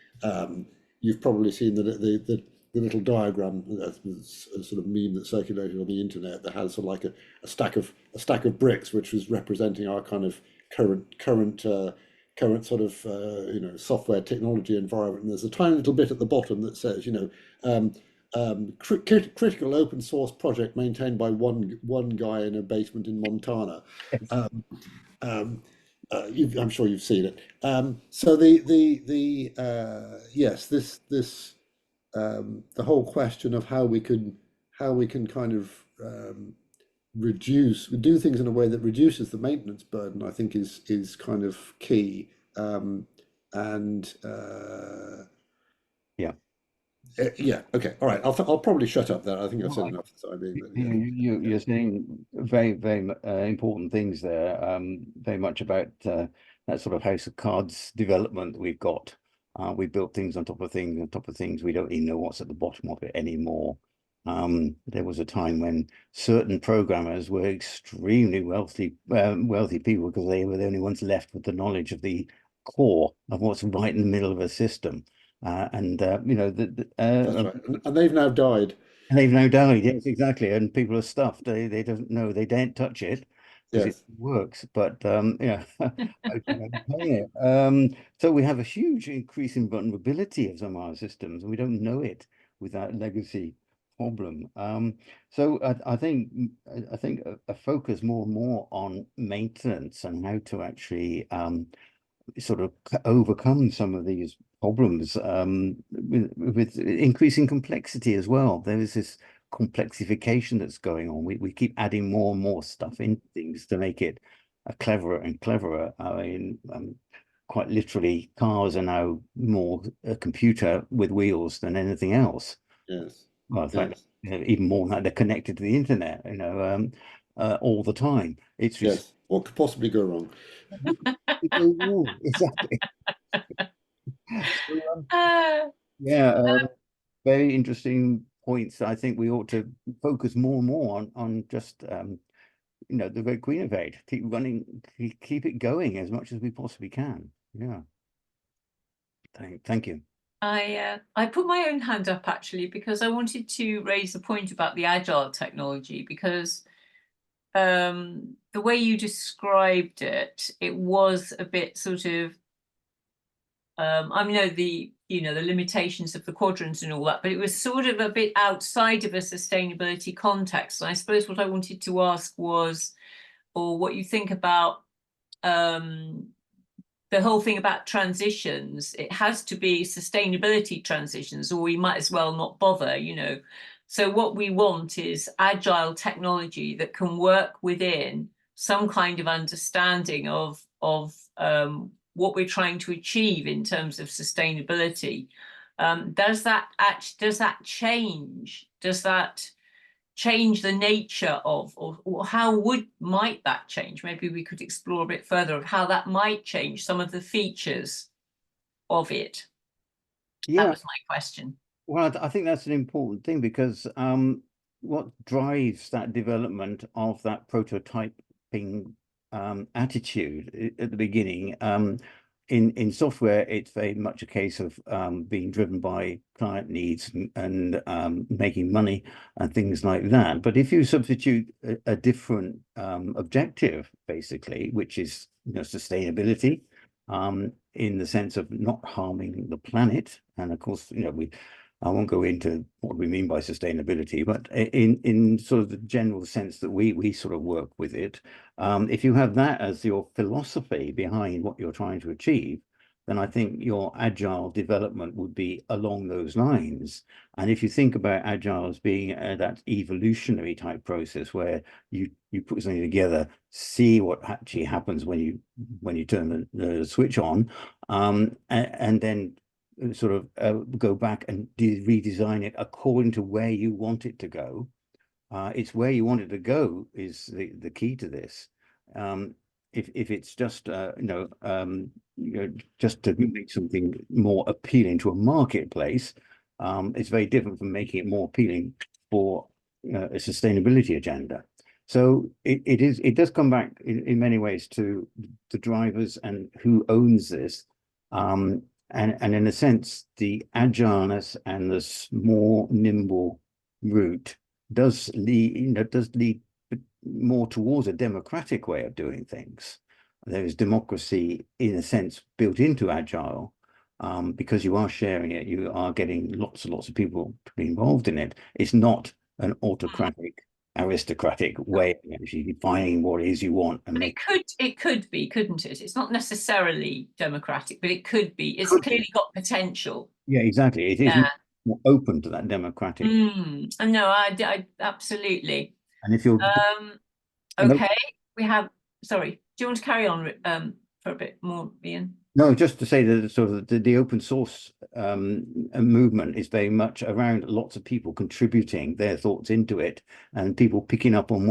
You've probably seen the little diagram, that's a sort of meme that circulated on the internet, that has sort of like a stack of bricks, which was representing our kind of current sort of software technology environment. And there's a tiny little bit at the bottom that says critical open source project maintained by one guy in a basement in Montana. I'm sure you've seen it. So the whole question of how we can kind of do things in a way that reduces the maintenance burden, I think is kind of key. Yeah. Okay. All right. I'll probably shut up there. I think I've said enough for the time being. But, yeah.
You're saying very, very important things there. Very much about that sort of house of cards development we've got. We built things on top of things on top of things. We don't even know what's at the bottom of it anymore. There was a time when certain programmers were extremely wealthy people, because they were the only ones left with the knowledge of the core of what's right in the middle of a system.
That's right. And they've now died.
And they've now died. Yes, exactly. And people are stuffed. They don't know. They daren't touch it because it works. But yeah, so we have a huge increase in vulnerability of some of our systems, and we don't know it with that legacy problem. So I think a focus more and more on maintenance and how to actually sort of overcome some of these problems with increasing complexity as well. There is this complexification that's going on. We keep adding more and more stuff in things to make it cleverer and cleverer. I mean, quite literally, cars are now more a computer with wheels than anything else.
Yes.
Well, in fact, even more than that, they're connected to the internet, all the time. It's just,
what could possibly go wrong?
Exactly. So, yeah, very interesting points that I think we ought to focus more and more on just you know, the Red Queen Evade. Keep running, keep it going as much as we possibly can. Yeah. Thank you.
I put my own hand up actually because I wanted to raise the point about the agile technology, because the way you described it, it was a bit sort of I know the limitations of the quadrants and all that, but it was sort of a bit outside of a sustainability context. And I suppose what I wanted to ask was, or what you think about the whole thing about transitions. It has to be sustainability transitions, or we might as well not bother, you know. So what we want is agile technology that can work within some kind of understanding of what we're trying to achieve in terms of sustainability. Does that change? Does that change the nature of, or how might that change? Maybe we could explore a bit further of how that might change some of the features of it.
Yeah,
that was my question.
Well, I think that's an important thing, because what drives that development of that prototyping attitude at the beginning, in software, it's very much a case of being driven by client needs and making money and things like that. But if you substitute a different objective, basically, which is, you know, sustainability, in the sense of not harming the planet, and of course, you know, I won't go into what we mean by sustainability, but in sort of the general sense that we sort of work with it. If you have that as your philosophy behind what you're trying to achieve, then I think your agile development would be along those lines. And if you think about agile as being that evolutionary type process where you put something together, see what actually happens when you turn the switch on, and then sort of go back and redesign it according to where you want it to go. It's where you want it to go is the key to this. If it's just you know, just to make something more appealing to a marketplace, it's very different from making it more appealing for a sustainability agenda. So it does come back in many ways to the drivers and who owns this. And in a sense, the agileness and the more nimble route does lead more towards a democratic way of doing things. There is democracy, in a sense, built into agile, because you are sharing it, you are getting lots and lots of people to be involved in it. It's not an autocratic, aristocratic way of actually defining what it is you want. And
it could be, couldn't it? It's not necessarily democratic, but it could be. It's clearly got potential.
Yeah, exactly. It is more open to that democratic.
No, I absolutely.
And if you're
okay, we have. Sorry, do you want to carry on for a bit more, Ian?
No, just to say that sort of the open source movement is very much around lots of people contributing their thoughts into it, and people picking up on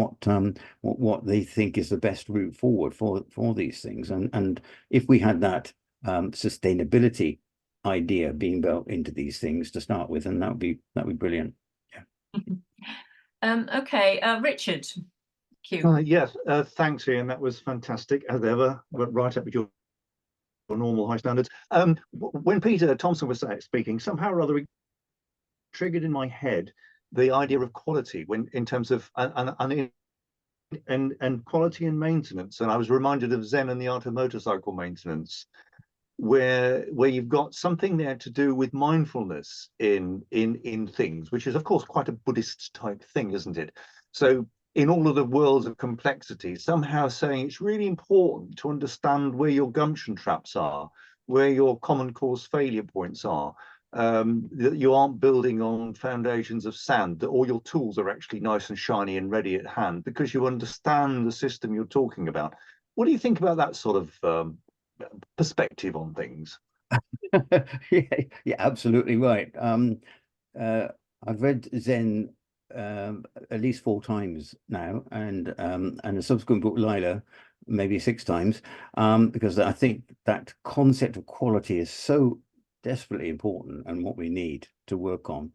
what they think is the best route forward for these things. And if we had that sustainability idea being built into these things to start with, and that would be brilliant.
Yeah. Okay, Richard.
Yes, thanks, Ian. That was fantastic as ever. Went right up with your normal high standards. When Peter Thompson was speaking, somehow or other it triggered in my head the idea of quality in terms of and quality and maintenance. And I was reminded of Zen and the Art of Motorcycle Maintenance, where you've got something there to do with mindfulness in things, which is of course quite a Buddhist type thing, isn't it? So in all of the worlds of complexity, somehow saying it's really important to understand where your gumption traps are, where your common cause failure points are, that you aren't building on foundations of sand, that all your tools are actually nice and shiny and ready at hand because you understand the system you're talking about. What do you think about that sort of perspective on things?
Yeah, absolutely right. I've read Zen at least 4 times now, and a subsequent book, Lila, maybe 6 times, because I think that concept of quality is so desperately important and what we need to work on.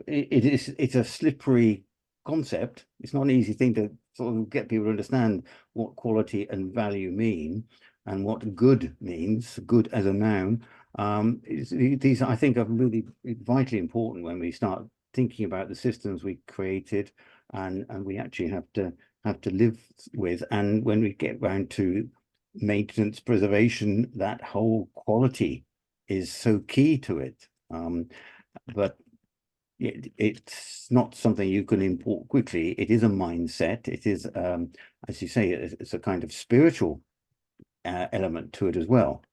it's a slippery concept. It's not an easy thing to sort of get people to understand what quality and value mean and what good means, good as a noun. These, I think, are really vitally important when we start thinking about the systems we created and we actually have to live with. And when we get round to maintenance, preservation, that whole quality is so key to it. But it's not something you can import quickly. It is a mindset. It is, as you say, it's a kind of spiritual element to it as well,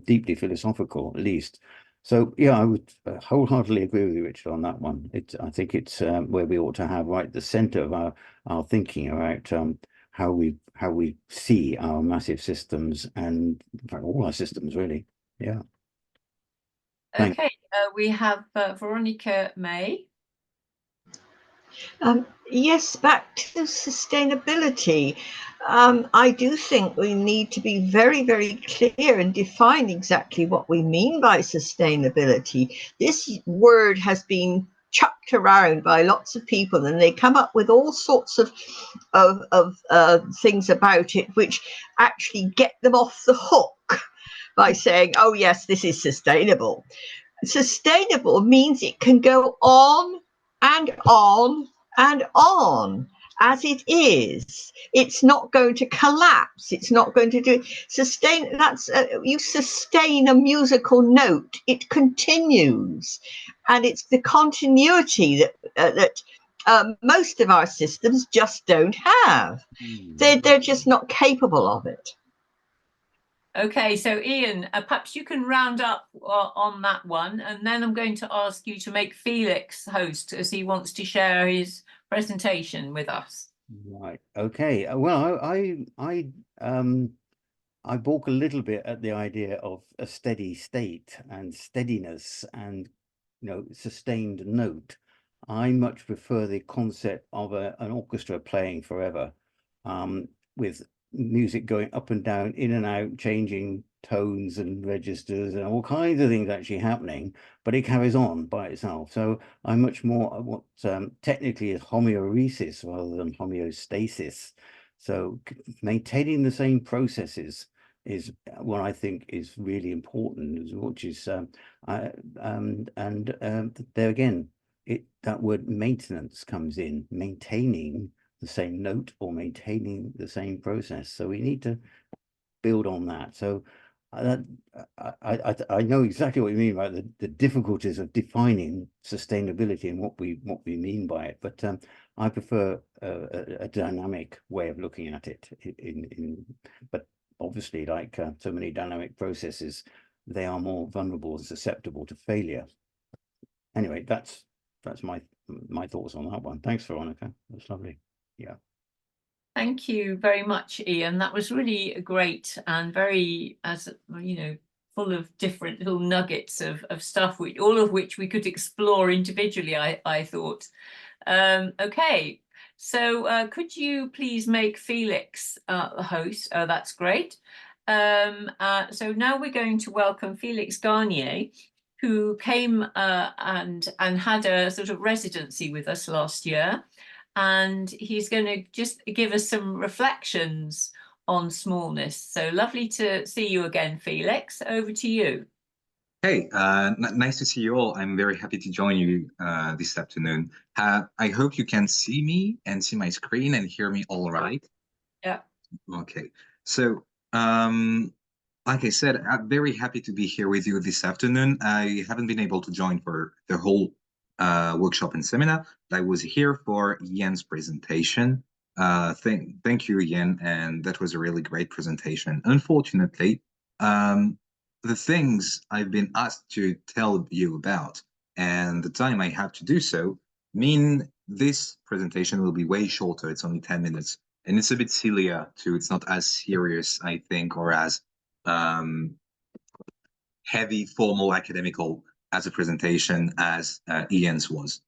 deeply philosophical at least. So yeah, I would wholeheartedly agree with you, Richard, on that one. I think it's where we ought to have right at the center of our thinking about how we see our massive systems and in fact, all our systems really. Yeah. Thanks.
Okay, we have Veronica May.
Yes, back to sustainability. I do think we need to be very, very clear and define exactly what we mean by sustainability. This word has been chucked around by lots of people, and they come up with all sorts of things about it, which actually get them off the hook by saying, "Oh yes, this is sustainable." Sustainable means it can go on and on and on as it is. It's not going to collapse. It's not going to do sustain. That's you sustain a musical note. It continues, and it's the continuity that most of our systems just don't have. They're just not capable of it.
Okay, so Ian, perhaps you can round up on that one, and then I'm going to ask you to make Felix host as he wants to share his presentation with us.
Right. Okay. Well, I balk a little bit at the idea of a steady state and steadiness and sustained note. I much prefer the concept of an orchestra playing forever, with music going up and down, in and out, changing tones and registers and all kinds of things actually happening, but it carries on by itself. So I'm much more what technically is homeoresis rather than homeostasis. So maintaining the same processes is what I think is really important, which is there again, that word maintenance comes in, maintaining the same note or maintaining the same process. So we need to build on that. So I know exactly what you mean about the difficulties of defining sustainability and what we mean by it. But I prefer a dynamic way of looking at it. But obviously, like so many dynamic processes, they are more vulnerable and susceptible to failure. Anyway, that's my thoughts on that one. Thanks, Veronica. That's lovely. Yeah.
Thank you very much, Ian. That was really great and very, as you know, full of different little nuggets of stuff, all of which we could explore individually, I thought. Okay, so could you please make Felix the host? That's great. So now we're going to welcome Felix Garnier, who came and had a sort of residency with us last year. And he's going to just give us some reflections on smallness. So lovely to see you again, Felix. Over to you.
Hey, nice to see you all. I'm very happy to join you this afternoon. I hope you can see me and see my screen and hear me all right.
Yeah.
Okay. So, like I said, I'm very happy to be here with you this afternoon. I haven't been able to join for the whole workshop and seminar, but I was here for Ian's presentation. Thank you, Ian, and that was a really great presentation. Unfortunately, the things I've been asked to tell you about and the time I have to do so mean this presentation will be way shorter. It's only 10 minutes, and it's a bit sillier too. It's not as serious, I think, or as heavy, formal, academical as a presentation as Ian's was.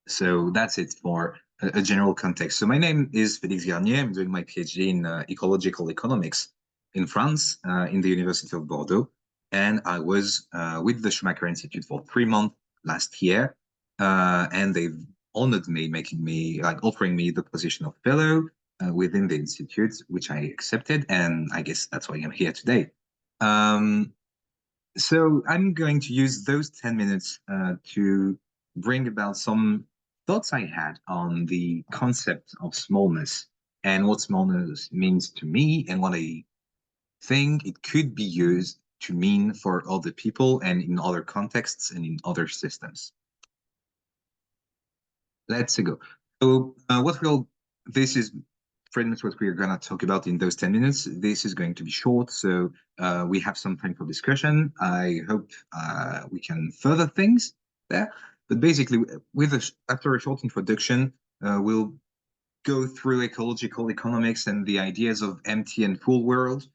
So that's it for a general context. So my name is Félix Garnier. I'm doing my PhD in ecological economics in France, in the University of Bordeaux. And I was with the Schumacher Institute for 3 months last year, and they've honored me, offering me the position of fellow within the institute, which I accepted, and I guess that's why I'm here today. So I'm going to use those 10 minutes to bring about some thoughts I had on the concept of smallness and what smallness means to me and what I think it could be used to mean for other people and in other contexts and in other systems. Let's go. So this is pretty much what we're going to talk about in those 10 minutes. This is going to be short, so we have some time for discussion. I hope we can further things there. But basically, after a short introduction, we'll go through ecological economics and the ideas of empty and full world,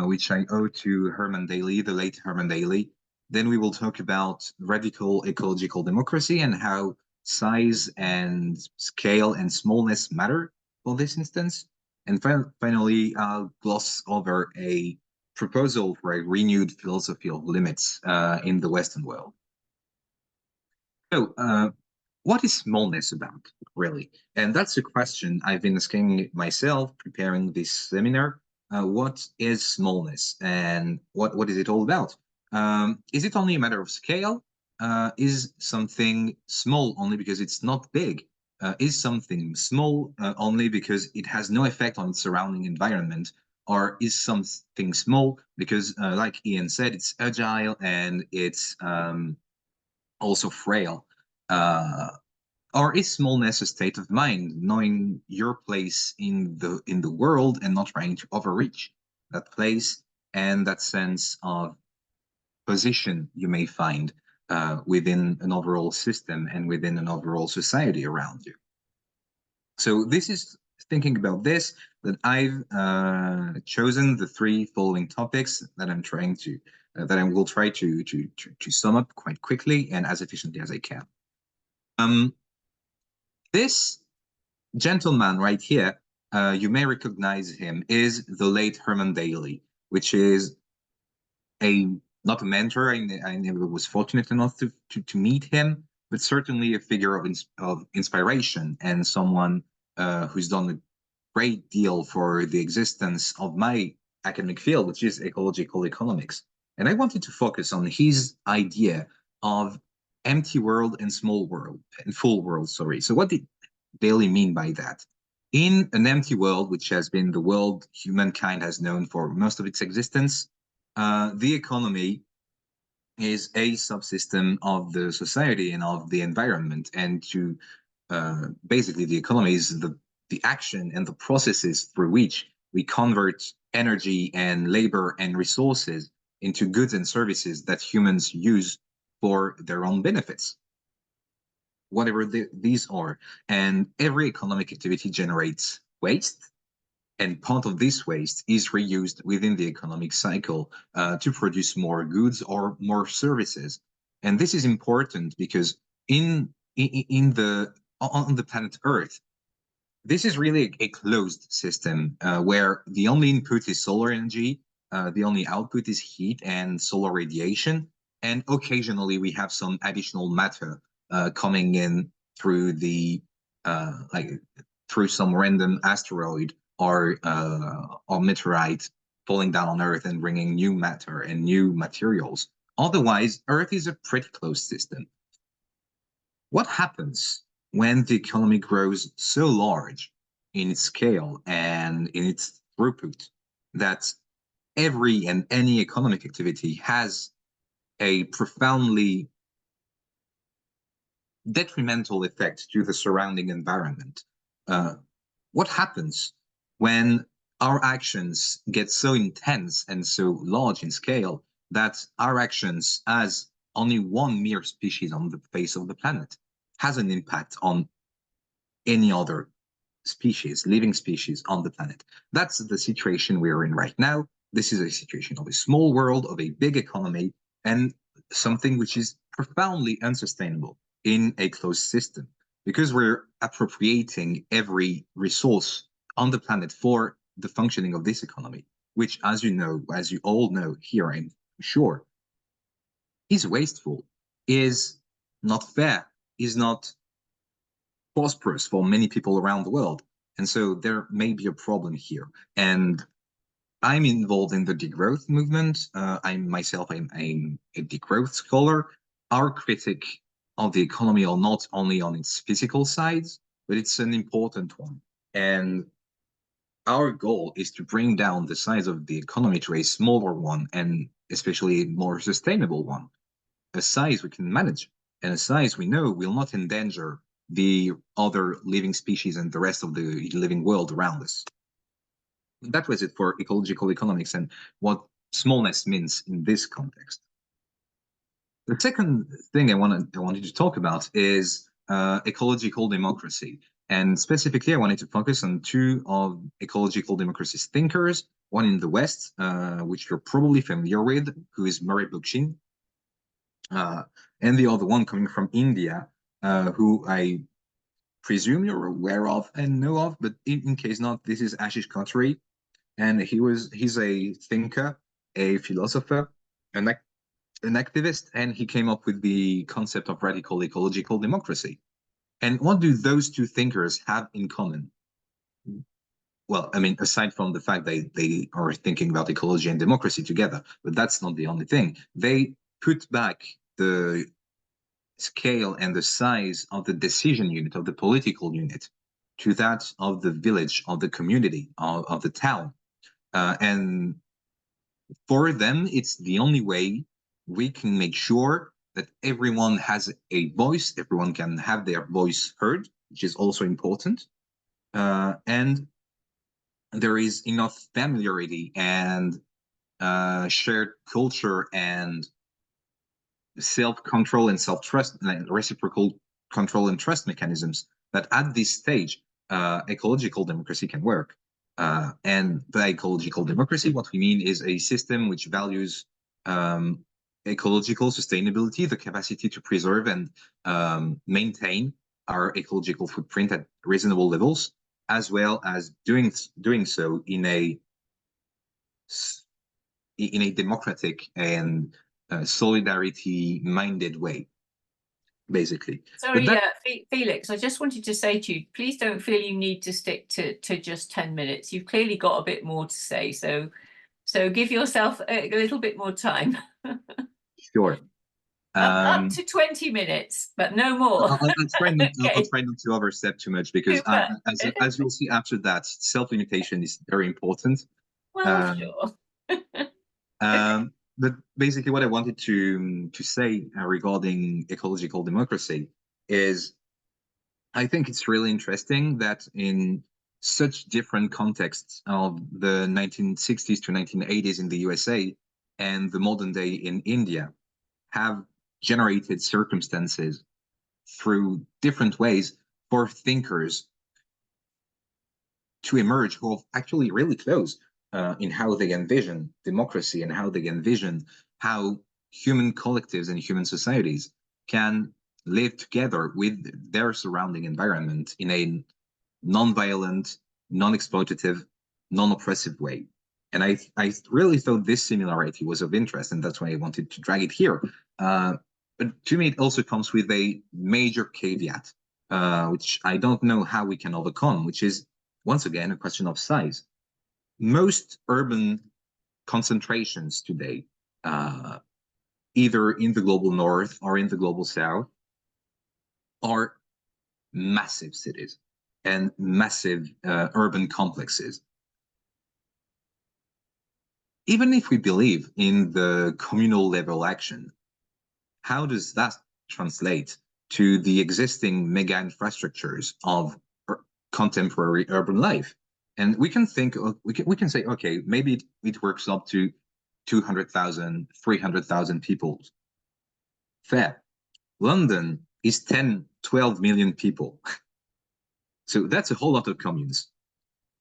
which I owe to Herman Daly, the late Herman Daly. Then we will talk about radical ecological democracy and how size and scale and smallness matter for this instance. And finally, I'll gloss over a proposal for a renewed philosophy of limits in the Western world. So, what is smallness about, really? And that's a question I've been asking myself preparing this seminar. What is smallness and what is it all about? Is it only a matter of scale? Is something small only because it's not big? Is something small only because it has no effect on its surrounding environment? Or is something small because, like Ian said, it's agile and it's also frail? Or is smallness a state of mind, knowing your place in the world and not trying to overreach that place and that sense of position you may find within an overall system and within an overall society around you? So this is thinking about this that I've chosen the three following topics that I'm trying to that I will try to sum up quite quickly and as efficiently as I can. This gentleman right here, you may recognize him, is the late Herman Daly, which is not a mentor. I never was fortunate enough to meet him, but certainly a figure of inspiration and someone who's done a great deal for the existence of my academic field, which is ecological economics. And I wanted to focus on his idea of empty world and full world, sorry. So what did Daly mean by that? In an empty world, which has been the world humankind has known for most of its existence, the economy is a subsystem of the society and of the environment. And to basically, the economy is the action and the processes through which we convert energy and labor and resources into goods and services that humans use for their own benefits, whatever these are. And every economic activity generates waste, and part of this waste is reused within the economic cycle to produce more goods or more services. And this is important because on the planet Earth, this is really a closed system where the only input is solar energy, the only output is heat and solar radiation, and occasionally we have some additional matter coming in through through some random asteroid or meteorite falling down on Earth and bringing new matter and new materials. Otherwise, Earth is a pretty closed system. What happens when the economy grows so large in its scale and in its throughput that every and any economic activity has a profoundly detrimental effect to the surrounding environment? What happens when our actions get so intense and so large in scale that our actions as only one mere species on the face of the planet has an impact on any other species, living species on the planet? That's the situation we're in right now. This is a situation of a small world, of a big economy, and something which is profoundly unsustainable in a closed system, because we're appropriating every resource on the planet for the functioning of this economy, which, as you all know here, I'm sure, is wasteful, is not fair, is not prosperous for many people around the world. And so there may be a problem here. And I'm involved in the degrowth movement. I'm a degrowth scholar. Our critic of the economy are not only on its physical sides, but it's an important one. And our goal is to bring down the size of the economy to a smaller one, and especially a more sustainable one, a size we can manage, and a size we know will not endanger the other living species and the rest of the living world around us. That was it for ecological economics and what smallness means in this context. The second thing I wanted to talk about is ecological democracy. And specifically, I wanted to focus on two of ecological democracy's thinkers, one in the West, which you're probably familiar with, who is Murray Bookchin, and the other one coming from India, who I presume you're aware of and know of, but in case not, this is Ashish Kotri. And he's a thinker, a philosopher, an activist, and he came up with the concept of radical ecological democracy. And what do those two thinkers have in common? Well, I mean, aside from the fact they are thinking about ecology and democracy together, but that's not the only thing. They put back the scale and the size of the decision unit, of the political unit, to that of the village, of the community, of the town. And for them, it's the only way we can make sure that everyone has a voice, everyone can have their voice heard, which is also important. And there is enough familiarity and shared culture and self-control and self-trust, and reciprocal control and trust mechanisms that at this stage, ecological democracy can work. And by ecological democracy, what we mean is a system which values ecological sustainability, the capacity to preserve and maintain our ecological footprint at reasonable levels, as well as doing so in a democratic and solidarity-minded way, basically.
Sorry, Felix, I just wanted to say to you, please don't feel you need to stick to just 10 minutes. You've clearly got a bit more to say, so give yourself a little bit more time.
Sure.
Up to 20 minutes, but no more.
I'll try not to overstep too much, because as you'll see after that, self-limitation is very important.
Well, sure.
But basically what I wanted to say regarding ecological democracy is, I think it's really interesting that in such different contexts of the 1960s to 1980s in the USA and the modern day in India have generated circumstances through different ways for thinkers to emerge who are actually really close in how they envision democracy and how they envision how human collectives and human societies can live together with their surrounding environment in a non-violent, non-exploitative, non-oppressive way. And I really thought this similarity was of interest, and that's why I wanted to drag it here. But to me, it also comes with a major caveat, which I don't know how we can overcome, which is, once again, a question of size. Most urban concentrations today, either in the global north or in the global south, are massive cities and massive urban complexes. Even if we believe in the communal level action, how does that translate to the existing mega infrastructures of contemporary urban life? And we can think, we can say, okay, maybe it works up to 200,000, 300,000 people. Fair. London is 10, 12 million people. So that's a whole lot of communes.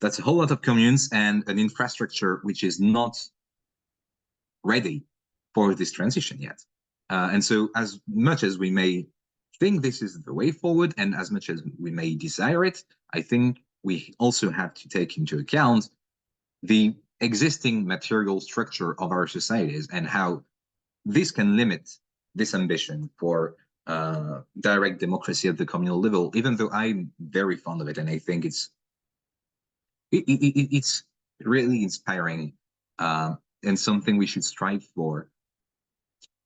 That's a whole lot of communes and an infrastructure which is not ready for this transition yet. And so as much as we may think this is the way forward, and as much as we may desire it, I think we also have to take into account the existing material structure of our societies and how this can limit this ambition for direct democracy at the communal level, even though I'm very fond of it, and I think it's really inspiring and something we should strive for,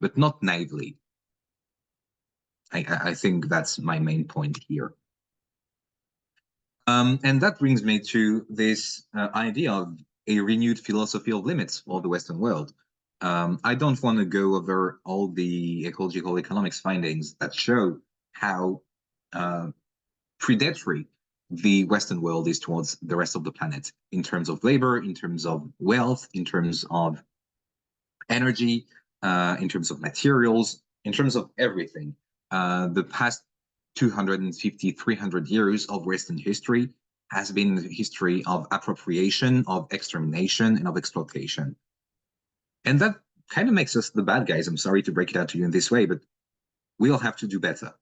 but not naively. I think that's my main point here. And that brings me to this idea of a renewed philosophy of limits for the Western world. I don't want to go over all the ecological economics findings that show how predatory the Western world is towards the rest of the planet in terms of labor, in terms of wealth, in terms of energy, in terms of materials, in terms of everything. The past 250, 300 years of Western history has been the history of appropriation, of extermination, and of exploitation. And that kind of makes us the bad guys. I'm sorry to break it out to you in this way, but we'll have to do better.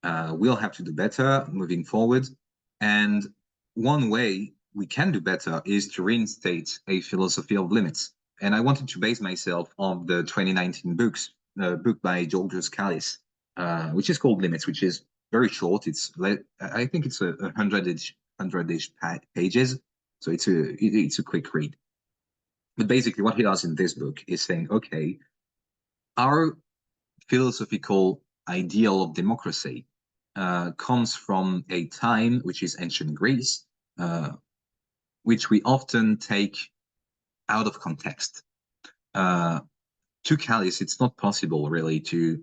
We'll have to do better moving forward. And one way we can do better is to reinstate a philosophy of limits. And I wanted to base myself on the 2019 book by Georgios Kallis, which is called Limits, which is very short. I think it's 100-ish pages, so it's a quick read. But basically, what he does in this book is saying, okay, our philosophical ideal of democracy comes from a time which is ancient Greece, which we often take out of context. To Kallis, it's not possible really to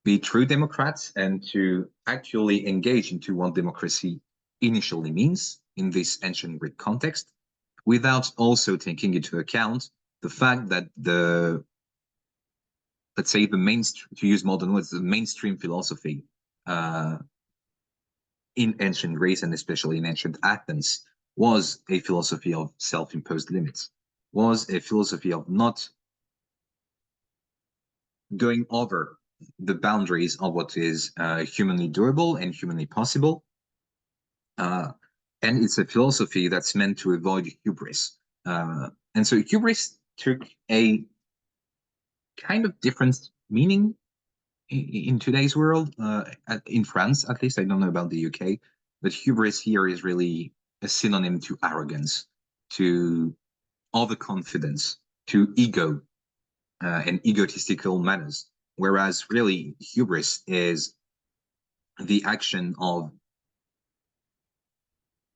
be true Democrats and to actually engage into what democracy initially means in this ancient Greek context, without also taking into account the fact that let's say the mainstream, to use modern words, the mainstream philosophy in ancient Greece and especially in ancient Athens was a philosophy of self-imposed limits, was a philosophy of not going over the boundaries of what is humanly doable and humanly possible. And it's a philosophy that's meant to avoid hubris. And so hubris took a kind of different meaning in today's world. In France, at least, I don't know about the UK, but hubris here is really a synonym to arrogance, to overconfidence, to ego and egotistical manners. Whereas really hubris is the action of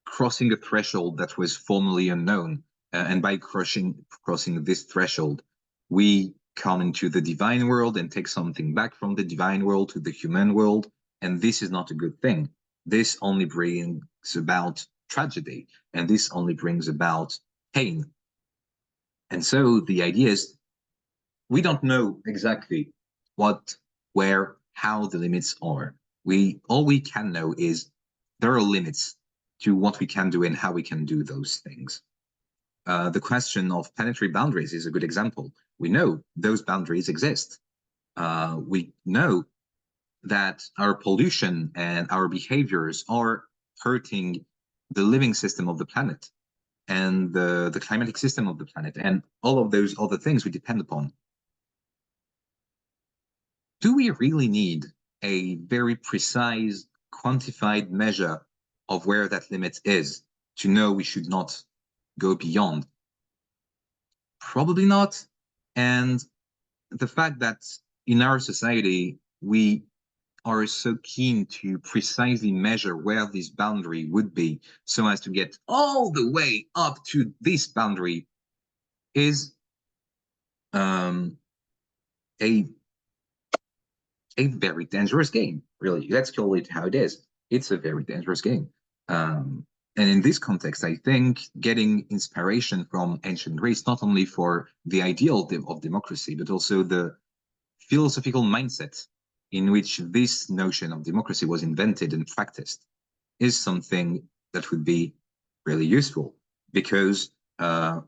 crossing a threshold that was formerly unknown. And by crossing this threshold, we come into the divine world and take something back from the divine world to the human world. And this is not a good thing. This only brings about tragedy, and this only brings about pain. And so the idea is, we don't know exactly what, where, how the limits are. All we can know is there are limits to what we can do and how we can do those things. The question of planetary boundaries is a good example. We know those boundaries exist. We know that our pollution and our behaviors are hurting the living system of the planet and the climatic system of the planet and all of those other things we depend upon. Do we really need a very precise, quantified measure of where that limit is to know we should not go beyond? Probably not. And the fact that in our society, we are so keen to precisely measure where this boundary would be so as to get all the way up to this boundary is a very dangerous game, really. Let's call it how it is. It's a very dangerous game. And in this context, I think getting inspiration from ancient Greece, not only for the ideal of democracy, but also the philosophical mindset in which this notion of democracy was invented and practiced, is something that would be really useful, because our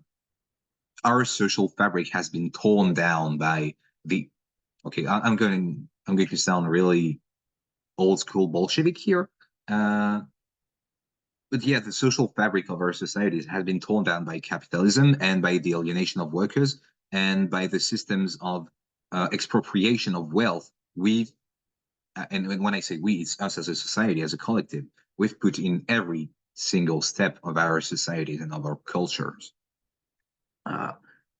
social fabric has been torn down by the, okay, I'm going to sound really old school Bolshevik here, but yeah, the social fabric of our societies has been torn down by capitalism and by the alienation of workers and by the systems of expropriation of wealth we've and when I say we, it's us as a society, as a collective, we've put in every single step of our societies and of our cultures.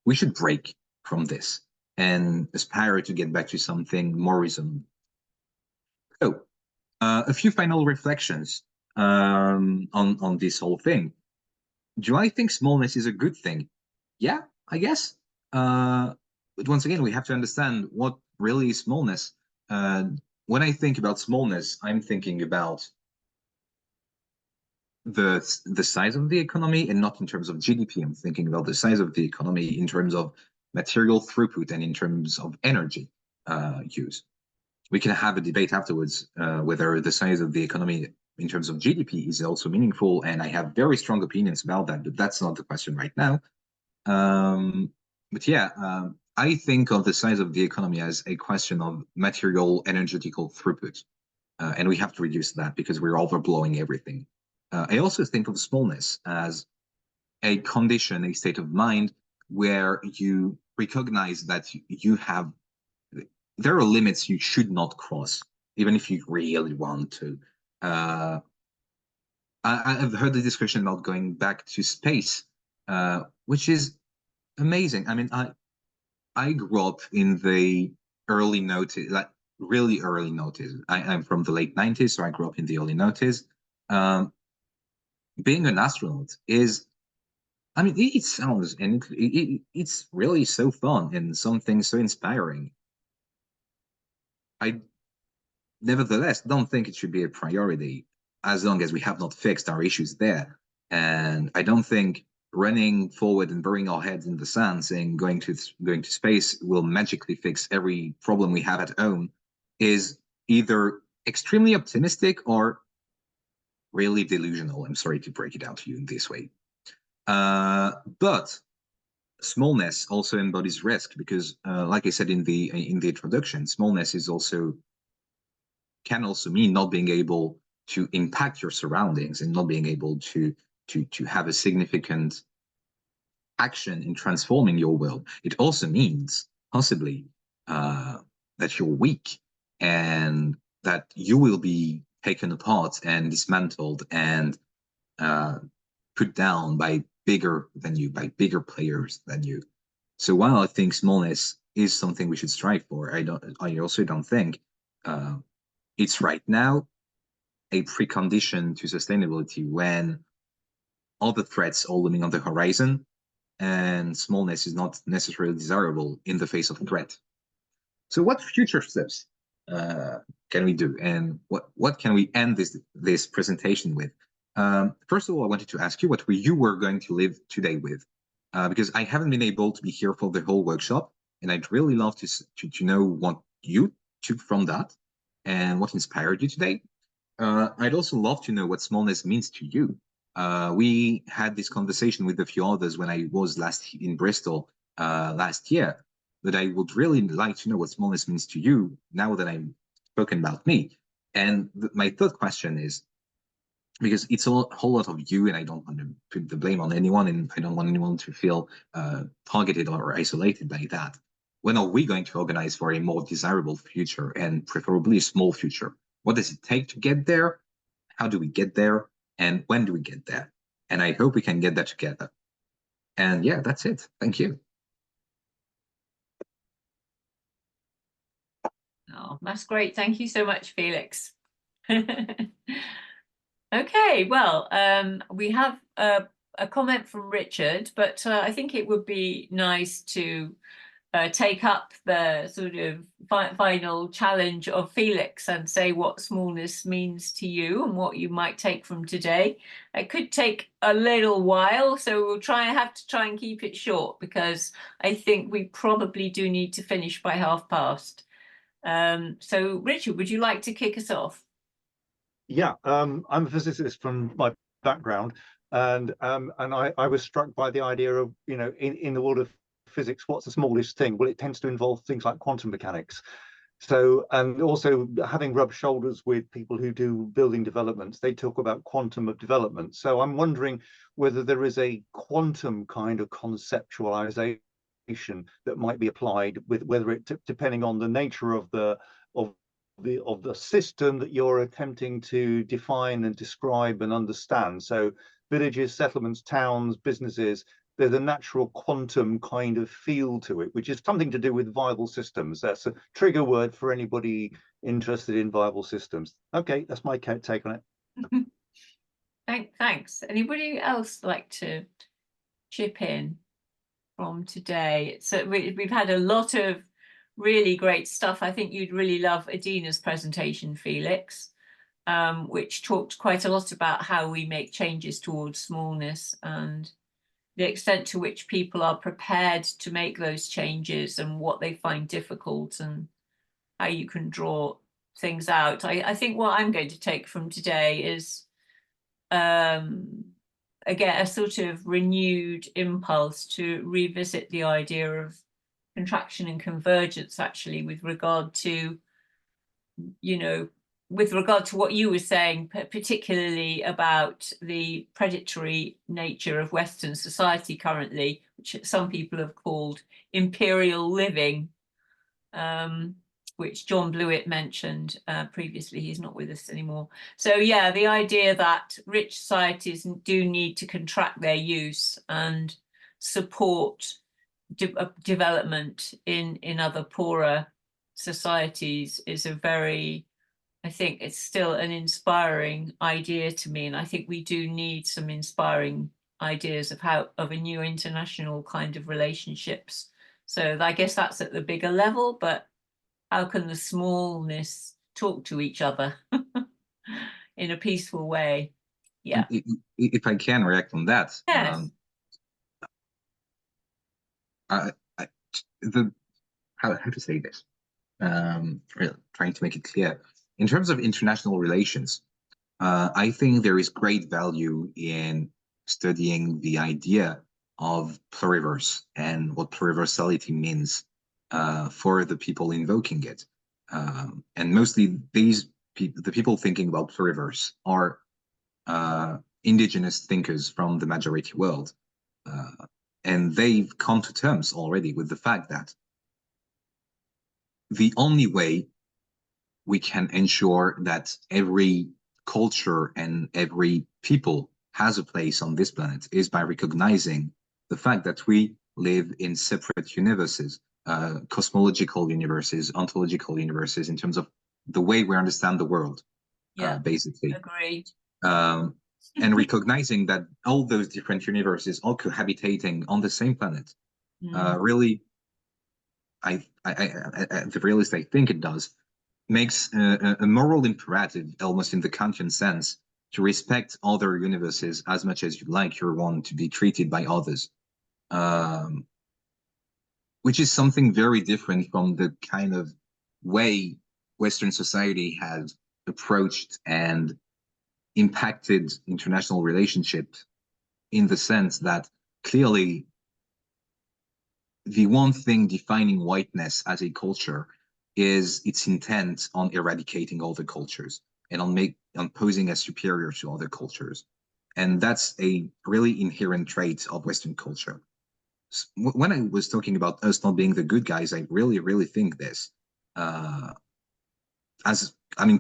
We should break from this and aspire to get back to something more reasonable. So, a few final reflections on this whole thing. Do I think smallness is a good thing? Yeah, I guess. But once again, we have to understand what really is smallness. When I think about smallness, I'm thinking about the size of the economy, and not in terms of GDP. I'm thinking about the size of the economy in terms of material throughput and in terms of energy use. We can have a debate afterwards whether the size of the economy in terms of GDP is also meaningful, and I have very strong opinions about that, but that's not the question right now. But yeah, I think of the size of the economy as a question of material energetical throughput, and we have to reduce that because we're overblowing everything. I also think of smallness as a condition, a state of mind where you recognize that there are limits you should not cross, even if you really want to. I've heard the discussion about going back to space, which is amazing. I mean, I grew up in the early noughties, like really early noughties. I'm from the late 90s, so I grew up in the early noughties. Being an astronaut is, I mean, it sounds, and it's really so fun and something so inspiring. I nevertheless don't think it should be a priority as long as we have not fixed our issues there. And I don't think running forward and burying our heads in the sand saying going to space will magically fix every problem we have at home is either extremely optimistic or really delusional. I'm sorry to break it down to you in this way. But smallness also embodies risk because, like I said in the introduction, smallness can also mean not being able to impact your surroundings and not being able to have a significant action in transforming your world. It also means possibly that you're weak and that you will be taken apart and dismantled and put down by bigger players than you. So while I think smallness is something we should strive for, I also don't think it's right now a precondition to sustainability when other threats are looming on the horizon, and smallness is not necessarily desirable in the face of threat. So what future steps can we do, and what can we end this presentation with? First of all, I wanted to ask you what you were going to leave today with, because I haven't been able to be here for the whole workshop, and I'd really love to know what you took from that and what inspired you today. I'd also love to know what smallness means to you. We had this conversation with a few others when I was last in Bristol last year, but I would really like to know what smallness means to you now that I've spoken about me. And my third question is, because it's a whole lot of you, and I don't want to put the blame on anyone, and I don't want anyone to feel targeted or isolated by that. When are we going to organize for a more desirable future, and preferably a small future? What does it take to get there? How do we get there? And when do we get there? And I hope we can get that together. And yeah, that's it. Thank you.
Oh, that's great. Thank you so much, Felix. Okay, well, we have a comment from Richard, but I think it would be nice to take up the sort of final challenge of Felix and say what smallness means to you and what you might take from today. It could take a little while, so we'll have to try and keep it short because I think we probably do need to finish by past. So Richard, would you like to kick us off?
Yeah, I'm a physicist from my background, and I was struck by the idea of, you know, in the world of physics, what's the smallest thing? Well, it tends to involve things like quantum mechanics. So, and also having rubbed shoulders with people who do building developments, they talk about quantum of development. So I'm wondering whether there is a quantum kind of conceptualization that might be applied with whether it depending on the nature of the system that you're attempting to define and describe and understand. So villages, settlements, towns, businesses, there's a natural quantum kind of feel to it, which is something to do with viable systems. That's a trigger word for anybody interested in viable systems. Okay, that's my take on it.
Thanks. Anybody else like to chip in from today? So we've had a lot of really great stuff. I think you'd really love Adina's presentation, Felix, which talked quite a lot about how we make changes towards smallness and the extent to which people are prepared to make those changes and what they find difficult and how you can draw things out. I think what I'm going to take from today is again a sort of renewed impulse to revisit the idea of contraction and convergence, actually, with regard to, you know, with regard to what you were saying, particularly about the predatory nature of Western society currently, which some people have called imperial living, which John Blewett mentioned previously. He's not with us anymore. So yeah, the idea that rich societies do need to contract their use and support development in other poorer societies is a very, I think it's still an inspiring idea to me, and I think we do need some inspiring ideas of a new international kind of relationships. So I guess that's at the bigger level, but how can the smallness talk to each other in a peaceful way? Yeah.
If I can react on that.
Yes.
How to say this? Really trying to make it clear. In terms of international relations, I think there is great value in studying the idea of pluriverse and what pluriversality means for the people invoking it. And mostly the people thinking about pluriverse are indigenous thinkers from the majority world. And they've come to terms already with the fact that the only way we can ensure that every culture and every people has a place on this planet is by recognizing the fact that we live in separate universes, cosmological universes, ontological universes, in terms of the way we understand the world, basically.
Agree.
And recognizing that all those different universes all cohabitating on the same planet, really, the realist I think it does, makes a moral imperative, almost in the Kantian sense, to respect other universes as much as you like your one to be treated by others, which is something very different from the kind of way Western society has approached and impacted international relationships, in the sense that clearly the one thing defining whiteness as a culture is its intent on eradicating other cultures and on posing as superior to other cultures. And that's a really inherent trait of Western culture. When I was talking about us not being the good guys, I really think this.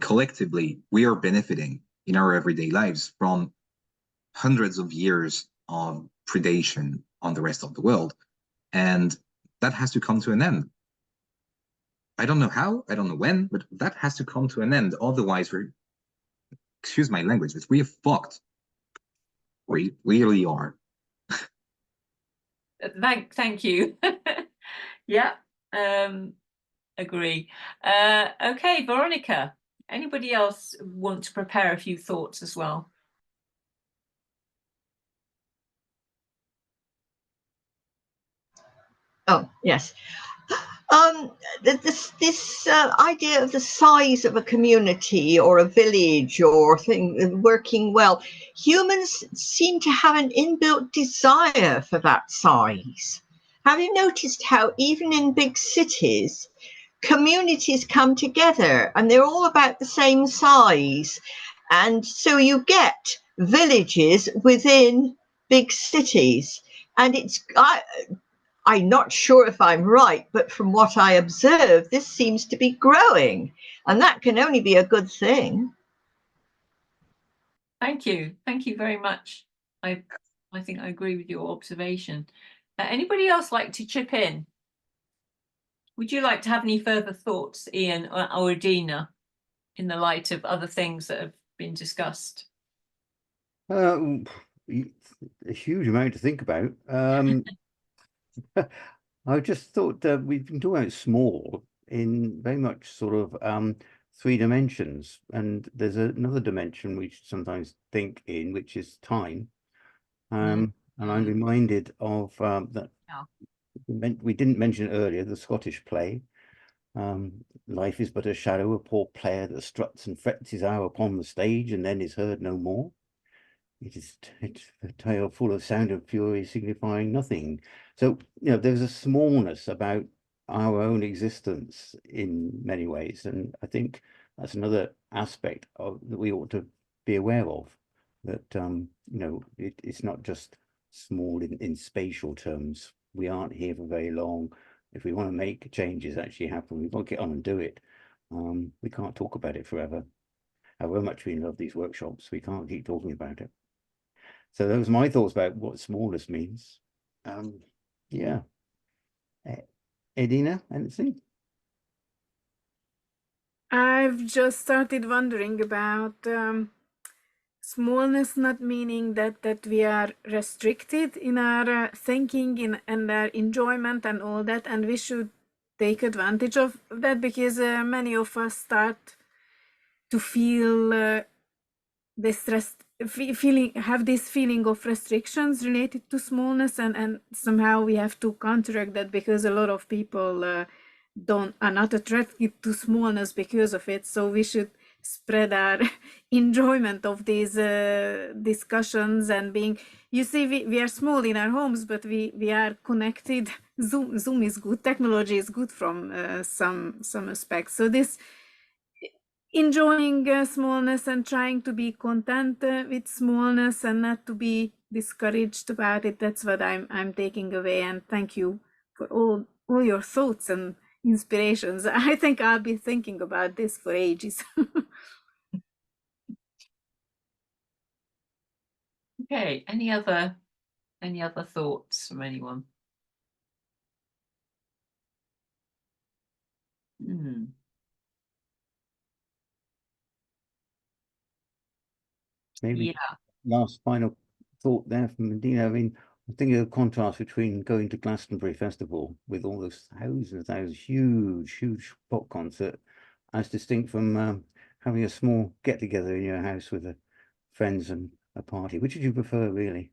Collectively, we are benefiting in our everyday lives from hundreds of years of predation on the rest of the world. And that has to come to an end. I don't know how, I don't know when, but that has to come to an end. Otherwise, excuse my language, but we are fucked. We really are.
Thank you. Yeah, agree. Okay, Veronica, anybody else want to prepare a few thoughts as well?
Oh, yes. This idea of the size of a community or a village or thing working well, humans seem to have an inbuilt desire for that size. Have you noticed how even in big cities, communities come together and they're all about the same size? And so you get villages within big cities. And I'm not sure if I'm right, but from what I observe, this seems to be growing, and that can only be a good thing.
Thank you very much. I think I agree with your observation. Anybody else like to chip in? Would you like to have any further thoughts, Ian or Adina, in the light of other things that have been discussed?
A huge amount to think about. I just thought we've been talking about small in very much sort of 3 dimensions, and there's another dimension we sometimes think in, which is time. And I'm reminded of that.
Yeah.
We didn't mention it earlier, the Scottish play. Life is but a shadow, a poor player that struts and frets his hour upon the stage and then is heard no more. It's a tale full of sound and fury, signifying nothing. So, there's a smallness about our own existence in many ways, and I think that's another aspect that we ought to be aware of. That it's not just small in spatial terms. We aren't here for very long. If we want to make changes actually happen, we've got to get on and do it. We can't talk about it forever. However much we love these workshops, we can't keep talking about it. So those are my thoughts about what smallness means. Yeah. Adina, anything?
I've just started wondering about smallness, not meaning that we are restricted in our thinking and our enjoyment and all that, and we should take advantage of that, because many of us start to feel have this feeling of restrictions related to smallness, and somehow we have to counteract that, because a lot of people are not attracted to smallness because of it. So we should spread our enjoyment of these discussions and being, you see, we are small in our homes, but we are connected. Zoom is good, technology is good from some aspects. So this enjoying smallness and trying to be content with smallness and not to be discouraged about it, that's what I'm taking away. And thank you for all your thoughts and inspirations. I think I'll be thinking about this for ages.
Okay, any other thoughts from anyone?
Maybe
Yeah.
last final thought there from Adina. I mean, I'm thinking of the contrast between going to Glastonbury Festival with all those thousands, huge pop concert, as distinct from having a small get-together in your house with friends and a party. Which would you prefer, really?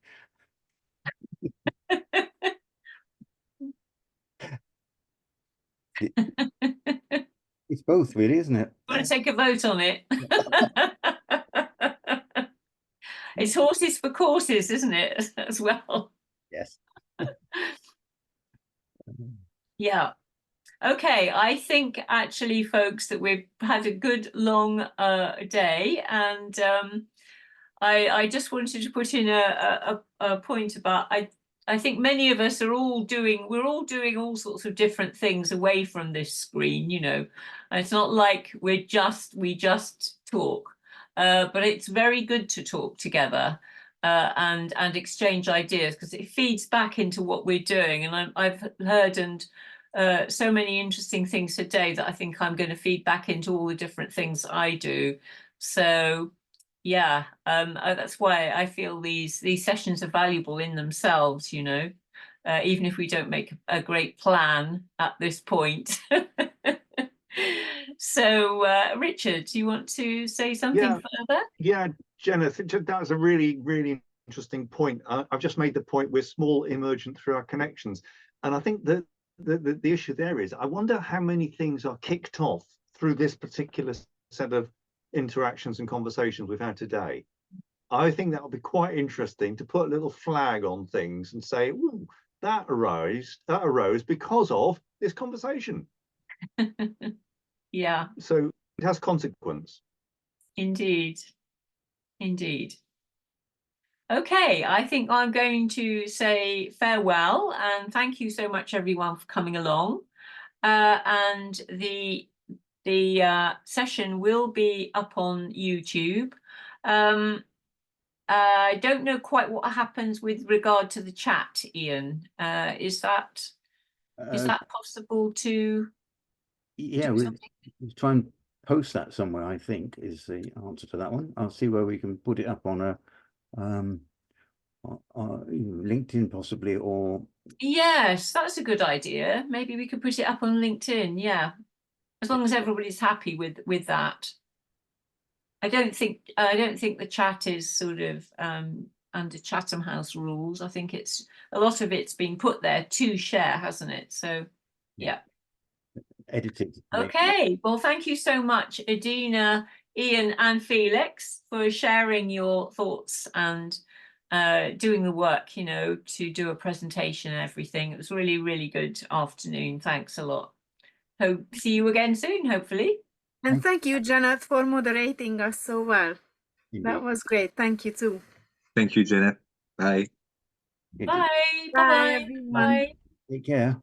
It's both, really, isn't it?
Want to take a vote on it? It's horses for courses, isn't it, as well?
Yes.
Yeah. Okay, I think actually, folks, that we've had a good long day, and I just wanted to put in a point about I think many of us we're all doing all sorts of different things away from this screen, and it's not like we just talk, but it's very good to talk together and exchange ideas, because it feeds back into what we're doing. And I've heard so many interesting things today that I think I'm going to feed back into all the different things I do. So yeah, that's why I feel these sessions are valuable in themselves, even if we don't make a great plan at this point. So Richard, do you want to say something further?
Yeah, Jenna, that was a really, really interesting point. I've just made the point we're small, emergent through our connections. And I think that the issue there is, I wonder how many things are kicked off through this particular set of interactions and conversations we've had today. I think that would be quite interesting to put a little flag on things and say, ooh, that arose because of this conversation.
Yeah.
So it has consequence.
Indeed. Okay, I think I'm going to say farewell and thank you so much everyone for coming along. And the session will be up on YouTube. I don't know quite what happens with regard to the chat, Ian. Is that possible to
Yeah,
do
we'll
something?
try and post that somewhere, I think, is the answer to that one. I'll see where we can put it up on a LinkedIn possibly, or
Yes, that's a good idea. Maybe we could put it up on LinkedIn. Yeah, as long as everybody's happy with that. I don't think the chat is sort of under Chatham House rules. I think it's a lot of it's been put there to share, hasn't it? So yeah.
edited.
Okay, well, thank you so much, Adina, Ian, and Felix for sharing your thoughts and doing the work, you know, to do a presentation and everything. It was really, really good afternoon. Thanks a lot. Hope see you again soon, hopefully.
And thank you, Janet, for moderating us so well.
Indeed.
That was great. Thank you too.
Thank you, Janet. Bye.
Bye.
Bye,
Bye-bye.
everyone.
Bye.
Take care.